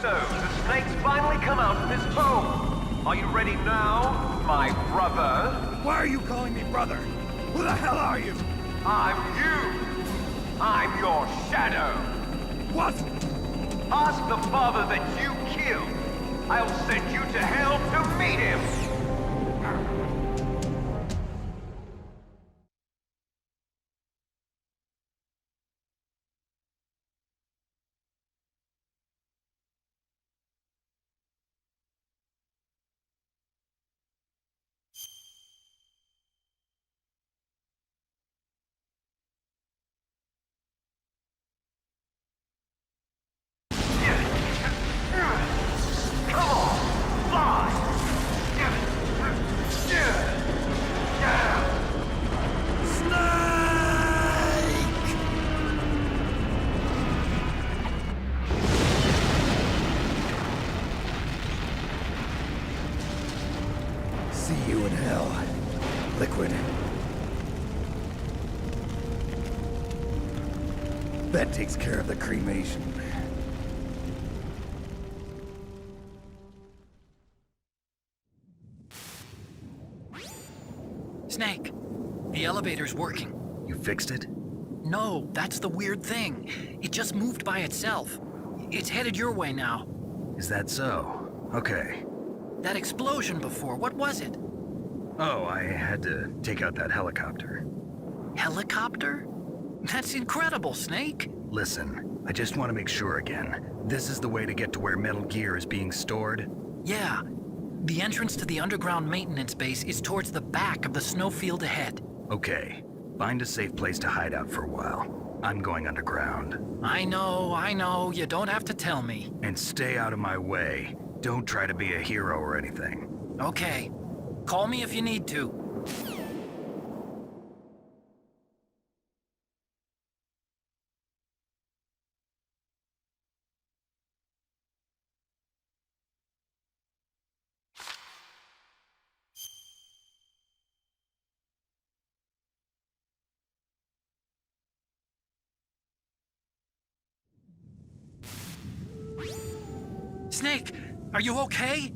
So, the snake's finally come out of his home. Are you ready now, my brother? Why are you calling me brother? Who the hell are you? I'm you. I'm your shadow. What? Ask the father that you killed. I'll send you to hell to meet him. See you in hell, Liquid. That takes care of the cremation. Snake, the elevator's working. You fixed it? No, that's the weird thing. It just moved by itself. It's headed your way now. Is that so? Okay. That explosion before, what was it? Oh, I had to take out that helicopter. Helicopter? That's incredible, Snake. Listen, I just want to make sure again. This is the way to get to where Metal Gear is being stored? Yeah. The entrance to the underground maintenance base is towards the back of the snowfield ahead. Okay. Find a safe place to hide out for a while. I'm going underground. I know. You don't have to tell me. And stay out of my way. Don't try to be a hero or anything. Okay. Call me if you need to. Snake, are you okay?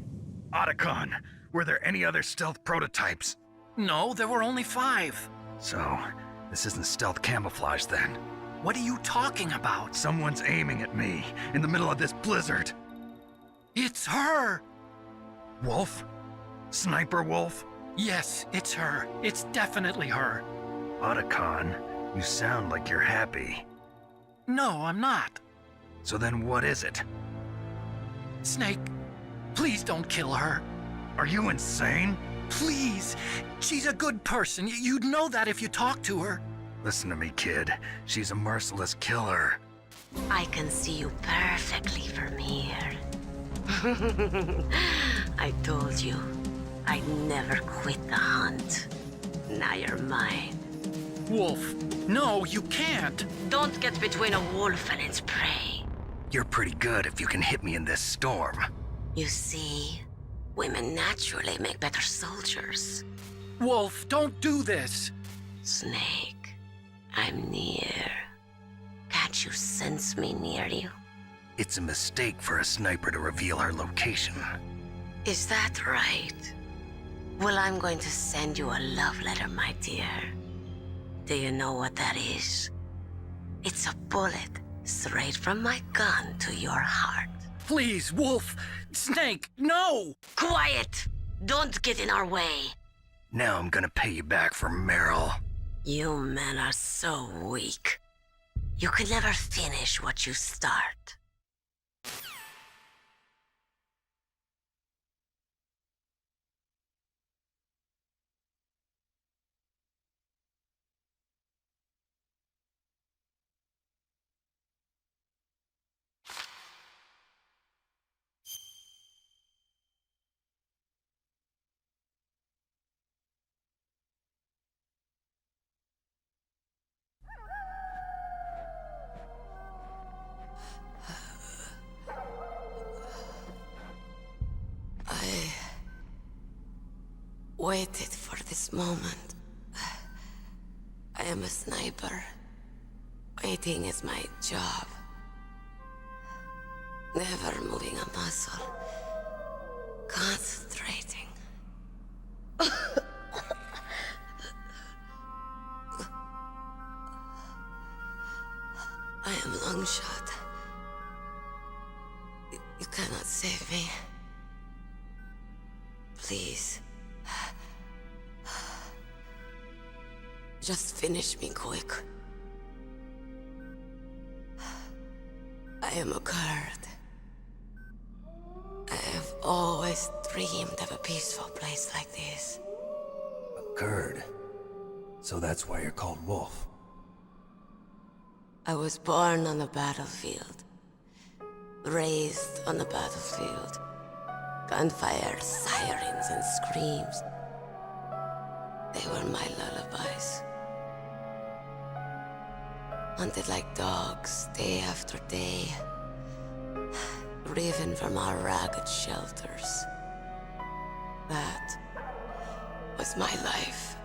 Otacon, were there any other stealth prototypes? No, there were only 5. So, this isn't stealth camouflage then. What are you talking about? Someone's aiming at me in the middle of this blizzard. It's her! Wolf? Sniper Wolf? Yes, it's her. It's definitely her. Otacon, you sound like you're happy. No, I'm not. So then what is it? Snake, please don't kill her. Are you insane? Please! She's a good person. You'd know that if you talked to her. Listen to me, kid. She's a merciless killer. I can see you perfectly from here. I told you, I'd never quit the hunt. Now you're mine. Wolf, no, you can't. Don't get between a wolf and its prey. You're pretty good if you can hit me in this storm. You see, women naturally make better soldiers. Wolf, don't do this. Snake, I'm near. Can't you sense me near you? It's a mistake for a sniper to reveal her location. Is that right? Well, I'm going to send you a love letter, my dear. Do you know what that is? It's a bullet straight from my gun to your heart. Please, Wolf! Snake, no! Quiet! Don't get in our way. Now I'm gonna pay you back for Meryl. You men are so weak. You can never finish what you start. I waited for this moment. I am a sniper. Waiting is my job. Never moving a muscle. Concentrating. I am Longshot. You cannot save me. Please. Just finish me quick. I am a Kurd. I have always dreamed of a peaceful place like this. A Kurd? So that's why you're called Wolf. I was born on the battlefield. Raised on the battlefield. Gunfire, sirens, and screams. They were my lullabies. Hunted like dogs, day after day. Driven from our ragged shelters. That was my life.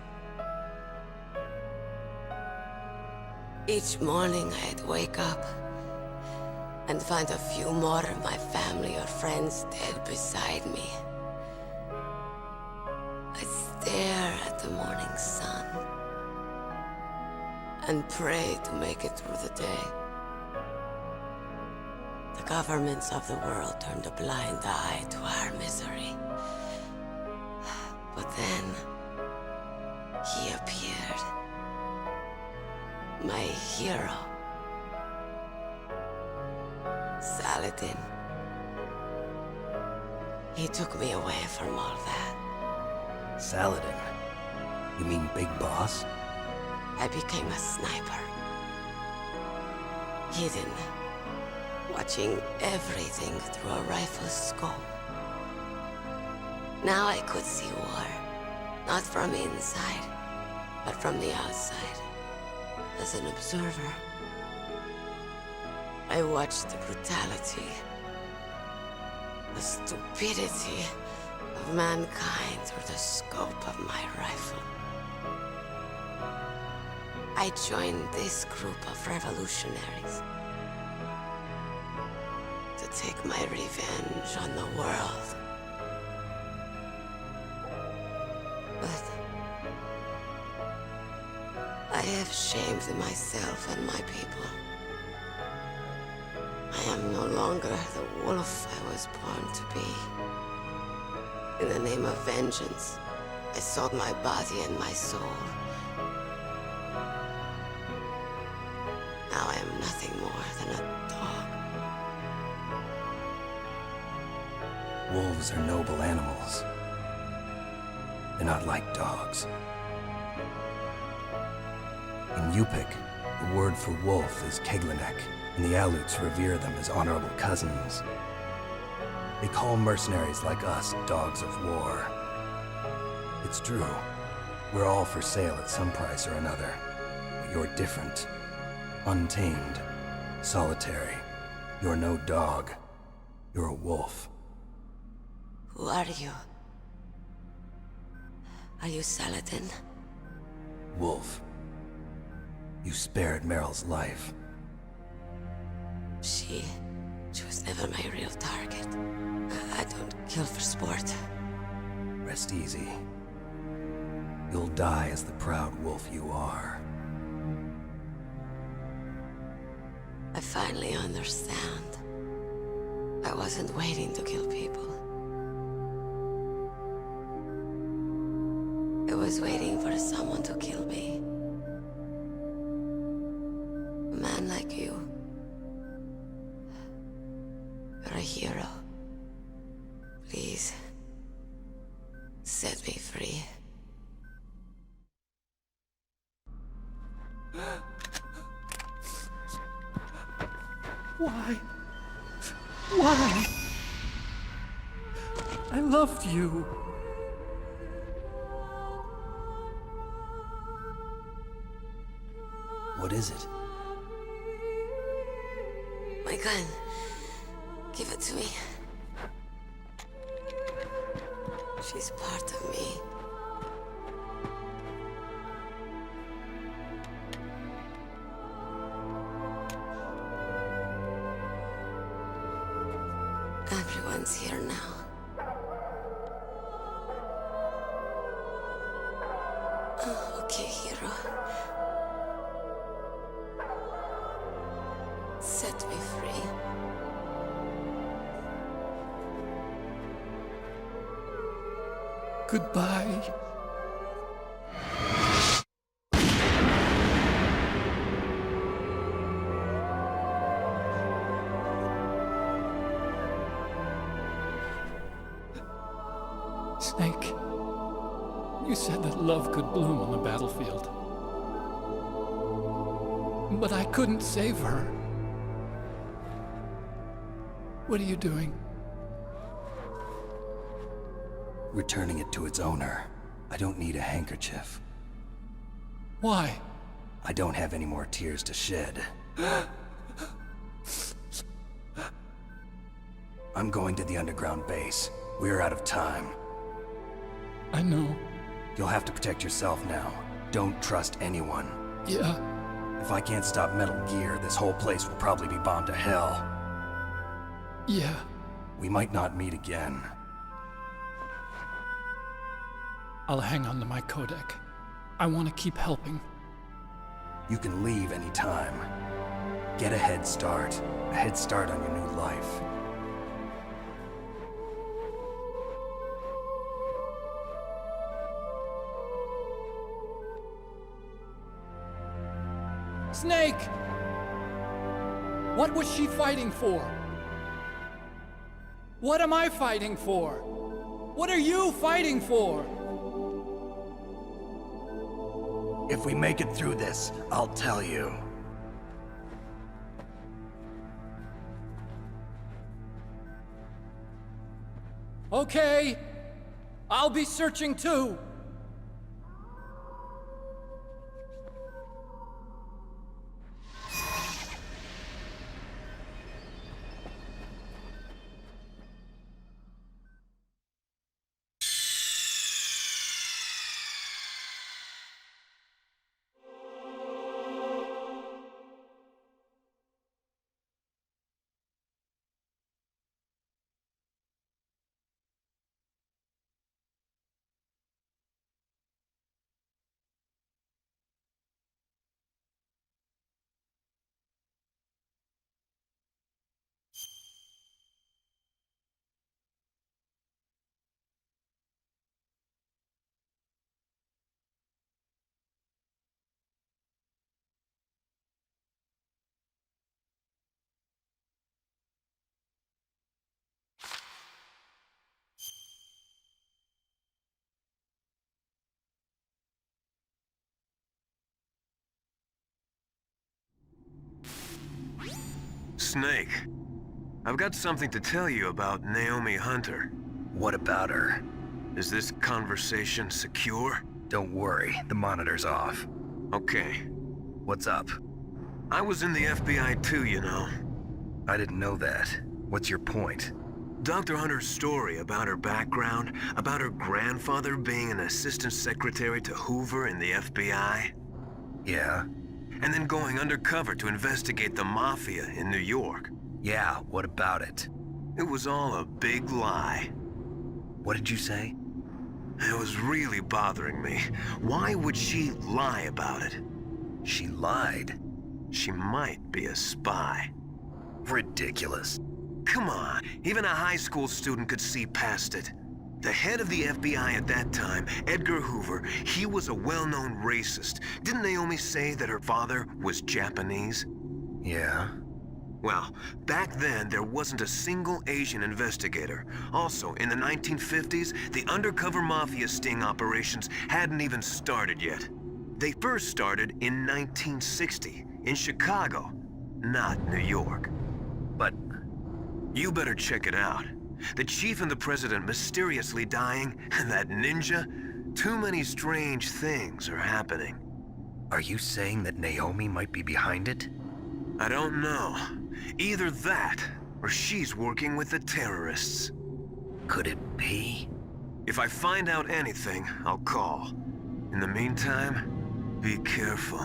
Each morning I'd wake up and find a few more of my family or friends dead beside me. I'd stare at the morning sun and pray to make it through the day. The governments of the world turned a blind eye to our misery. But then, he appeared. My hero. Saladin. He took me away from all that. Saladin? You mean Big Boss? I became a sniper. Hidden. Watching everything through a rifle's scope. Now I could see war. Not from inside, but from the outside. As an observer. I watched the brutality, the stupidity of mankind through the scope of my rifle. I joined this group of revolutionaries to take my revenge on the world. have shamed myself and my people. I am no longer the wolf I was born to be. In the name of vengeance, I sold my body and my soul. Now I am nothing more than a dog. Wolves are noble animals. They're not like dogs. In Yupik, the word for wolf is Keglenek, and the Aleuts revere them as honorable cousins. They call mercenaries like us dogs of war. It's true. We're all for sale at some price or another. But you're different. Untamed. Solitary. You're no dog. You're a wolf. Who are you? Are you Saladin? Wolf. You spared Meryl's life. She was never my real target. I don't kill for sport. Rest easy. You'll die as the proud wolf you are. I finally understand. I wasn't waiting to kill people. I was waiting for someone to kill me. A man like you. You're a hero. Please, set me free. Why? Why? I loved you. What is it? My gun. Give it to me. She's part of me. Everyone's here now. Oh, okay, hero. Set me free. Goodbye. Snake, you said that love could bloom on the battlefield. But I couldn't save her. What are you doing? Returning it to its owner. I don't need a handkerchief. Why? I don't have any more tears to shed. I'm going to the underground base. We're out of time. I know. You'll have to protect yourself now. Don't trust anyone. Yeah. If I can't stop Metal Gear, this whole place will probably be bombed to hell. Yeah. We might not meet again. I'll hang on to my codec. I want to keep helping. You can leave anytime. Get a head start. A head start on your new life. Snake! What was she fighting for? What am I fighting for? What are you fighting for? If we make it through this, I'll tell you. Okay. I'll be searching too. Snake. I've got something to tell you about Naomi Hunter. What about her? Is this conversation secure? Don't worry, the monitor's off. Okay. What's up? I was in the FBI too, you know. I didn't know that. What's your point? Dr. Hunter's story about her background, about her grandfather being an assistant secretary to Hoover in the FBI. Yeah? And then going undercover to investigate the Mafia in New York. Yeah, what about it? It was all a big lie. What did you say? It was really bothering me. Why would she lie about it? She lied? She might be a spy. Ridiculous. Come on, even a high school student could see past it. The head of the FBI at that time, Edgar Hoover, he was a well-known racist. Didn't Naomi say that her father was Japanese? Yeah. Well, back then, there wasn't a single Asian investigator. Also, in the 1950s, the undercover mafia sting operations hadn't even started yet. They first started in 1960, in Chicago, not New York. But you better check it out. The chief and the president mysteriously dying, and that ninja? Too many strange things are happening. Are you saying that Naomi might be behind it? I don't know. Either that, or she's working with the terrorists. Could it be? If I find out anything, I'll call. In the meantime, be careful.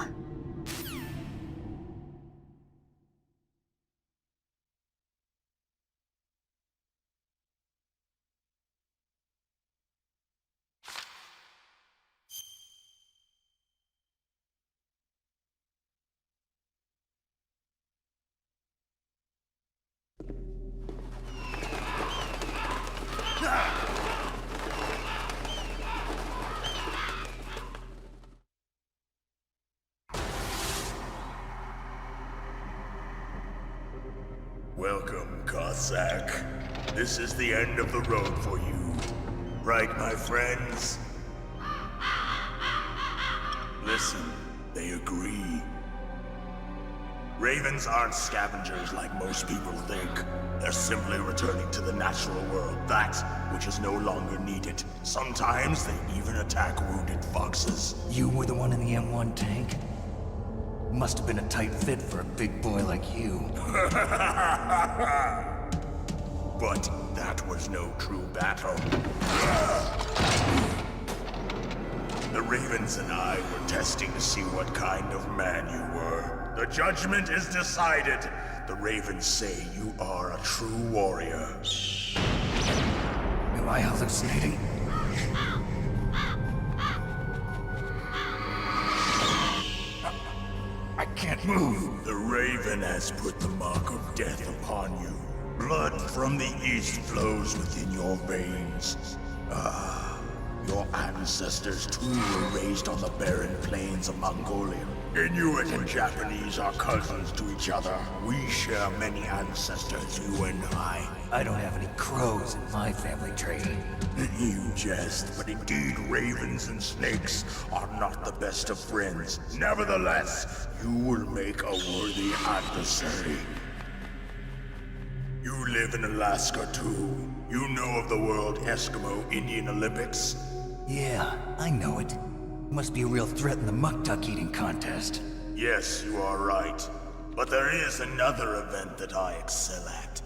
Welcome, Cossack. This is the end of the road for you. Right, my friends? Listen, they agree. Ravens aren't scavengers like most people think. They're simply returning to the natural world, that which is no longer needed. Sometimes they even attack wounded foxes. You were the one in the M1 tank? Must have been a tight fit for a big boy like you. But that was no true battle. The Ravens and I were testing to see what kind of man you were. The judgment is decided. The Ravens say you are a true warrior. Am I hallucinating? I can't move. The Raven has put the mark of death upon you. Blood from the east flows within your veins. Your ancestors too were raised on the barren plains of Mongolia. Inuit and Japanese are cousins to each other. We share many ancestors, you and I. I don't have any crows in my family tree. You jest, but indeed ravens and snakes are not the best of friends. Nevertheless, you will make a worthy adversary. You live in Alaska too. You know of the World Eskimo Indian Olympics? Yeah, I know it. Must be a real threat in the muck-duck eating contest. Yes, you are right. But there is another event that I excel at.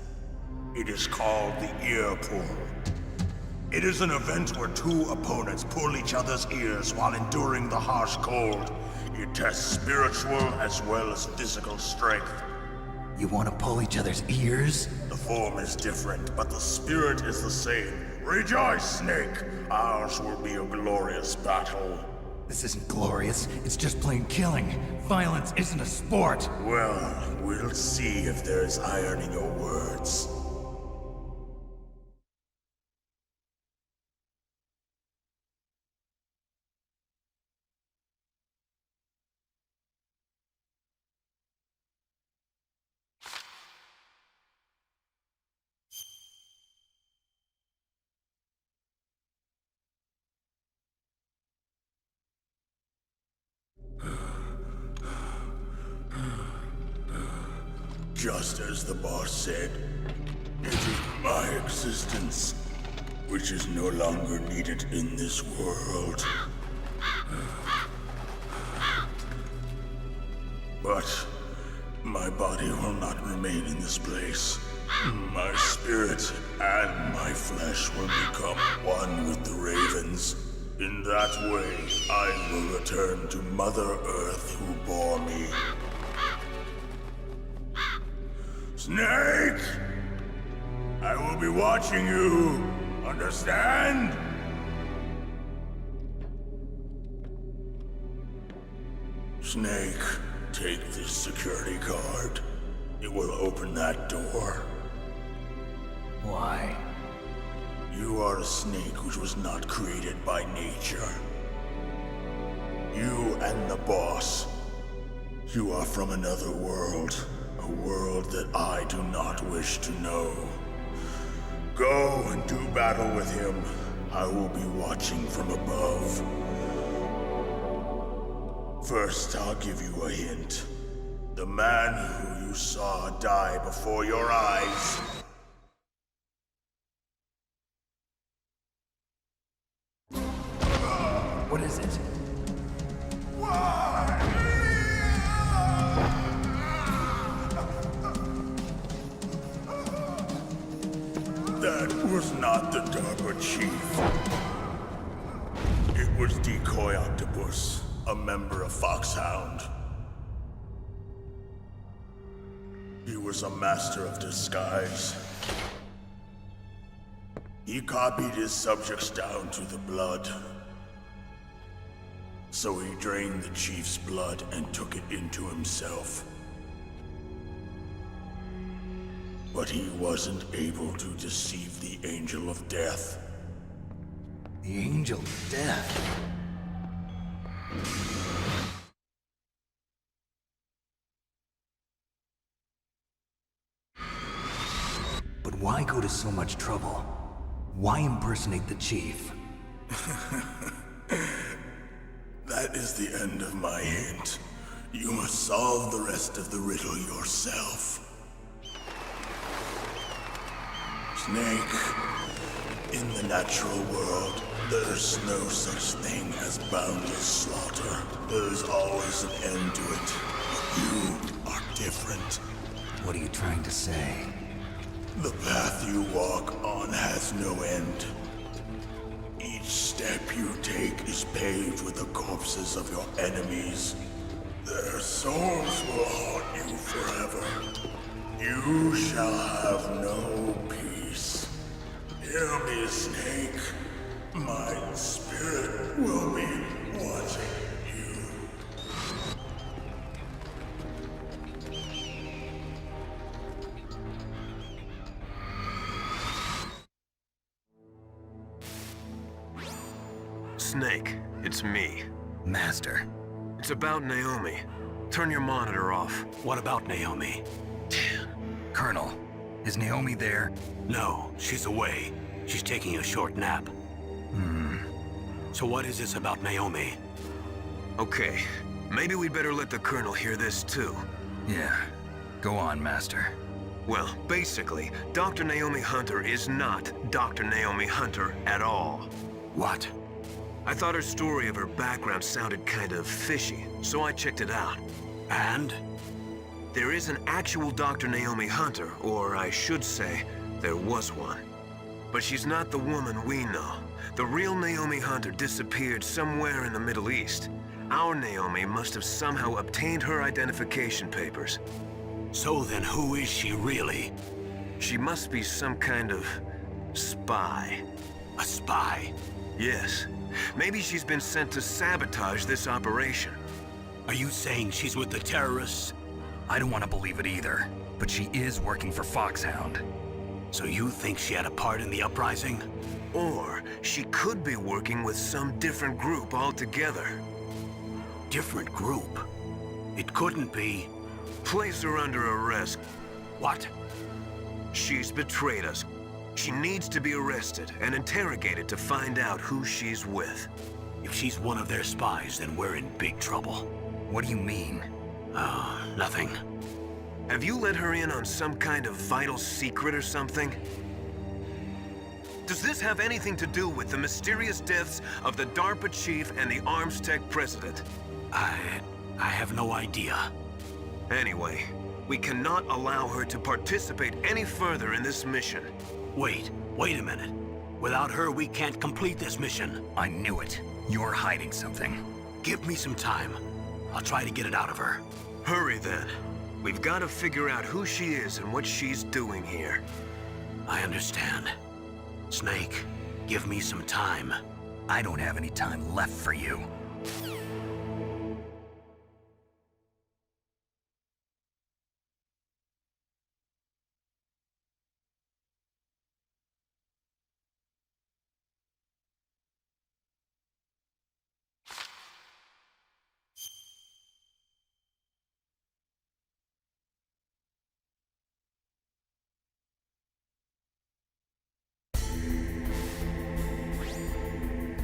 It is called the ear pull. It is an event where two opponents pull each other's ears while enduring the harsh cold. It tests spiritual as well as physical strength. You want to pull each other's ears? The form is different, but the spirit is the same. Rejoice, Snake! Ours will be a glorious battle. This isn't glorious, it's just plain killing. Violence isn't a sport. Well, we'll see if there's iron in your words. Just as the boss said, it is my existence which is no longer needed in this world. But my body will not remain in this place. My spirit and my flesh will become one with the ravens. In that way, I will return to Mother Earth who bore me. Snake! I will be watching you. Understand? Snake, take this security card. It will open that door. Why? You are a snake which was not created by nature. You and the boss. You are from another world. A world that I do not wish to know. Go and do battle with him. I will be watching from above. First, I'll give you a hint. The man who you saw die before your eyes. What is it? That was not the DARPA chief. It was Decoy Octopus, a member of Foxhound. He was a master of disguise. He copied his subjects down to the blood. So he drained the chief's blood and took it into himself. But he wasn't able to deceive the Angel of Death. The Angel of Death? But why go to so much trouble? Why impersonate the chief? That is the end of my hint. You must solve the rest of the riddle yourself. Snake, in the natural world, there's no such thing as boundless slaughter. There's always an end to it. But you are different. What are you trying to say? The path you walk on has no end. Each step you take is paved with the corpses of your enemies. Their souls will haunt you forever. You shall have no peace. Hear me, Snake. My spirit will be watching you. Snake, it's me. Master. It's about Naomi. Turn your monitor off. What about Naomi? Colonel, is Naomi there? No, she's away. She's taking a short nap. So what is this about Naomi? Okay, maybe we'd better let the Colonel hear this too. Yeah, go on, Master. Well, basically, Dr. Naomi Hunter is not Dr. Naomi Hunter at all. What? I thought her story of her background sounded kind of fishy, so I checked it out. And? There is an actual Dr. Naomi Hunter, or I should say, there was one. But she's not the woman we know. The real Naomi Hunter disappeared somewhere in the Middle East. Our Naomi must have somehow obtained her identification papers. So then who is she really? She must be some kind of spy. A spy? Yes. Maybe she's been sent to sabotage this operation. Are you saying she's with the terrorists? I don't want to believe it either, but she is working for Foxhound. So you think she had a part in the uprising? Or she could be working with some different group altogether. Different group? It couldn't be. Place her under arrest. What? She's betrayed us. She needs to be arrested and interrogated to find out who she's with. If she's one of their spies, then we're in big trouble. What do you mean? Nothing. Have you let her in on some kind of vital secret or something? Does this have anything to do with the mysterious deaths of the DARPA chief and the Armstech president? I have no idea. Anyway, we cannot allow her to participate any further in this mission. Wait a minute. Without her, we can't complete this mission. I knew it. You're hiding something. Give me some time. I'll try to get it out of her. Hurry then. We've got to figure out who she is and what she's doing here. I understand. Snake, give me some time. I don't have any time left for you.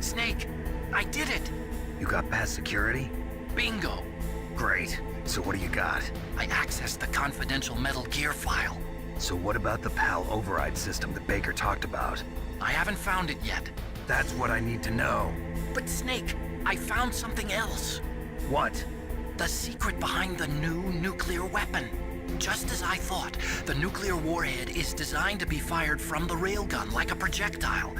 Snake, I did it! You got past security? Bingo! Great. So what do you got? I accessed the confidential Metal Gear file. So what about the PAL override system that Baker talked about? I haven't found it yet. That's what I need to know. But Snake, I found something else. What? The secret behind the new nuclear weapon. Just as I thought, the nuclear warhead is designed to be fired from the railgun like a projectile.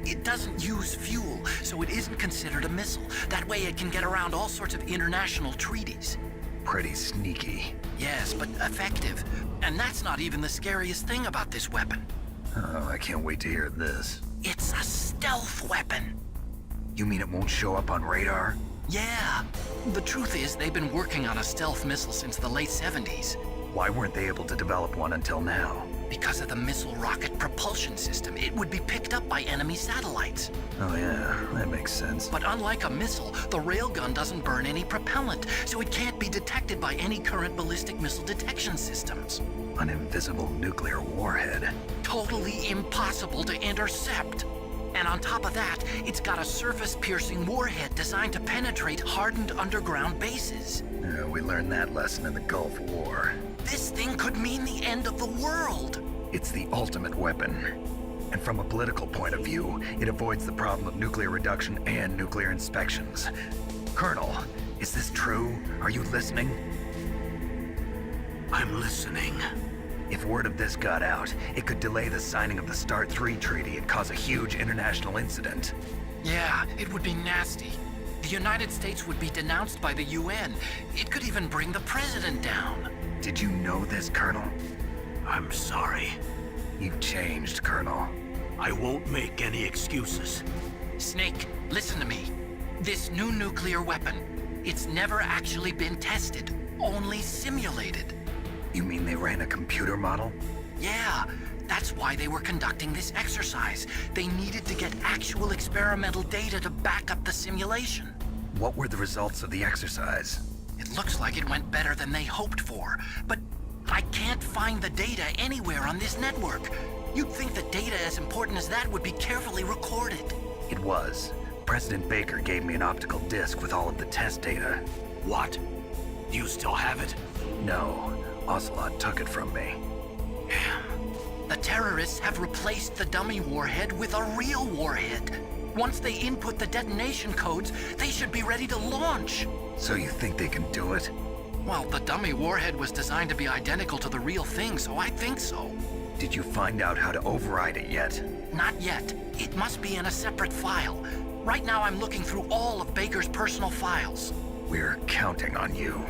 It doesn't use fuel, so it isn't considered a missile. That way it can get around all sorts of international treaties. Pretty sneaky. Yes, but effective. And that's not even the scariest thing about this weapon. Oh, I can't wait to hear this. It's a stealth weapon. You mean it won't show up on radar? Yeah. The truth is, they've been working on a stealth missile since the late 70s. Why weren't they able to develop one until now? Because of the missile rocket propulsion system, it would be picked up by enemy satellites. Oh yeah, that makes sense. But unlike a missile, the railgun doesn't burn any propellant, so it can't be detected by any current ballistic missile detection systems. An invisible nuclear warhead. Totally impossible to intercept. And on top of that, it's got a surface-piercing warhead designed to penetrate hardened underground bases. Yeah, we learned that lesson in the Gulf War. This thing could mean the end of the world. It's the ultimate weapon. And from a political point of view, it avoids the problem of nuclear reduction and nuclear inspections. Colonel, is this true? Are you listening? I'm listening. If word of this got out, it could delay the signing of the START III treaty and cause a huge international incident. Yeah, it would be nasty. The United States would be denounced by the UN. It could even bring the president down. Did you know this, Colonel? I'm sorry. You've changed, Colonel. I won't make any excuses. Snake, listen to me. This new nuclear weapon, it's never actually been tested, only simulated. You mean they ran a computer model? Yeah, that's why they were conducting this exercise. They needed to get actual experimental data to back up the simulation. What were the results of the exercise? It looks like it went better than they hoped for, but I can't find the data anywhere on this network. You'd think that data as important as that would be carefully recorded. It was. President Baker gave me an optical disc with all of the test data. What? Do you still have it? No. Ocelot took it from me. The terrorists have replaced the dummy warhead with a real warhead. Once they input the detonation codes, they should be ready to launch. So you think they can do it? Well, the dummy warhead was designed to be identical to the real thing, so I think so. Did you find out how to override it yet? Not yet. It must be in a separate file. Right now I'm looking through all of Baker's personal files. We're counting on you.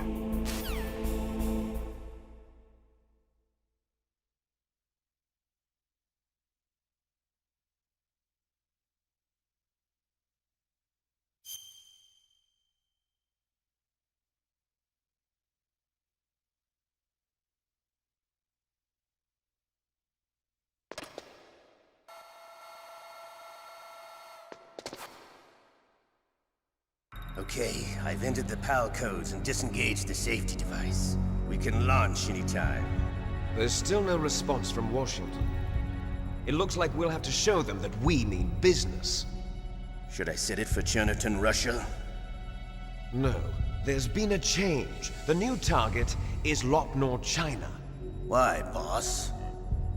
Okay, I've entered the PAL codes and disengaged the safety device. We can launch anytime. There's still no response from Washington. It looks like we'll have to show them that we mean business. Should I set it for Cherniton, Russia? No. There's been a change. The new target is Locknor, China. Why, boss?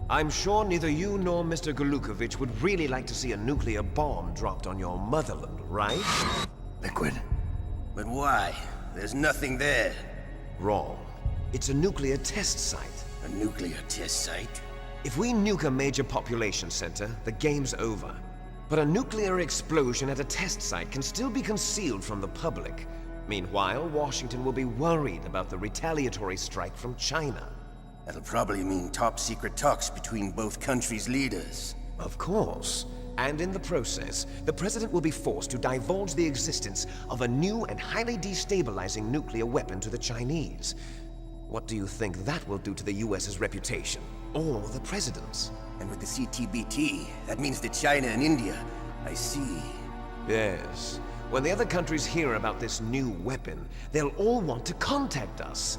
I'm sure neither you nor Mr. Golukovich would really like to see a nuclear bomb dropped on your motherland, right? Liquid. But why? There's nothing there. Wrong. It's a nuclear test site. A nuclear test site? If we nuke a major population center, the game's over. But a nuclear explosion at a test site can still be concealed from the public. Meanwhile, Washington will be worried about the retaliatory strike from China. That'll probably mean top-secret talks between both countries' leaders. Of course. And in the process, the President will be forced to divulge the existence of a new and highly destabilizing nuclear weapon to the Chinese. What do you think that will do to the US's reputation? Or the President's? And with the CTBT, that means that China and India. I see. Yes. When the other countries hear about this new weapon, they'll all want to contact us.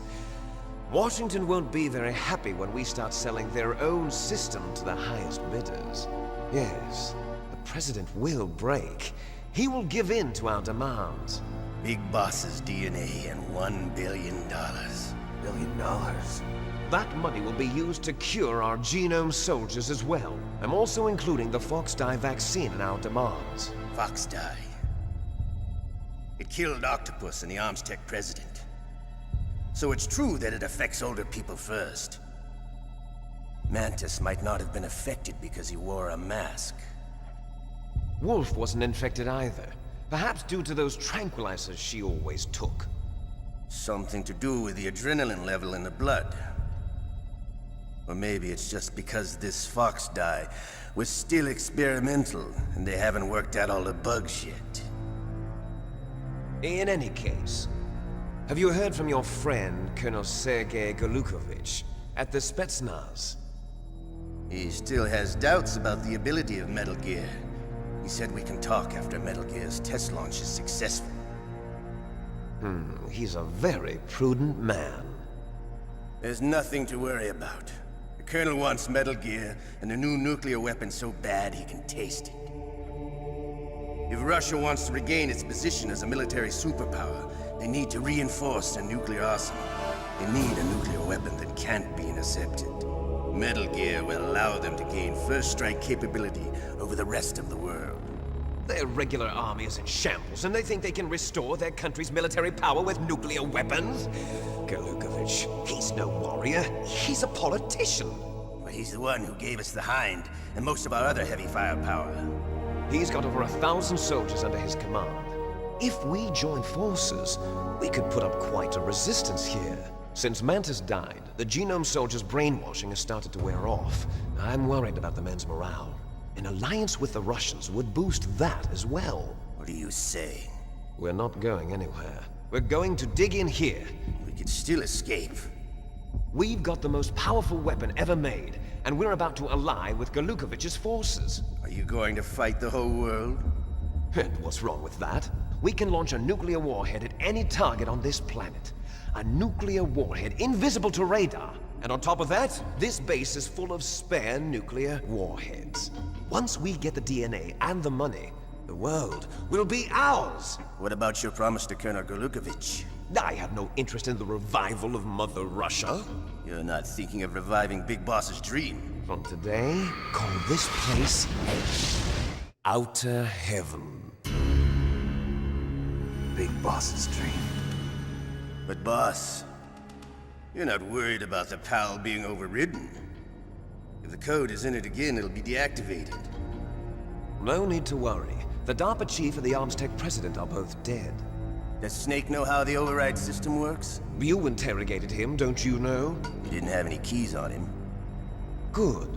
Washington won't be very happy when we start selling their own system to the highest bidders. Yes, the President will break. He will give in to our demands. Big Boss's DNA and $1 billion. $1 billion? That money will be used to cure our genome soldiers as well. I'm also including the Foxdie vaccine in our demands. Foxdie. It killed Octopus and the Armstech president. So it's true that it affects older people first. Mantis might not have been affected because he wore a mask. Wolf wasn't infected either. Perhaps due to those tranquilizers she always took. Something to do with the adrenaline level in the blood. Or maybe it's just because this Foxdie was still experimental and they haven't worked out all the bugs yet. In any case, have you heard from your friend, Colonel Sergei Golukovich, at the Spetsnaz? He still has doubts about the ability of Metal Gear. He said we can talk after Metal Gear's test launch is successful. He's a very prudent man. There's nothing to worry about. The Colonel wants Metal Gear and a new nuclear weapon so bad he can taste it. If Russia wants to regain its position as a military superpower, they need to reinforce their nuclear arsenal. They need a nuclear weapon that can't be intercepted. Metal Gear will allow them to gain first strike capability over the rest of the world. Their regular army is in shambles, and they think they can restore their country's military power with nuclear weapons? Golukovich, he's no warrior. He's a politician. But he's the one who gave us the Hind and most of our other heavy firepower. He's got over 1,000 soldiers under his command. If we join forces, we could put up quite a resistance here. Since Mantis died, the genome soldiers' brainwashing has started to wear off. I'm worried about the men's morale. An alliance with the Russians would boost that as well. What do you say? We're not going anywhere. We're going to dig in here. We could still escape. We've got the most powerful weapon ever made, and we're about to ally with Golukovich's forces. Are you going to fight the whole world? And what's wrong with that? We can launch a nuclear warhead at any target on this planet. A nuclear warhead invisible to radar. And on top of that, this base is full of spare nuclear warheads. Once we get the DNA and the money, the world will be ours! What about your promise to Colonel Golukovich? I have no interest in the revival of Mother Russia. You're not thinking of reviving Big Boss's dream. From today, call this place Outer Heaven. Big Boss's dream. But boss, you're not worried about the PAL being overridden. If the code is in it again, it'll be deactivated. No need to worry. The DARPA chief and the Armstech president are both dead. Does Snake know how the override system works? You interrogated him, don't you know? He didn't have any keys on him. Good.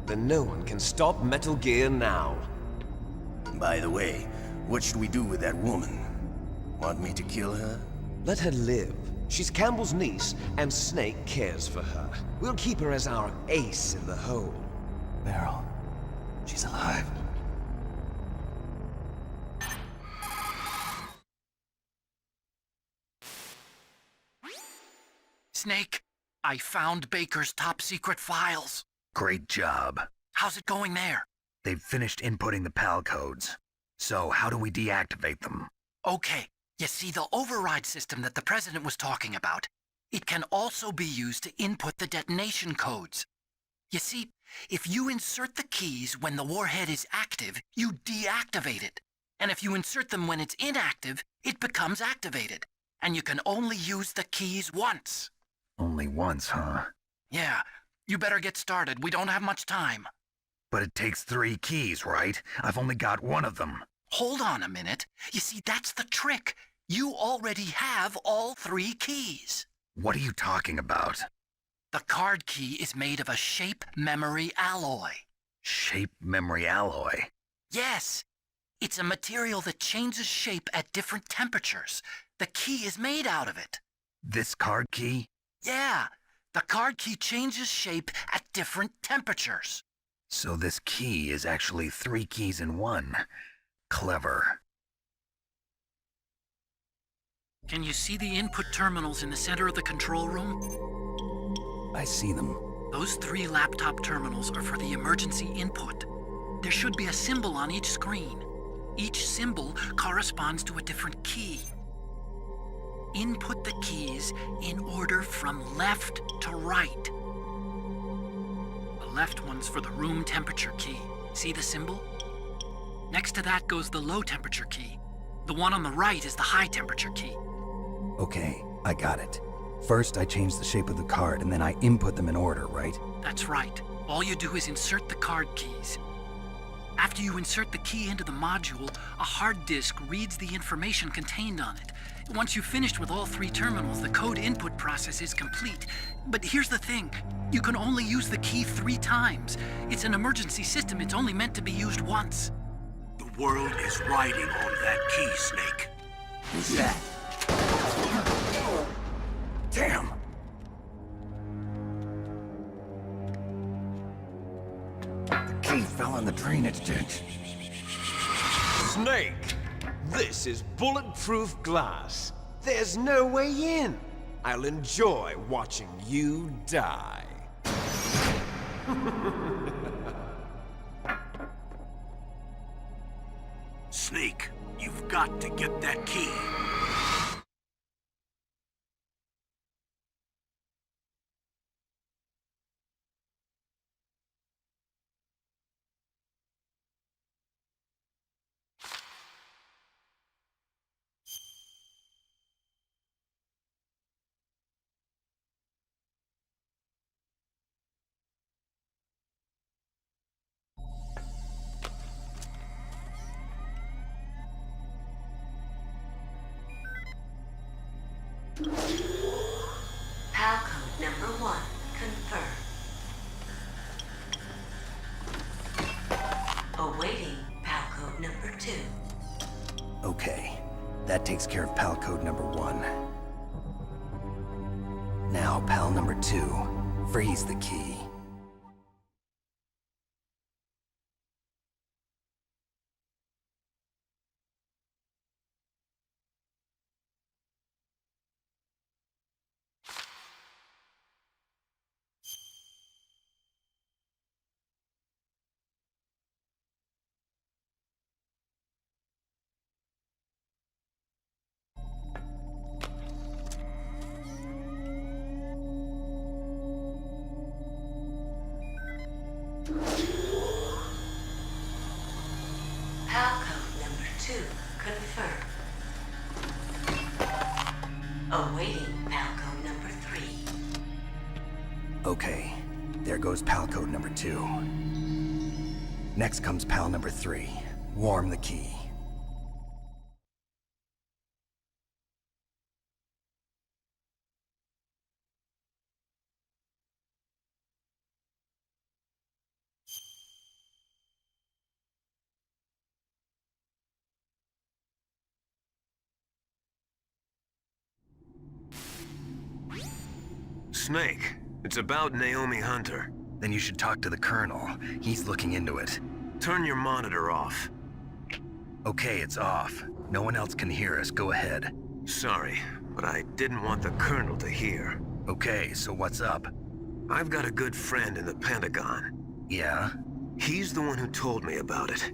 Then no one can stop Metal Gear now. By the way, what should we do with that woman? Want me to kill her? Let her live. She's Campbell's niece, and Snake cares for her. We'll keep her as our ace in the hole. Meryl, she's alive. Snake, I found Baker's top-secret files. Great job. How's it going there? They've finished inputting the PAL codes. So how do we deactivate them? Okay, you see the override system that the President was talking about? It can also be used to input the detonation codes. You see, if you insert the keys when the warhead is active, you deactivate it. And if you insert them when it's inactive, it becomes activated. And you can only use the keys once. Only once, huh? Yeah, you better get started. We don't have much time. But it takes 3 keys, right? I've only got 1 of them. Hold on a minute. You see, that's the trick. You already have all 3 keys. What are you talking about? The card key is made of a shape memory alloy. Shape memory alloy? Yes. It's a material that changes shape at different temperatures. The key is made out of it. This card key? Yeah. The card key changes shape at different temperatures. So this key is actually 3 keys in 1. Clever. Can you see the input terminals in the center of the control room? I see them. Those 3 laptop terminals are for the emergency input. There should be a symbol on each screen. Each symbol corresponds to a different key. Input the keys in order from left to right. The left one's for the room temperature key. See the symbol? Next to that goes the low temperature key. The one on the right is the high temperature key. Okay, I got it. First, I change the shape of the card, and then I input them in order, right? That's right. All you do is insert the card keys. After you insert the key into the module, a hard disk reads the information contained on it. Once you've finished with all 3 terminals, the code input process is complete. But here's the thing. You can only use the key 3 times. It's an emergency system. It's only meant to be used once. The world is riding on that key, Snake. Who's that? Damn! The key fell in the drainage ditch. Snake! This is bulletproof glass. There's no way in. I'll enjoy watching you die. Snake, you've got to get that key. PAL code number 1, confirmed. Awaiting PAL code number 2. Okay, that takes care of PAL code number 1. Now, PAL number 2, freeze the key. PAL code number 2, confirmed. Awaiting PAL code number 3. Okay, there goes PAL code number 2. Next comes PAL number 3. Warm the key. Snake, it's about Naomi Hunter. Then you should talk to the Colonel. He's looking into it. Turn your monitor off. Okay, it's off. No one else can hear us. Go ahead. Sorry, but I didn't want the Colonel to hear. Okay, so what's up? I've got a good friend in the Pentagon. Yeah? He's the one who told me about it.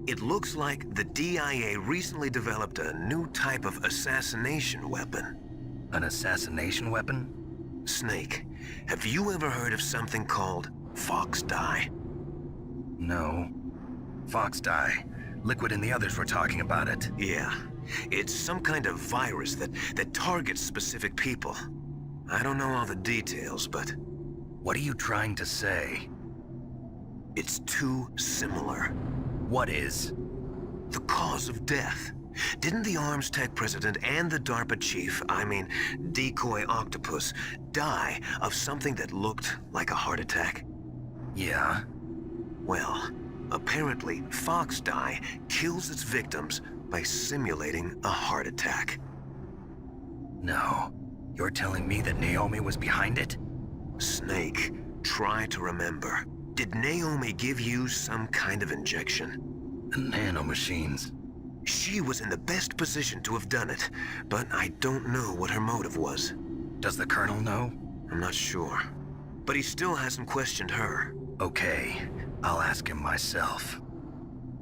It looks like the DIA recently developed a new type of assassination weapon. An assassination weapon? Snake, have you ever heard of something called Fox Dye? No. Fox Dye. Liquid and the others were talking about it. Yeah. It's some kind of virus that targets specific people. I don't know all the details, but... What are you trying to say? It's too similar. What is? The cause of death. Didn't the Arms Tech president and the DARPA chief, Decoy Octopus, die of something that looked like a heart attack? Yeah. Well, apparently Fox Dye kills its victims by simulating a heart attack. No. You're telling me that Naomi was behind it? Snake, try to remember. Did Naomi give you some kind of injection? Nanomachines. She was in the best position to have done it, but I don't know what her motive was. Does the Colonel know? I'm not sure. But he still hasn't questioned her. Okay, I'll ask him myself.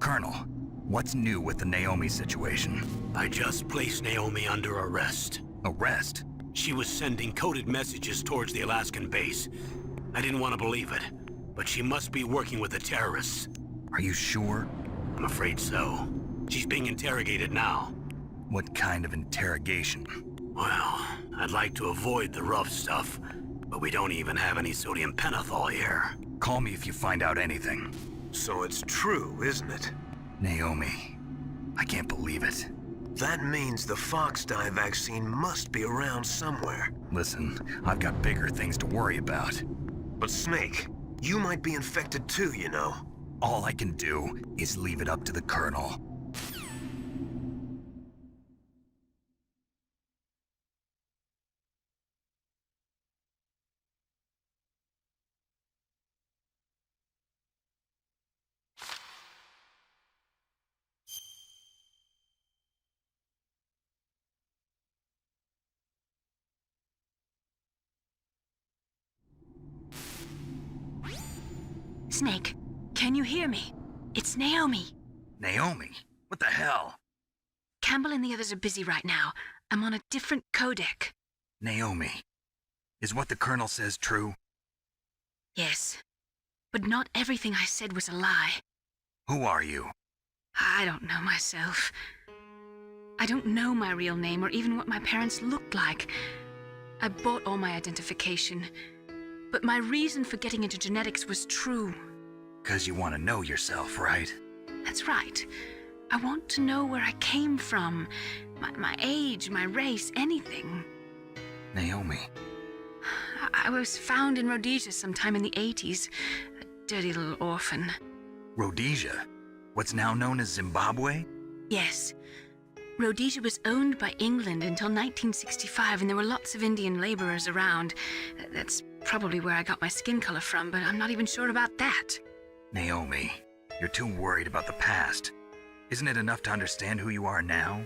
Colonel, what's new with the Naomi situation? I just placed Naomi under arrest. Arrest? She was sending coded messages towards the Alaskan base. I didn't want to believe it, but she must be working with the terrorists. Are you sure? I'm afraid so. She's being interrogated now. What kind of interrogation? Well, I'd like to avoid the rough stuff, but we don't even have any sodium pentothal here. Call me if you find out anything. So it's true, isn't it? Naomi, I can't believe it. That means the Fox Dye vaccine must be around somewhere. Listen, I've got bigger things to worry about. But Snake, you might be infected too, you know. All I can do is leave it up to the Colonel. Snake, can you hear me? It's Naomi. Naomi? What the hell? Campbell and the others are busy right now. I'm on a different codec. Naomi, is what the Colonel says true? Yes, but not everything I said was a lie. Who are you? I don't know myself. I don't know my real name or even what my parents looked like. I bought all my identification, but my reason for getting into genetics was true. 'Cause you want to know yourself, right? That's right. I want to know where I came from, my age, my race, anything. Naomi. I was found in Rhodesia sometime in the 80s, a dirty little orphan. Rhodesia? What's now known as Zimbabwe? Yes. Rhodesia was owned by England until 1965, and there were lots of Indian laborers around. That's probably where I got my skin color from, but I'm not even sure about that. Naomi, you're too worried about the past. Isn't it enough to understand who you are now?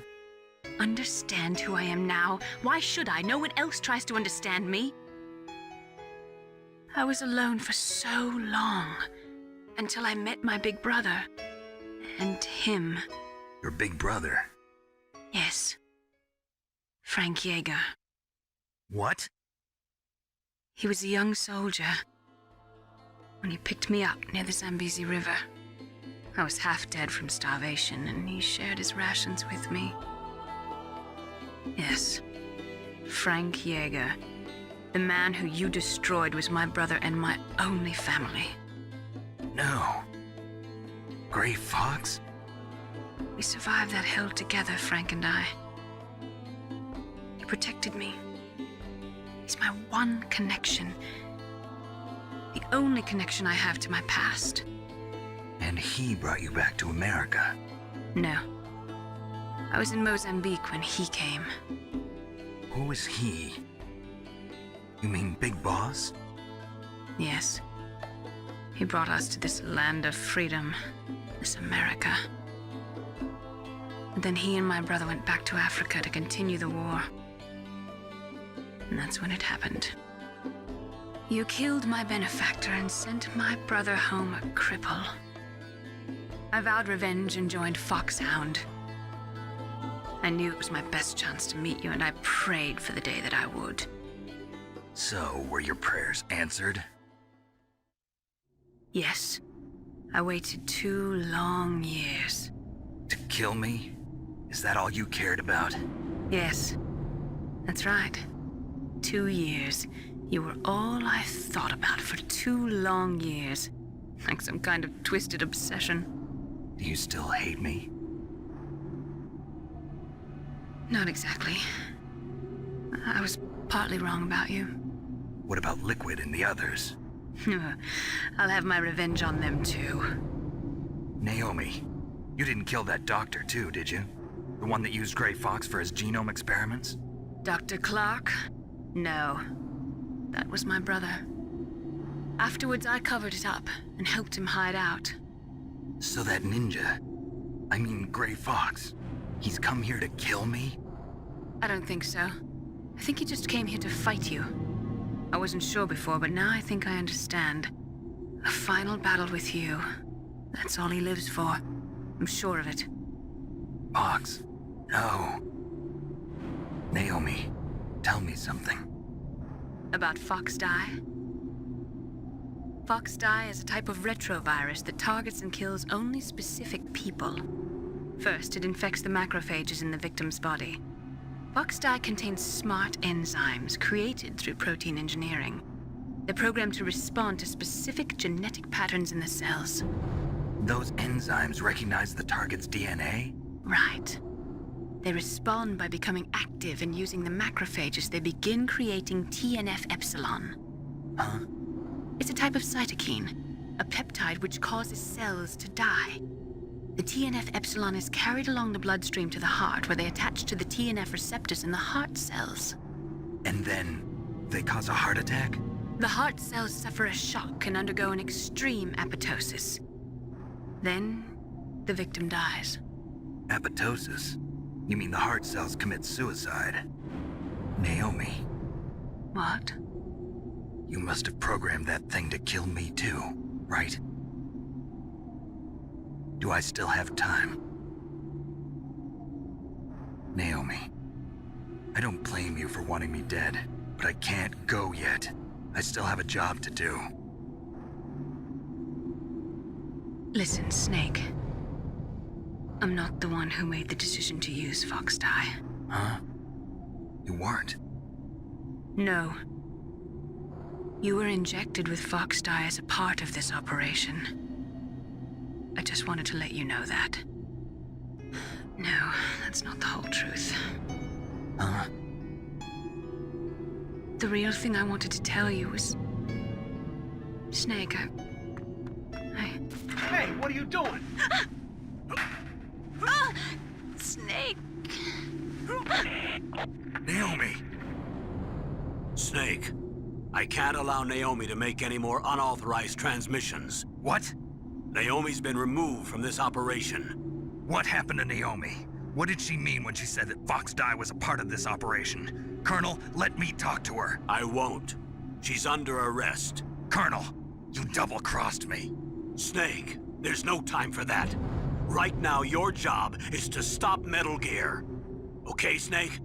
Understand who I am now? Why should I? No one else tries to understand me. I was alone for so long, until I met my big brother. And him. Your big brother? Yes. Frank Yeager. What? He was a young soldier when he picked me up near the Zambezi River. I was half dead from starvation, and he shared his rations with me. Yes, Frank Yeager. The man who you destroyed was my brother and my only family. No. Gray Fox? We survived that hell together, Frank and I. He protected me. He's my one connection. The only connection I have to my past. And he brought you back to America? No. I was in Mozambique when he came. Who is he? You mean Big Boss? Yes. He brought us to this land of freedom, this America. And then he and my brother went back to Africa to continue the war. And that's when it happened. You killed my benefactor and sent my brother home a cripple. I vowed revenge and joined Foxhound. I knew it was my best chance to meet you, and I prayed for the day that I would. So, were your prayers answered? Yes. I waited 2 long years. To kill me? Is that all you cared about? Yes. That's right. 2 years. You were all I thought about for 2 long years. Like some kind of twisted obsession. Do you still hate me? Not exactly. I was partly wrong about you. What about Liquid and the others? I'll have my revenge on them too. Naomi, you didn't kill that doctor too, did you? The one that used Grey Fox for his genome experiments? Dr. Clark? No. That was my brother. Afterwards, I covered it up and helped him hide out. So that ninja, I mean Grey Fox, he's come here to kill me? I don't think so. I think he just came here to fight you. I wasn't sure before, but now I think I understand. A final battle with you. That's all he lives for. I'm sure of it. Fox, no. Naomi, tell me something. About Fox Die? Fox Die is a type of retrovirus that targets and kills only specific people. First, it infects the macrophages in the victim's body. Fox Die contains smart enzymes created through protein engineering. They're programmed to respond to specific genetic patterns in the cells. Those enzymes recognize the target's DNA? Right. They respond by becoming active and using the macrophages. They begin creating TNF-epsilon. Huh? It's a type of cytokine, a peptide which causes cells to die. The TNF-epsilon is carried along the bloodstream to the heart, where they attach to the TNF receptors in the heart cells. And then they cause a heart attack? The heart cells suffer a shock and undergo an extreme apoptosis. Then, the victim dies. Apoptosis? You mean the heart cells commit suicide? Naomi. What? You must have programmed that thing to kill me too, right? Do I still have time? Naomi, I don't blame you for wanting me dead, but I can't go yet. I still have a job to do. Listen, Snake. I'm not the one who made the decision to use Fox Die. Huh? You weren't? No. You were injected with Fox Die as a part of this operation. I just wanted to let you know that. No, that's not the whole truth. Huh? The real thing I wanted to tell you was... Snake, Hey, what are you doing? Snake! Naomi! Snake, I can't allow Naomi to make any more unauthorized transmissions. What? Naomi's been removed from this operation. What happened to Naomi? What did she mean when she said that Fox Die was a part of this operation? Colonel, let me talk to her. I won't. She's under arrest. Colonel, you double-crossed me. Snake, there's no time for that. Right now, your job is to stop Metal Gear. Okay, Snake?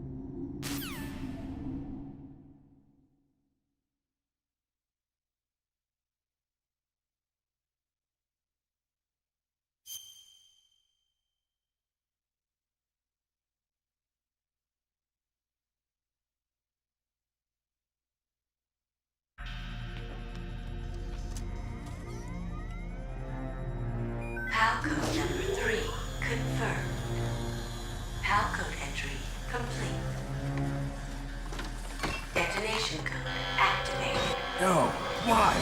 PAL code number 3 confirmed. PAL code entry complete. Detonation code activated. No, why?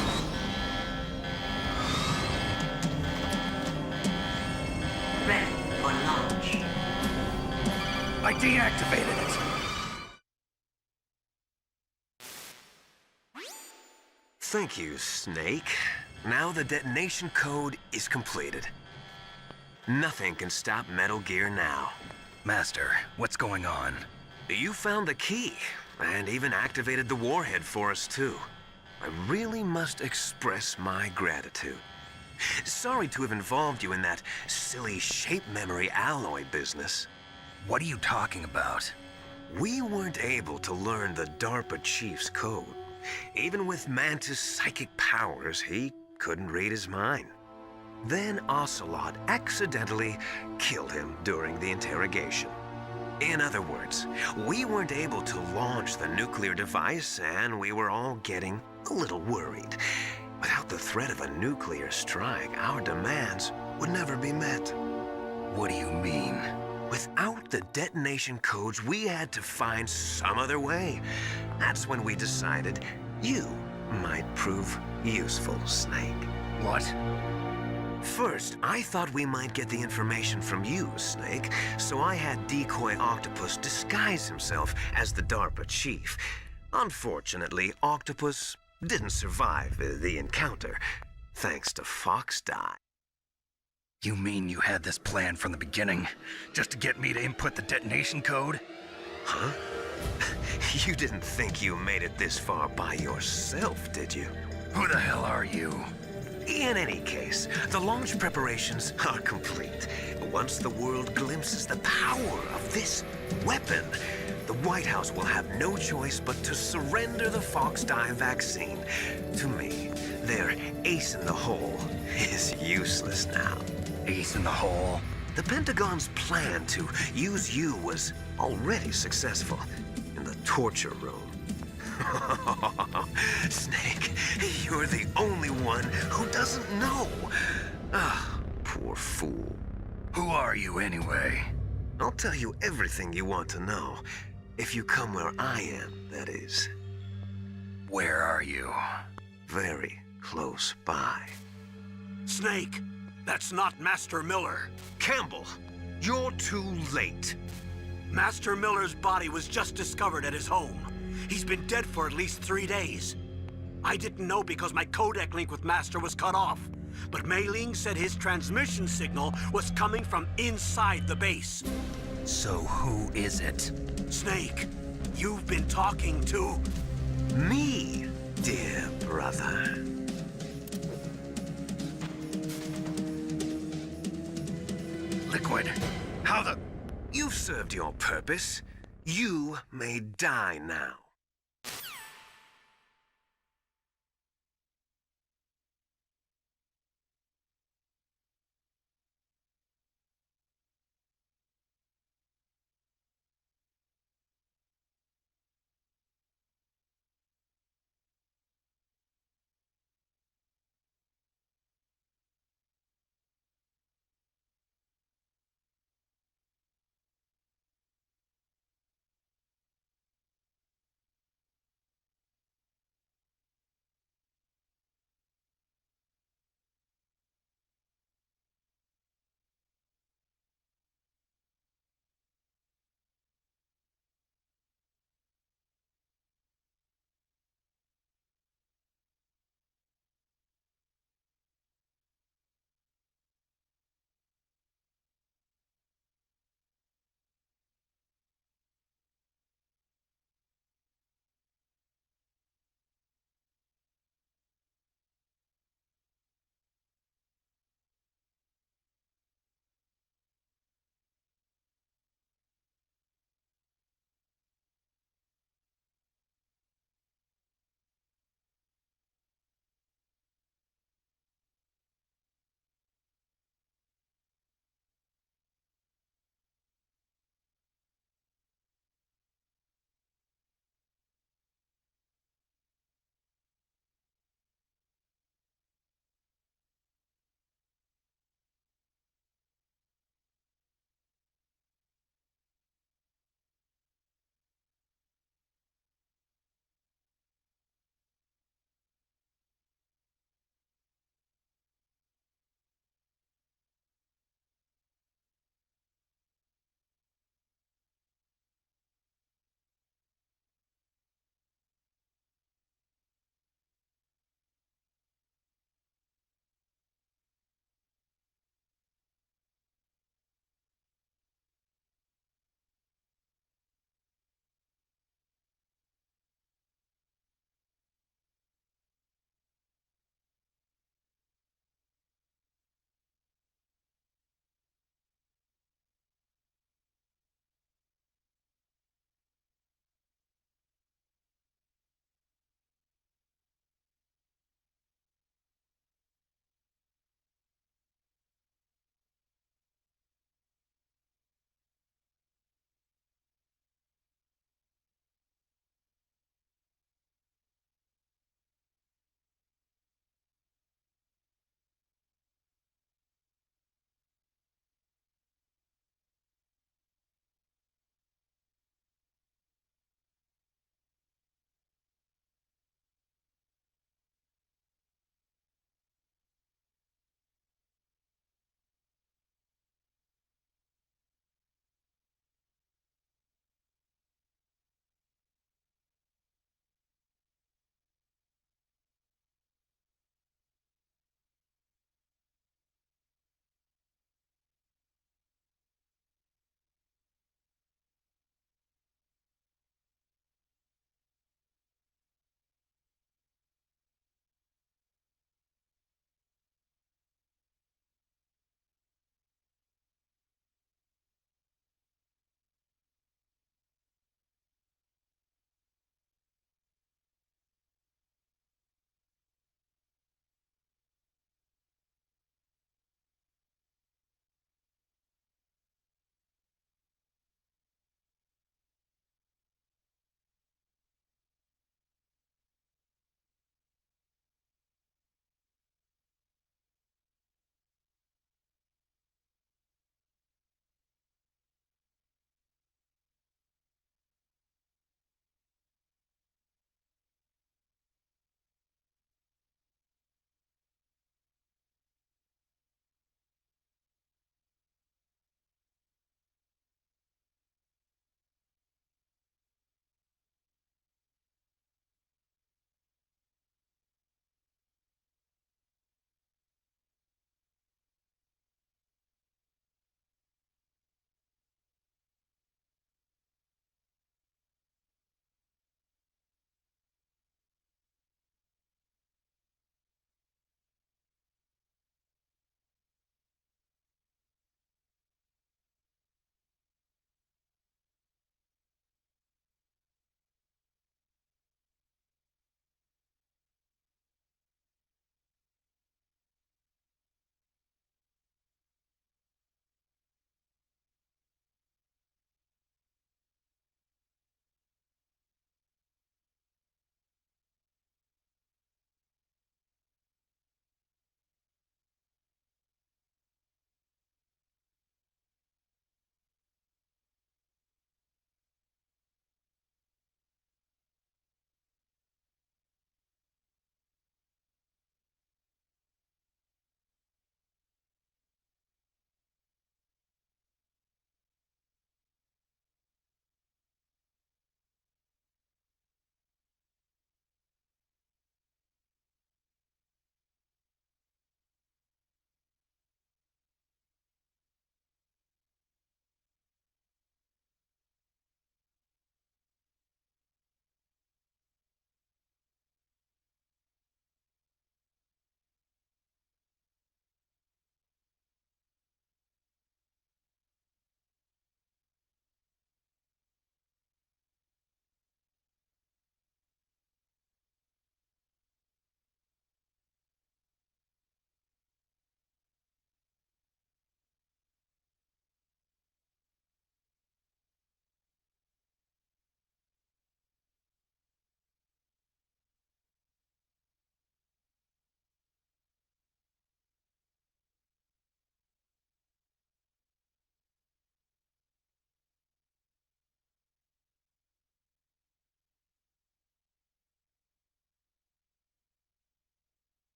Ready for launch. I deactivated it. Thank you, Snake. Now the detonation code is completed. Nothing can stop Metal Gear now. Master, what's going on? You found the key, and even activated the warhead for us, too. I really must express my gratitude. Sorry to have involved you in that silly shape memory alloy business. What are you talking about? We weren't able to learn the DARPA chief's code. Even with Mantis' psychic powers, he couldn't read his mind. Then Ocelot accidentally killed him during the interrogation. In other words, we weren't able to launch the nuclear device, and we were all getting a little worried. Without the threat of a nuclear strike, our demands would never be met. What do you mean? Without the detonation codes, we had to find some other way. That's when we decided you might prove useful, Snake. What? First, I thought we might get the information from you, Snake, so I had Decoy Octopus disguise himself as the DARPA chief. Unfortunately, Octopus didn't survive the encounter, thanks to Foxdie. You mean you had this plan from the beginning, just to get me to input the detonation code? Huh? You didn't think you made it this far by yourself, did you? Who the hell are you? In any case, the launch preparations are complete. Once the world glimpses the power of this weapon, the White House will have no choice but to surrender the Foxdie vaccine to me. Their ace in the hole is useless now. Ace in the hole? The Pentagon's plan to use you was already successful in the torture room. Snake, you're the only one who doesn't know. Ah, poor fool. Who are you anyway? I'll tell you everything you want to know. If you come where I am, that is. Where are you? Very close by. Snake, that's not Master Miller. Campbell, you're too late. Master Miller's body was just discovered at his home. He's been dead for at least 3 days. I didn't know because my codec link with Master was cut off. But Mei Ling said his transmission signal was coming from inside the base. So who is it? Snake, you've been talking to... me, dear brother. Liquid, how the... You've served your purpose. You may die now.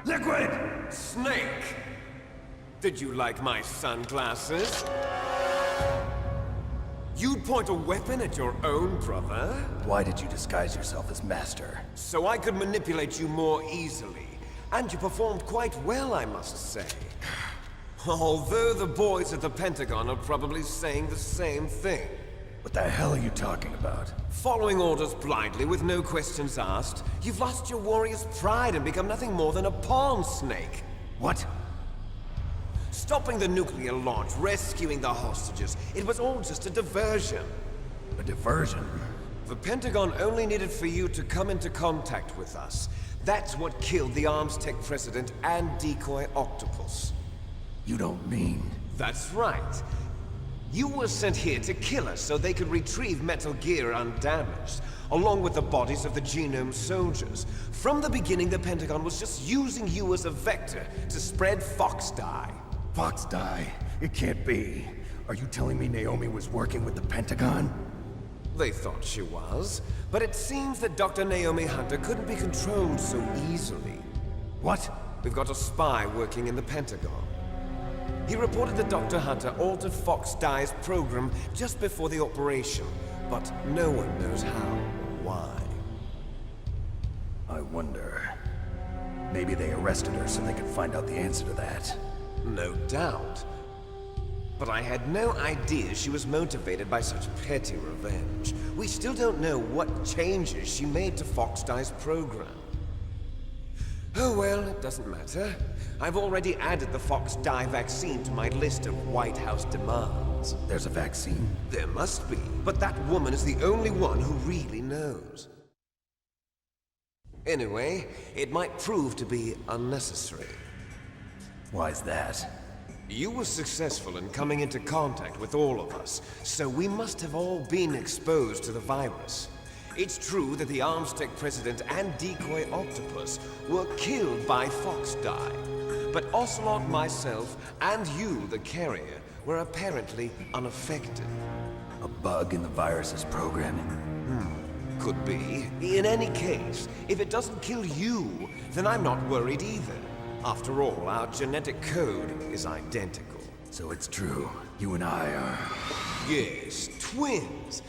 Liquid! Snake! Did you like my sunglasses? You'd point a weapon at your own brother? Why did you disguise yourself as Master? So I could manipulate you more easily. And you performed quite well, I must say. Although the boys at the Pentagon are probably saying the same thing. What the hell are you talking about? Following orders blindly with no questions asked, you've lost your warrior's pride and become nothing more than a pawn snake. What? Stopping the nuclear launch, rescuing the hostages, it was all just a diversion. A diversion? The Pentagon only needed for you to come into contact with us. That's what killed the Armstech president and decoy Octopus. You don't mean... That's right. You were sent here to kill us so they could retrieve Metal Gear undamaged, along with the bodies of the Genome soldiers. From the beginning, the Pentagon was just using you as a vector to spread Fox Dye. Fox Dye? It can't be. Are you telling me Naomi was working with the Pentagon? They thought she was, but it seems that Dr. Naomi Hunter couldn't be controlled so easily. What? We've got a spy working in the Pentagon. He reported that Dr. Hunter altered Fox Dye's program just before the operation, but no one knows how or why. I wonder... Maybe they arrested her so they could find out the answer to that. No doubt. But I had no idea she was motivated by such petty revenge. We still don't know what changes she made to Fox Dye's program. Oh well, it doesn't matter. I've already added the Fox Dye vaccine to my list of White House demands. There's a vaccine? There must be, but that woman is the only one who really knows. Anyway, it might prove to be unnecessary. Why's that? You were successful in coming into contact with all of us, so we must have all been exposed to the virus. It's true that the Armstech president and decoy Octopus were killed by Fox Dye, but Ocelot, myself, and you, the carrier, were apparently unaffected. A bug in the virus's programming? Could be. In any case, if it doesn't kill you, then I'm not worried either. After all, our genetic code is identical. So it's true. You and I are... Yes, twins.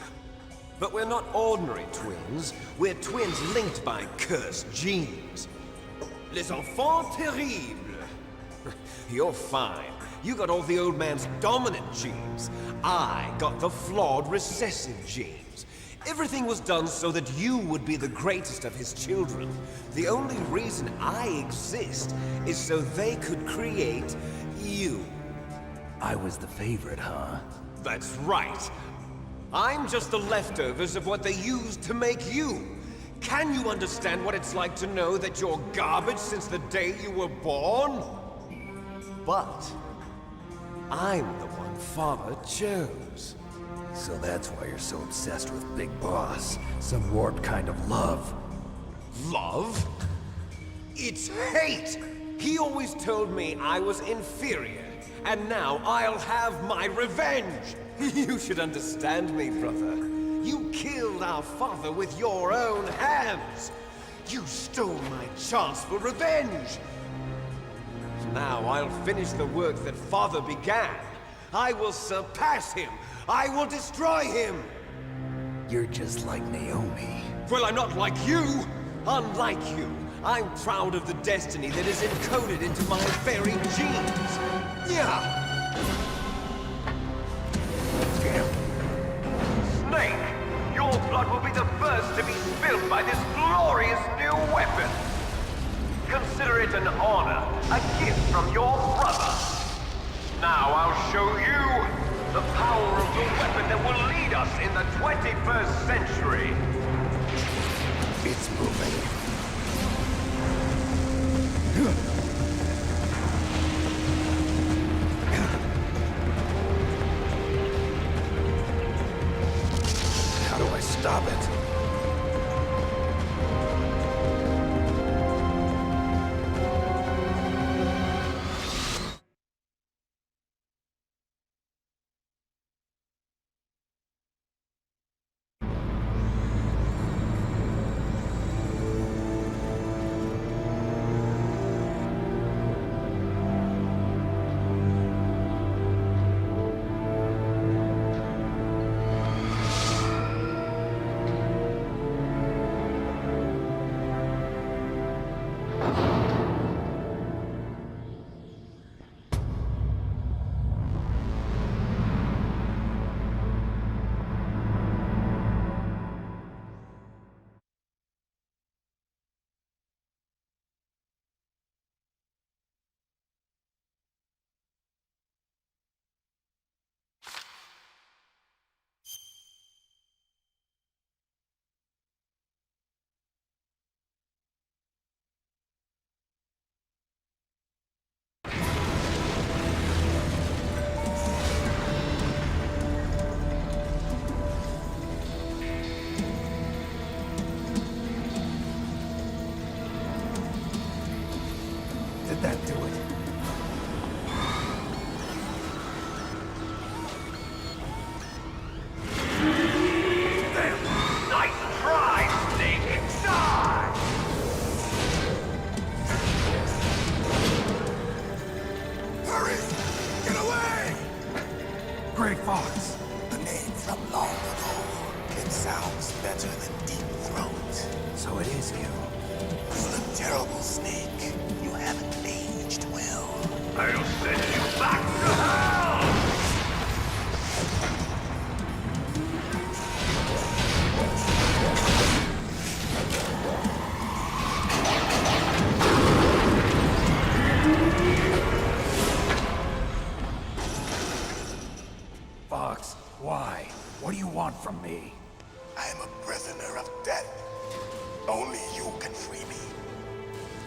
But we're not ordinary twins. We're twins linked by cursed genes. Les enfants terribles. You're fine. You got all the old man's dominant genes. I got the flawed recessive genes. Everything was done so that you would be the greatest of his children. The only reason I exist is so they could create you. I was the favorite, huh? That's right. I'm just the leftovers of what they used to make you. Can you understand what it's like to know that you're garbage since the day you were born? But I'm the one Father chose. So that's why you're so obsessed with Big Boss. Some warped kind of love. Love? It's hate! He always told me I was inferior, and now I'll have my revenge! You should understand me, brother. You killed our father with your own hands! You stole my chance for revenge! Now I'll finish the work that Father began. I will surpass him! I will destroy him! You're just like Naomi. Well, I'm not like you! Unlike you, I'm proud of the destiny that is encoded into my very genes! Yeah! Snake, your blood will be the first to be spilled by this glorious new weapon! Consider it an honor, a gift from your brother! Now I'll show you the power of the weapon that will lead us in the 21st century! It's moving. How do I stop it? knows better than Deep Throat. So it is you. You're a terrible snake. You haven't aged well. I'll send you back to hell! Fox, why? What do you want from me? I am a prisoner of death. Only you can free me.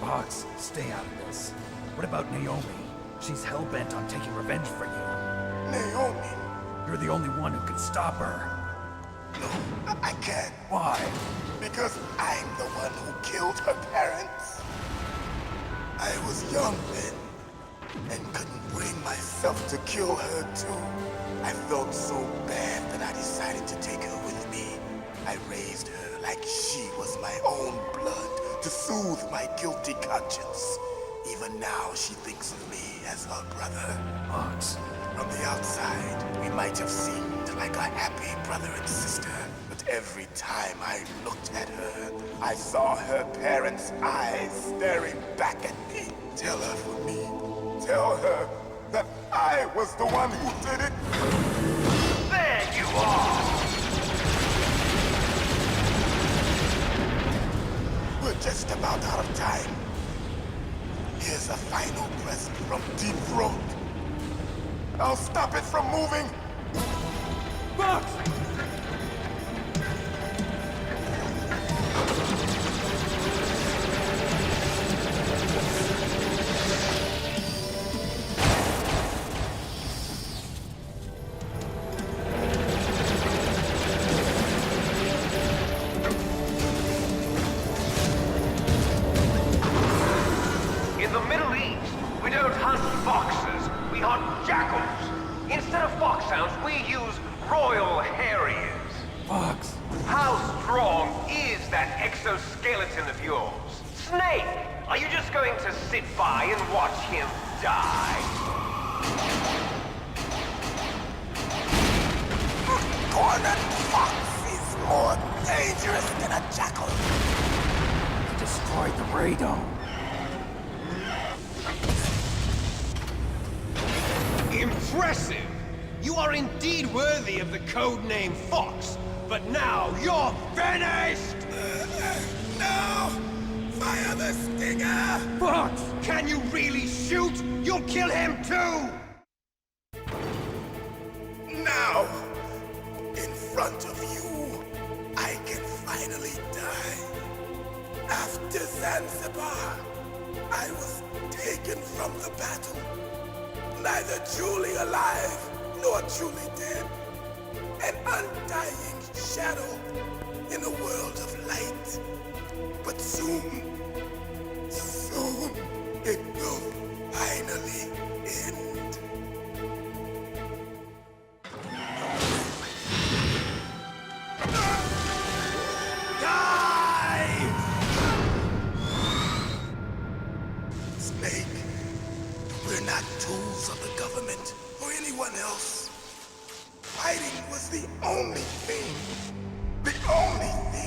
Fox, stay out of this. What about Naomi? She's hell-bent on taking revenge for you. Naomi? You're the only one who can stop her. No, I can't. Why? Because I'm the one who killed her parents. I was young then, and couldn't bring myself to kill her too. I felt so bad that I decided to take her with me. I raised her like she was my own blood to soothe my guilty conscience. Even now, she thinks of me as her brother. Fox. From the outside, we might have seemed like a happy brother and sister, but every time I looked at her, I saw her parents' eyes staring back at me. Tell her for me. Tell her that I was the one who did it. There you are! We're just about out of time. Here's a final present from Deep Throat. I'll stop it from moving. Fox! In the Middle East, we don't hunt foxes, we hunt jackals. Instead of foxhounds, we use royal harriers. Fox! How strong is that exoskeleton of yours? Snake, are you just going to sit by and watch him die? Cornered fox is more dangerous than a jackal. He destroyed the radome. Impressive! You are indeed worthy of the codename Fox, but now you're finished! No! Fire the stinger! Fox! Can you really shoot? You'll kill him too! Now, in front of you, I can finally die. After Zanzibar, I was taken from the battle. Neither truly alive, nor truly dead. An undying shadow in a world of light. But soon, it will finally end. Snake, we're not tools of the government or anyone else. Fighting was the only thing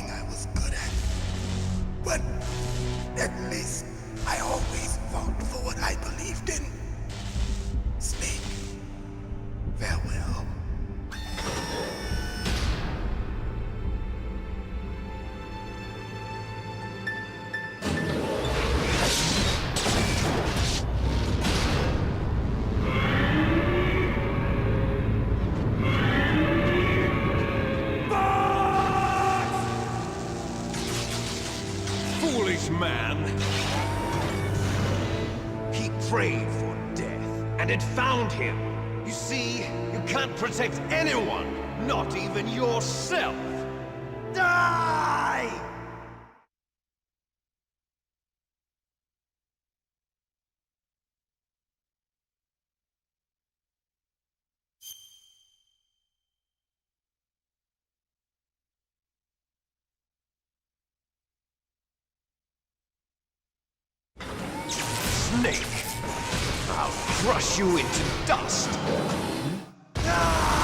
I was good at. But at least I always fought for what I believed in. Snake, farewell. Foolish man! He prayed for death, and it found him. You see, you can't protect anyone, not even yourself. Die! Snake, I'll crush you into dust. Ah!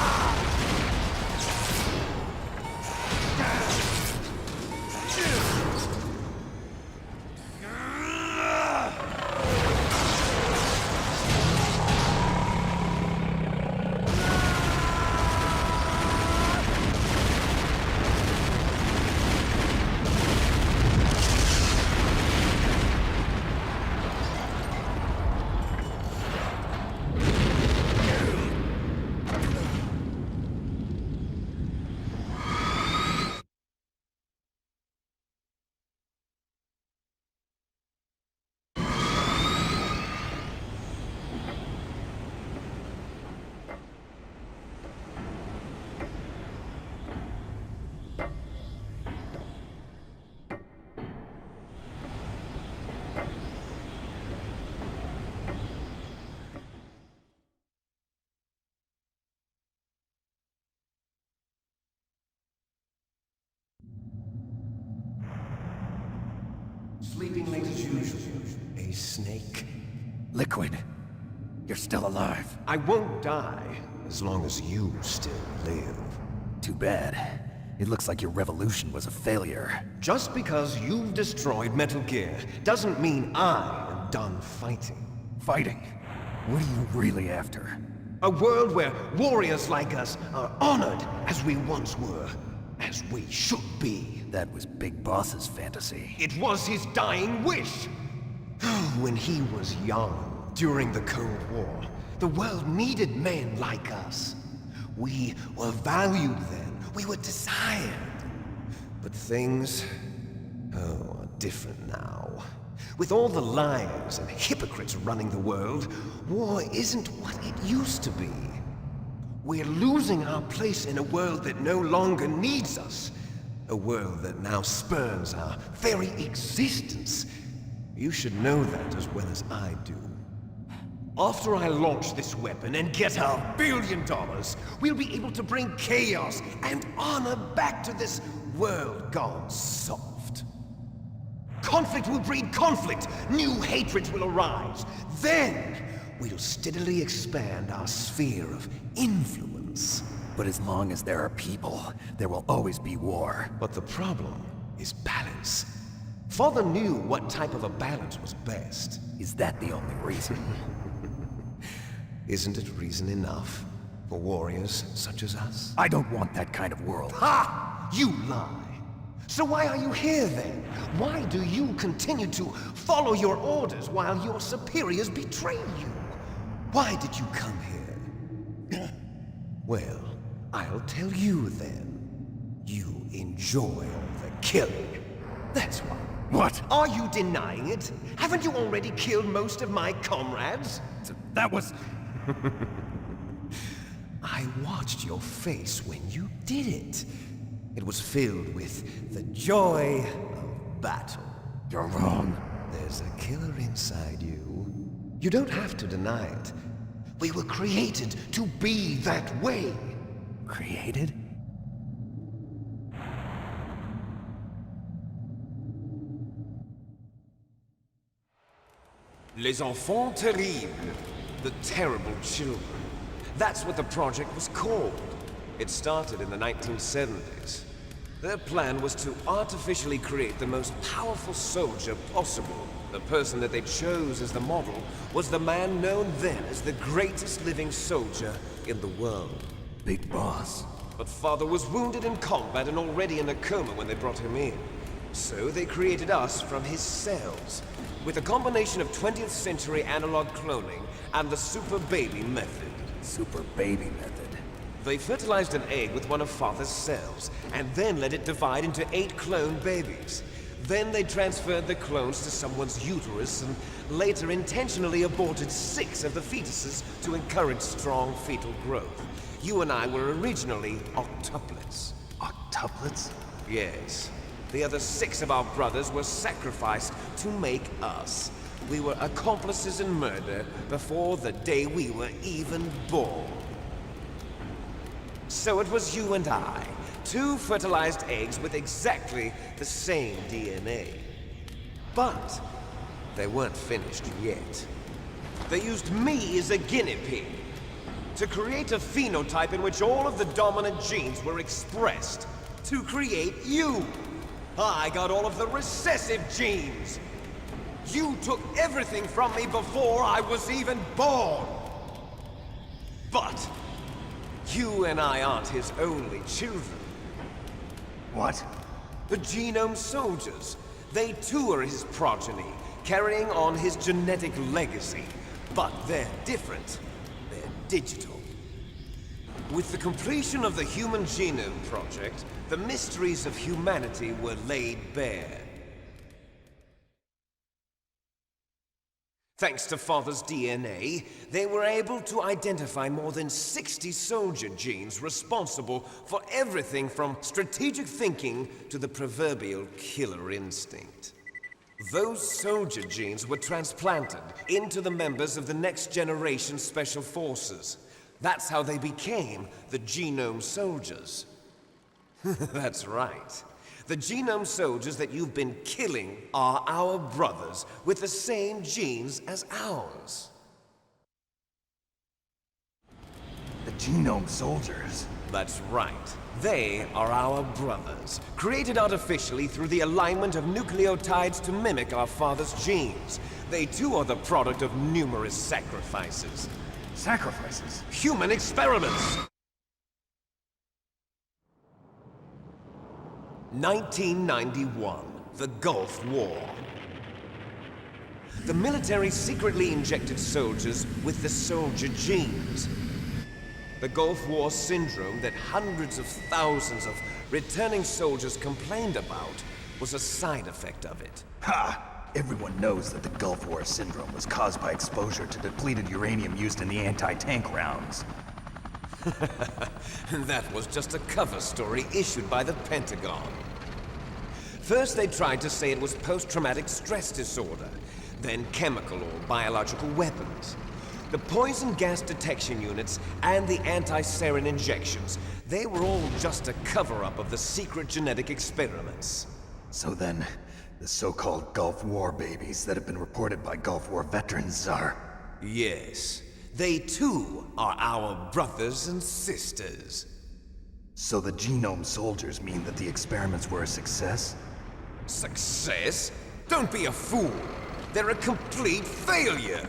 sleeping late as usual, a snake? Liquid, you're still alive. I won't die as long as you still live. Too bad. It looks like your revolution was a failure. Just because you've destroyed Metal Gear doesn't mean I am done fighting. Fighting? What are you really after? A world where warriors like us are honored as we once were, as we should be. That was Big Boss's fantasy. It was his dying wish. When he was young, during the Cold War, the world needed men like us. We were valued then. We were desired. But things, are different now. With all the liars and hypocrites running the world, war isn't what it used to be. We're losing our place in a world that no longer needs us. A world that now spurns our very existence. You should know that as well as I do. After I launch this weapon and get our $1 billion, we'll be able to bring chaos and honor back to this world gone soft. Conflict will breed conflict. New hatreds will arise. Then, we'll steadily expand our sphere of influence. But as long as there are people, there will always be war. But the problem is balance. Father knew what type of a balance was best. Is that the only reason? Isn't it reason enough for warriors such as us? I don't want that kind of world. Ha! You lie! So why are you here then? Why do you continue to follow your orders while your superiors betray you? Why did you come here? Well, I'll tell you then. You enjoy all the killing. That's why. What? Are you denying it? Haven't you already killed most of my comrades? That was... I watched your face when you did it. It was filled with the joy of battle. You're wrong. There's a killer inside you. You don't have to deny it. We were created to be that way. Created? Les enfants terribles. The terrible children. That's what the project was called. It started in the 1970s. Their plan was to artificially create the most powerful soldier possible. The person that they chose as the model was the man known then as the greatest living soldier in the world. Big Boss. But Father was wounded in combat and already in a coma when they brought him in. So they created us from his cells, with a combination of 20th century analog cloning and the Super Baby method. Super Baby method? They fertilized an egg with one of Father's cells, and then let it divide into 8 clone babies. Then they transferred the clones to someone's uterus, and later intentionally aborted 6 of the fetuses to encourage strong fetal growth. You and I were originally octuplets. Octuplets? Yes. The other 6 of our brothers were sacrificed to make us. We were accomplices in murder before the day we were even born. So it was you and I, 2 fertilized eggs with exactly the same DNA. But they weren't finished yet. They used me as a guinea pig to create a phenotype in which all of the dominant genes were expressed to create you. I got all of the recessive genes. You took everything from me before I was even born. But you and I aren't his only children. What? The Genome Soldiers. They too are his progeny, carrying on his genetic legacy. But they're different. They're digital. With the completion of the Human Genome Project, the mysteries of humanity were laid bare. Thanks to Father's DNA, they were able to identify more than 60 soldier genes responsible for everything from strategic thinking to the proverbial killer instinct. Those soldier genes were transplanted into the members of the next generation Special Forces. That's how they became the Genome Soldiers. That's right. The genome soldiers that you've been killing are our brothers with the same genes as ours. The genome soldiers? That's right. They are our brothers, created artificially through the alignment of nucleotides to mimic our father's genes. They too are the product of numerous sacrifices. Sacrifices? Human experiments! 1991, the Gulf War. The military secretly injected soldiers with the soldier genes. The Gulf War syndrome that hundreds of thousands of returning soldiers complained about was a side effect of it. Ha! Everyone knows that the Gulf War syndrome was caused by exposure to depleted uranium used in the anti-tank rounds. That was just a cover story issued by the Pentagon. First they tried to say it was post-traumatic stress disorder, then chemical or biological weapons. The poison gas detection units and the anti-sarin injections, they were all just a cover-up of the secret genetic experiments. So then, the so-called Gulf War babies that have been reported by Gulf War veterans are... Yes. They too are our brothers and sisters. So the genome soldiers mean that the experiments were a success? Success? Don't be a fool! They're a complete failure!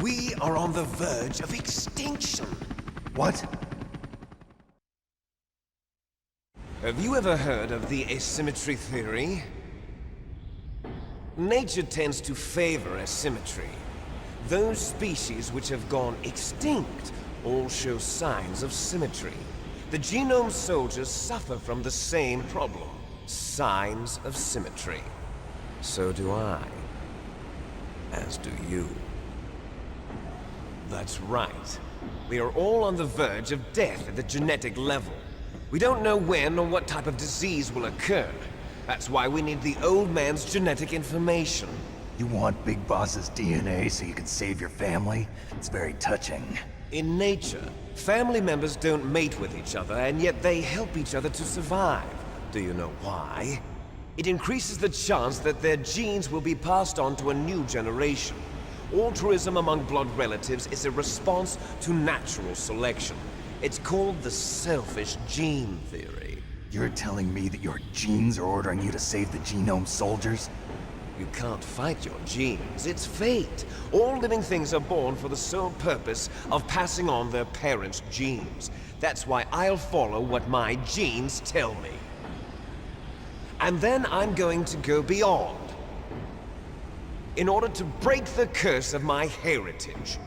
We are on the verge of extinction. What? Have you ever heard of the asymmetry theory? Nature tends to favor asymmetry. Those species which have gone extinct all show signs of symmetry. The genome soldiers suffer from the same problem. Signs of symmetry. So do I. As do you. That's right. We are all on the verge of death at the genetic level. We don't know when or what type of disease will occur. That's why we need the old man's genetic information. You want Big Boss's DNA so you can save your family? It's very touching. In nature, family members don't mate with each other, and yet they help each other to survive. Do you know why? It increases the chance that their genes will be passed on to a new generation. Altruism among blood relatives is a response to natural selection. It's called the selfish gene theory. You're telling me that your genes are ordering you to save the genome soldiers? You can't fight your genes. It's fate. All living things are born for the sole purpose of passing on their parents' genes. That's why I'll follow what my genes tell me. And then I'm going to go beyond. In order to break the curse of my heritage.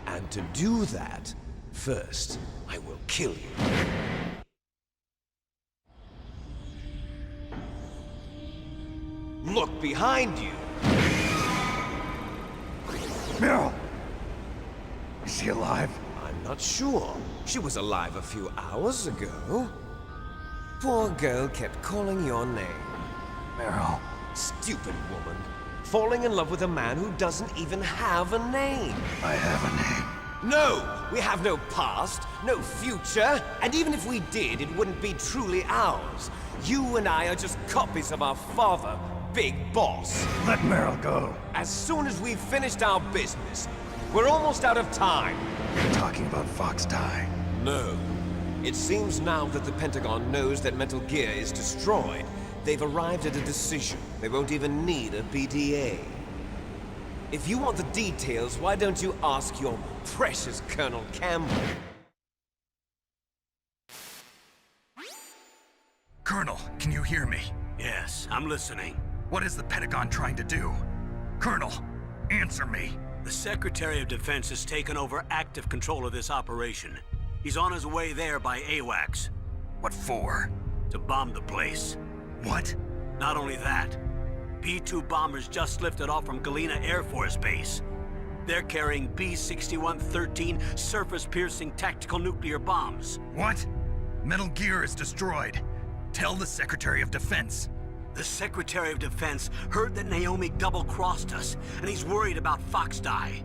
And to do that, first, I will kill you. Look behind you! Meryl! Is she alive? I'm not sure. She was alive a few hours ago. Poor girl kept calling your name. Meryl. Stupid woman. Falling in love with a man who doesn't even have a name. I have a name. No! We have no past, no future, and even if we did, it wouldn't be truly ours. You and I are just copies of our father, Big Boss. Let Meryl go. As soon as we've finished our business, we're almost out of time. You're talking about Fox Die. No. It seems now that the Pentagon knows that Metal Gear is destroyed. They've arrived at a decision. They won't even need a BDA. If you want the details, why don't you ask your precious Colonel Campbell? Colonel, can you hear me? Yes, I'm listening. What is the Pentagon trying to do? Colonel, answer me. The Secretary of Defense has taken over active control of this operation. He's on his way there by AWACS. What for? To bomb the place. What? Not only that, B-2 bombers just lifted off from Galena Air Force Base. They're carrying B-6113 surface-piercing tactical nuclear bombs. What? Metal Gear is destroyed. Tell the Secretary of Defense. The Secretary of Defense heard that Naomi double-crossed us, and he's worried about Fox Die.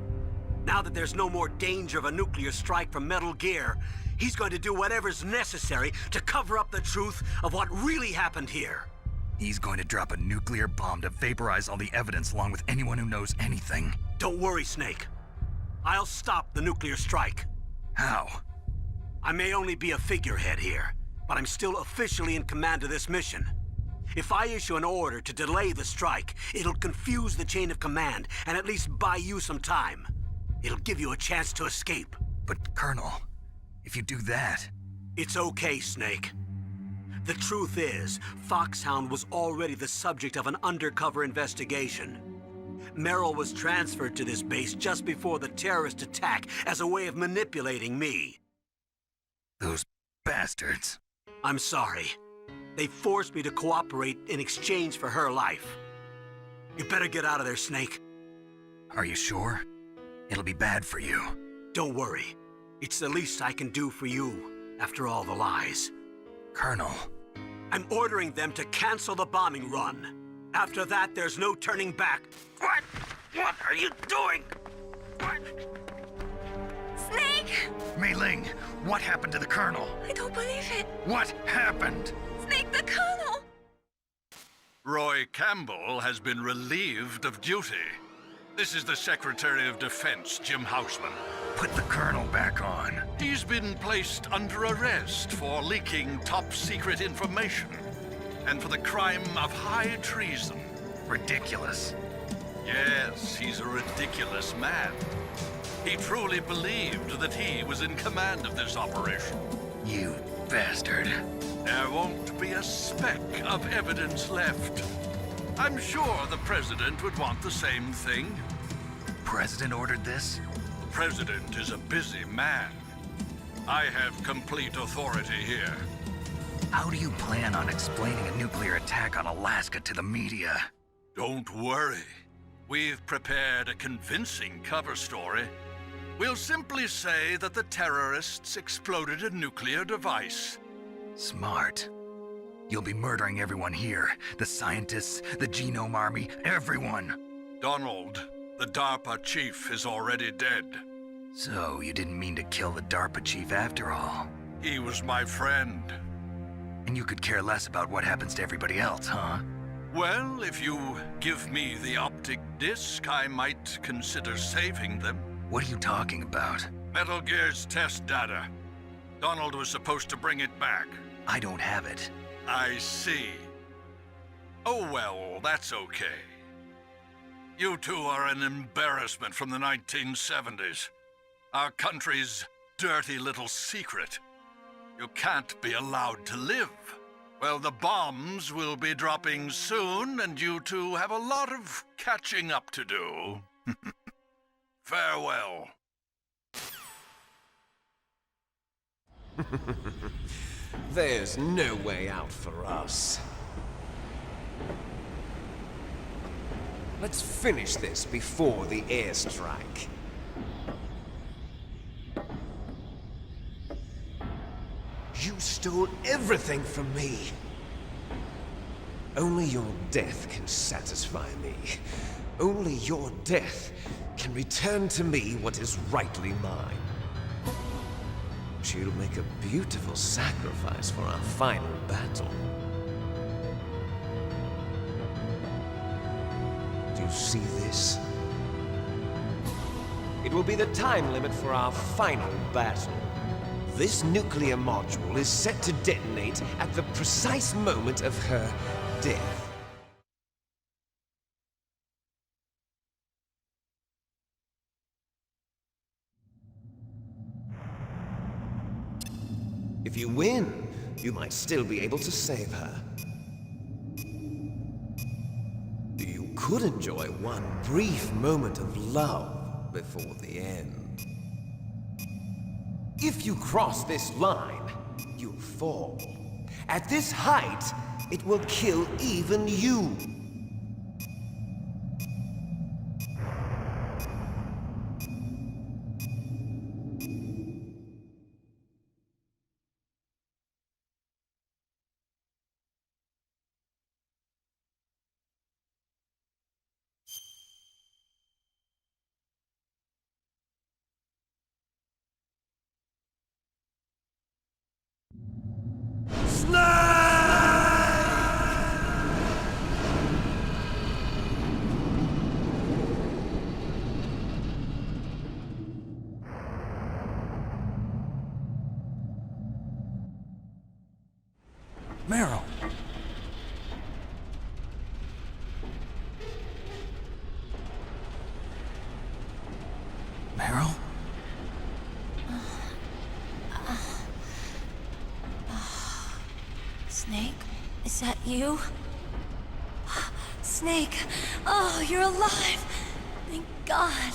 Now that there's no more danger of a nuclear strike from Metal Gear, he's going to do whatever's necessary to cover up the truth of what really happened here. He's going to drop a nuclear bomb to vaporize all the evidence along with anyone who knows anything. Don't worry, Snake. I'll stop the nuclear strike. How? I may only be a figurehead here, but I'm still officially in command of this mission. If I issue an order to delay the strike, it'll confuse the chain of command and at least buy you some time. It'll give you a chance to escape. But, Colonel, if you do that... It's okay, Snake. The truth is, Foxhound was already the subject of an undercover investigation. Meryl was transferred to this base just before the terrorist attack as a way of manipulating me. Those bastards. I'm sorry. They forced me to cooperate in exchange for her life. You better get out of there, Snake. Are you sure? It'll be bad for you. Don't worry. It's the least I can do for you, after all the lies. Colonel. I'm ordering them to cancel the bombing run. After that, there's no turning back. What? What are you doing? What? Snake! Mei Ling, what happened to the Colonel? I don't believe it. What happened? Snake, the Colonel! Roy Campbell has been relieved of duty. This is the Secretary of Defense, Jim Houseman. Put the Colonel back on. He's been placed under arrest for leaking top-secret information and for the crime of high treason. Ridiculous. Yes, he's a ridiculous man. He truly believed that he was in command of this operation. You bastard. There won't be a speck of evidence left. I'm sure the President would want the same thing. President ordered this? The President is a busy man. I have complete authority here. How do you plan on explaining a nuclear attack on Alaska to the media? Don't worry. We've prepared a convincing cover story. We'll simply say that the terrorists exploded a nuclear device. Smart. You'll be murdering everyone here. The scientists, the Genome Army, everyone. Donald, the DARPA chief, is already dead. So, you didn't mean to kill the DARPA chief after all? He was my friend. And you could care less about what happens to everybody else, huh? Well, if you give me the optic disc, I might consider saving them. What are you talking about? Metal Gear's test data. Donald was supposed to bring it back. I don't have it. I see. Oh well, that's okay. You two are an embarrassment from the 1970s. Our country's dirty little secret. You can't be allowed to live. Well, the bombs will be dropping soon, and you two have a lot of catching up to do. Farewell. There's no way out for us. Let's finish this before the airstrike. You stole everything from me. Only your death can satisfy me. Only your death can return to me what is rightly mine. She'll make a beautiful sacrifice for our final battle. Do you see this? It will be the time limit for our final battle. This nuclear module is set to detonate at the precise moment of her death. If you win, you might still be able to save her. You could enjoy one brief moment of love before the end. If you cross this line, you'll fall. At this height, it will kill even you. Meryl! Meryl? Snake? Is that you? Snake! Oh, you're alive! Thank God!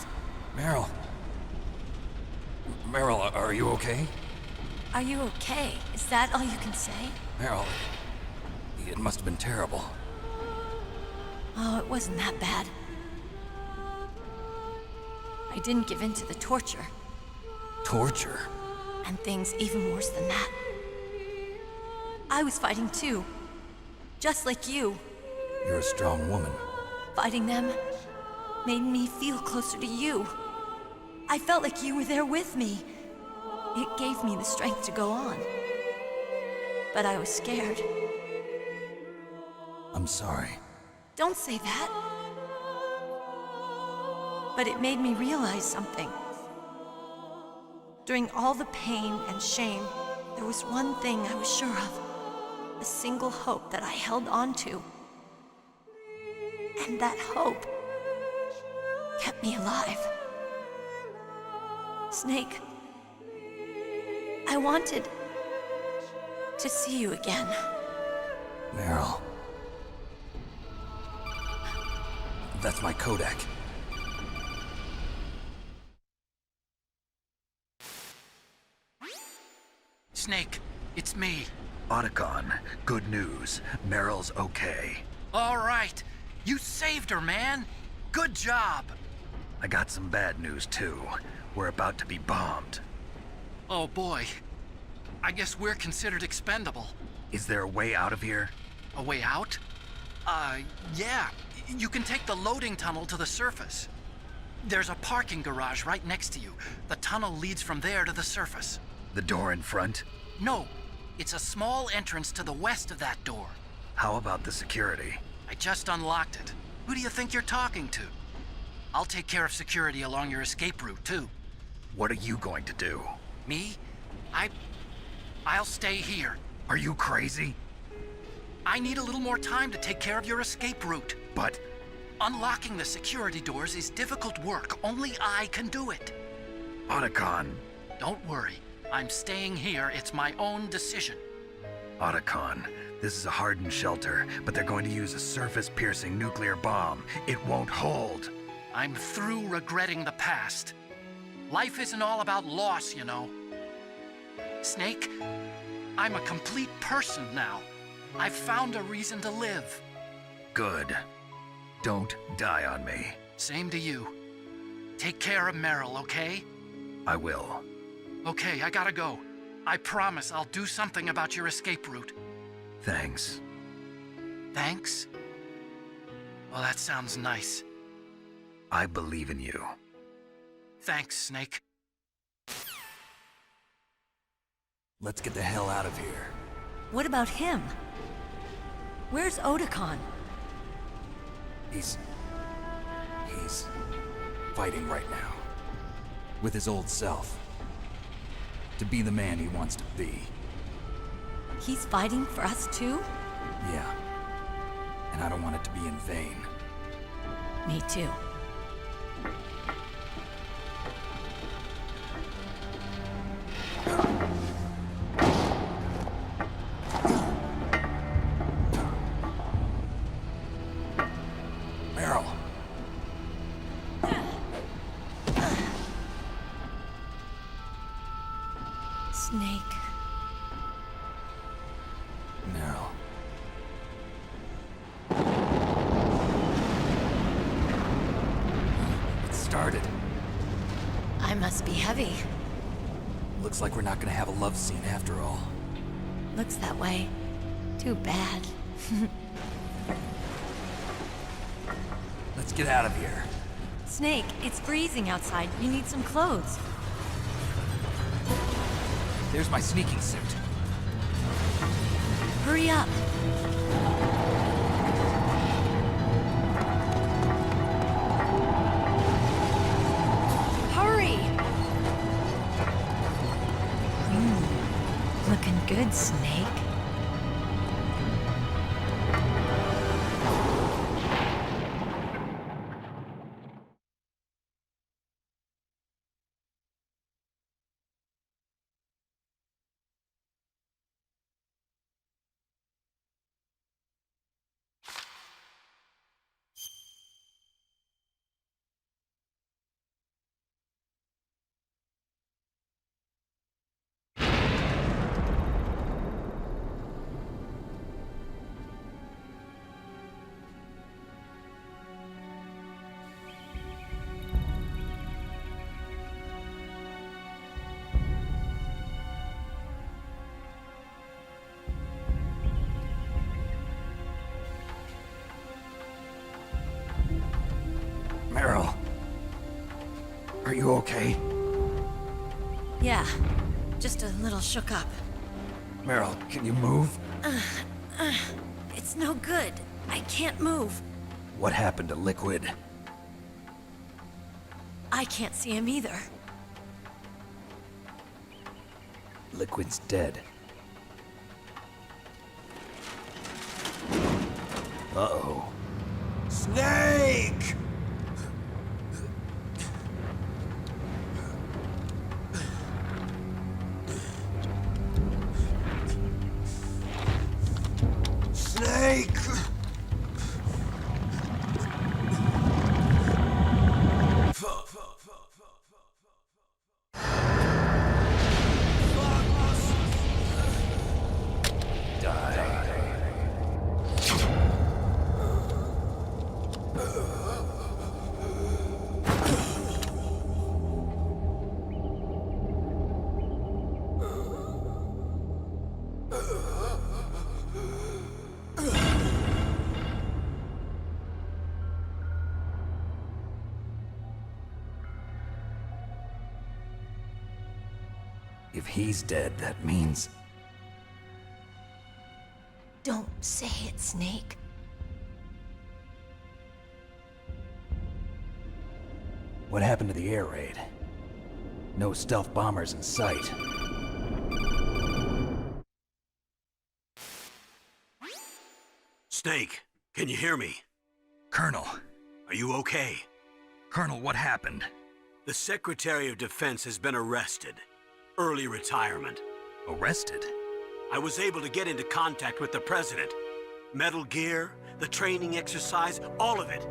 Meryl? Meryl, are you okay? Are you okay? Is that all you can say? Meryl, it must have been terrible. Oh, it wasn't that bad. I didn't give in to the torture. Torture? And things even worse than that. I was fighting too. Just like you. You're a strong woman. Fighting them made me feel closer to you. I felt like you were there with me. It gave me the strength to go on. But I was scared. I'm sorry. Don't say that. But it made me realize something. During all the pain and shame, there was one thing I was sure of. A single hope that I held on to. And that hope kept me alive. Snake, I wanted to see you again. Meryl. That's my Kodak. Snake, it's me. Otacon, good news. Meryl's okay. All right. You saved her, man. Good job. I got some bad news, too. We're about to be bombed. Oh, boy. I guess we're considered expendable. Is there a way out of here? A way out? Yeah. You can take the loading tunnel to the surface. There's a parking garage right next to you. The tunnel leads from there to the surface. The door in front? No. It's a small entrance to the west of that door. How about the security? I just unlocked it. Who do you think you're talking to? I'll take care of security along your escape route, too. What are you going to do? Me? I'll stay here. Are you crazy? I need a little more time to take care of your escape route. But... unlocking the security doors is difficult work. Only I can do it. Otacon. Don't worry. I'm staying here. It's my own decision. Otacon, this is a hardened shelter, but they're going to use a surface-piercing nuclear bomb. It won't hold. I'm through regretting the past. Life isn't all about loss, you know. Snake, I'm a complete person now. I've found a reason to live. Good. Don't die on me. Same to you. Take care of Meryl, okay? I will. Okay, I gotta go. I promise I'll do something about your escape route. Thanks. Thanks? Well, that sounds nice. I believe in you. Thanks, Snake. Let's get the hell out of here. What about him? Where's Otacon? He's fighting right now. With his old self. To be the man he wants to be. He's fighting for us too? Yeah. And I don't want it to be in vain. Me too. Meryl. Snake. Meryl. It started. I must be heavy. Looks like we're not gonna have a love scene after all. Looks that way. Too bad. Let's get out of here. Snake, it's freezing outside. You need some clothes. There's my sneaking suit. Hurry up. Hurry! Looking good, Snake. Are you okay? Yeah, just a little shook up. Meryl, can you move? It's no good. I can't move. What happened to Liquid? I can't see him either. Liquid's dead. Uh-oh. Snake! Snake! If he's dead, that means... Don't say it, Snake. What happened to the air raid? No stealth bombers in sight. Snake, can you hear me? Colonel. Are you okay? Colonel, what happened? The Secretary of Defense has been arrested. Early retirement. Arrested? I was able to get into contact with the President. Metal Gear, the training exercise, all of it.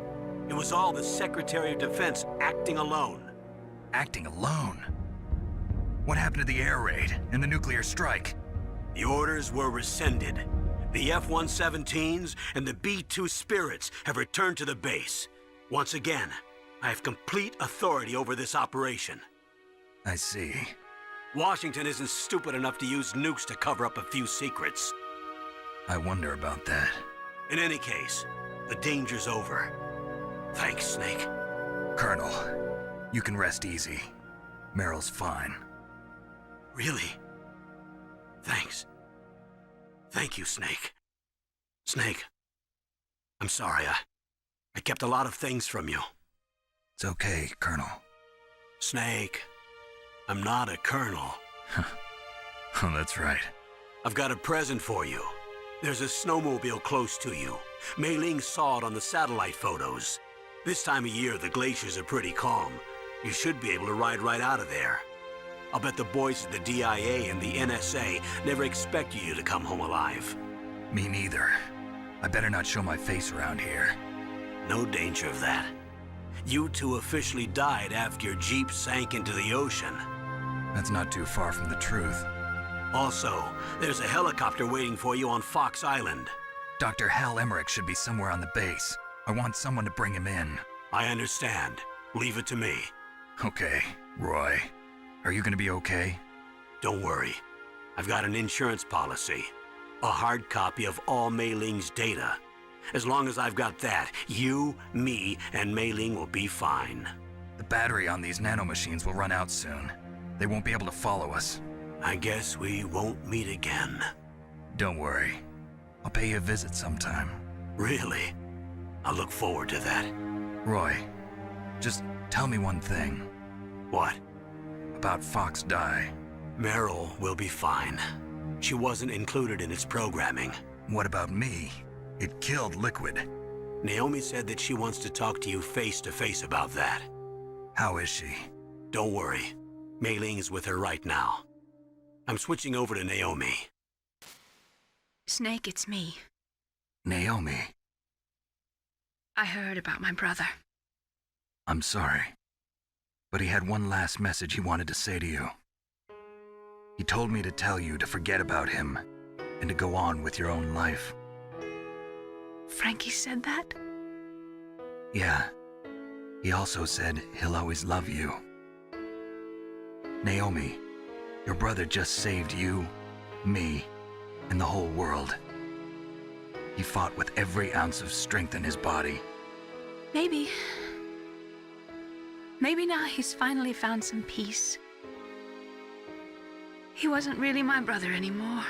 It was all the Secretary of Defense acting alone. Acting alone? What happened to the air raid and the nuclear strike? The orders were rescinded. The F-117s and the B-2 Spirits have returned to the base. Once again, I have complete authority over this operation. I see. Washington isn't stupid enough to use nukes to cover up a few secrets. I wonder about that. In any case, the danger's over. Thanks, Snake. Colonel, you can rest easy. Meryl's fine. Really? Thanks. Thank you, Snake. Snake, I'm sorry. I kept a lot of things from you. It's okay, Colonel. Snake, I'm not a colonel. Oh, that's right. I've got a present for you. There's a snowmobile close to you. Mei Ling saw it on the satellite photos. This time of year, the glaciers are pretty calm. You should be able to ride right out of there. I'll bet the boys at the DIA and the NSA never expected you to come home alive. Me neither. I better not show my face around here. No danger of that. You two officially died after your Jeep sank into the ocean. That's not too far from the truth. Also, there's a helicopter waiting for you on Fox Island. Dr. Hal Emmerich should be somewhere on the base. I want someone to bring him in. I understand. Leave it to me. Okay, Roy. Are you gonna be okay? Don't worry. I've got an insurance policy. A hard copy of all Mei Ling's data. As long as I've got that, you, me, and Mei Ling will be fine. The battery on these nanomachines will run out soon. They won't be able to follow us. I guess we won't meet again. Don't worry. I'll pay you a visit sometime. Really? I look forward to that. Roy, just tell me one thing. What? About Fox Die. Meryl will be fine. She wasn't included in its programming. What about me? It killed Liquid. Naomi said that she wants to talk to you face to face about that. How is she? Don't worry. Mei Ling is with her right now. I'm switching over to Naomi. Snake, it's me. Naomi. I heard about my brother. I'm sorry. But he had one last message he wanted to say to you. He told me to tell you to forget about him and to go on with your own life. Frankie said that? Yeah. He also said he'll always love you. Naomi, your brother just saved you, me, and the whole world. He fought with every ounce of strength in his body. Maybe Maybe now he's finally found some peace. He wasn't really my brother anymore.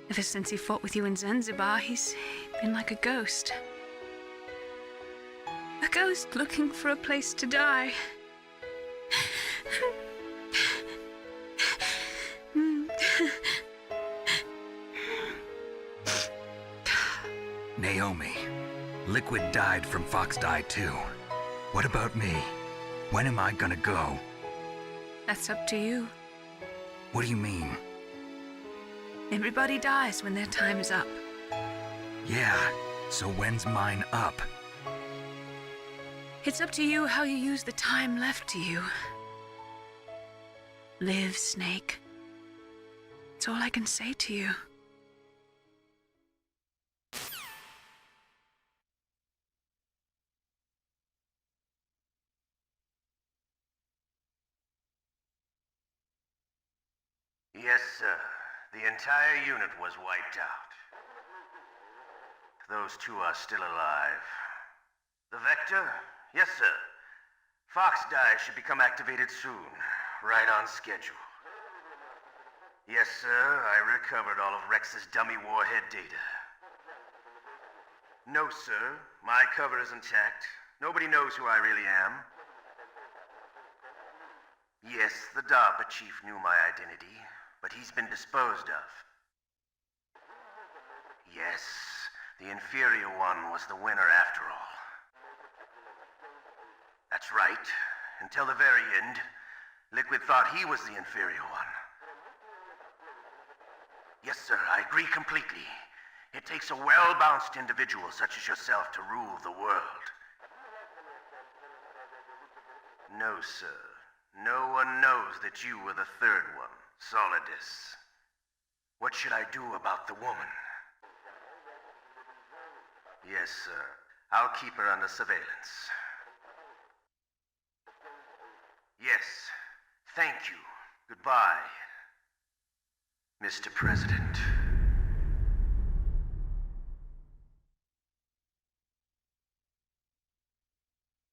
Ever since he fought with you in Zanzibar, he's been like a ghost. A ghost looking for a place to die. Naomi, Liquid died from Fox Die too. What about me? When am I gonna go? That's up to you. What do you mean? Everybody dies when their time is up. Yeah, so when's mine up? It's up to you how you use the time left to you. Live, Snake. That's all I can say to you. Yes, sir. The entire unit was wiped out. Those two are still alive. The Vector? Yes, sir. Fox Die should become activated soon. Right on schedule. Yes, sir. I recovered all of Rex's dummy warhead data. No, sir. My cover is intact. Nobody knows who I really am. Yes, the DARPA chief knew my identity, but he's been disposed of. Yes, the inferior one was the winner after all. That's right. Until the very end, Liquid thought he was the inferior one. Yes, sir, I agree completely. It takes a well-balanced individual such as yourself to rule the world. No, sir. No one knows that you were the third one, Solidus. What should I do about the woman? Yes, sir. I'll keep her under surveillance. Yes. Thank you. Goodbye, Mr. President.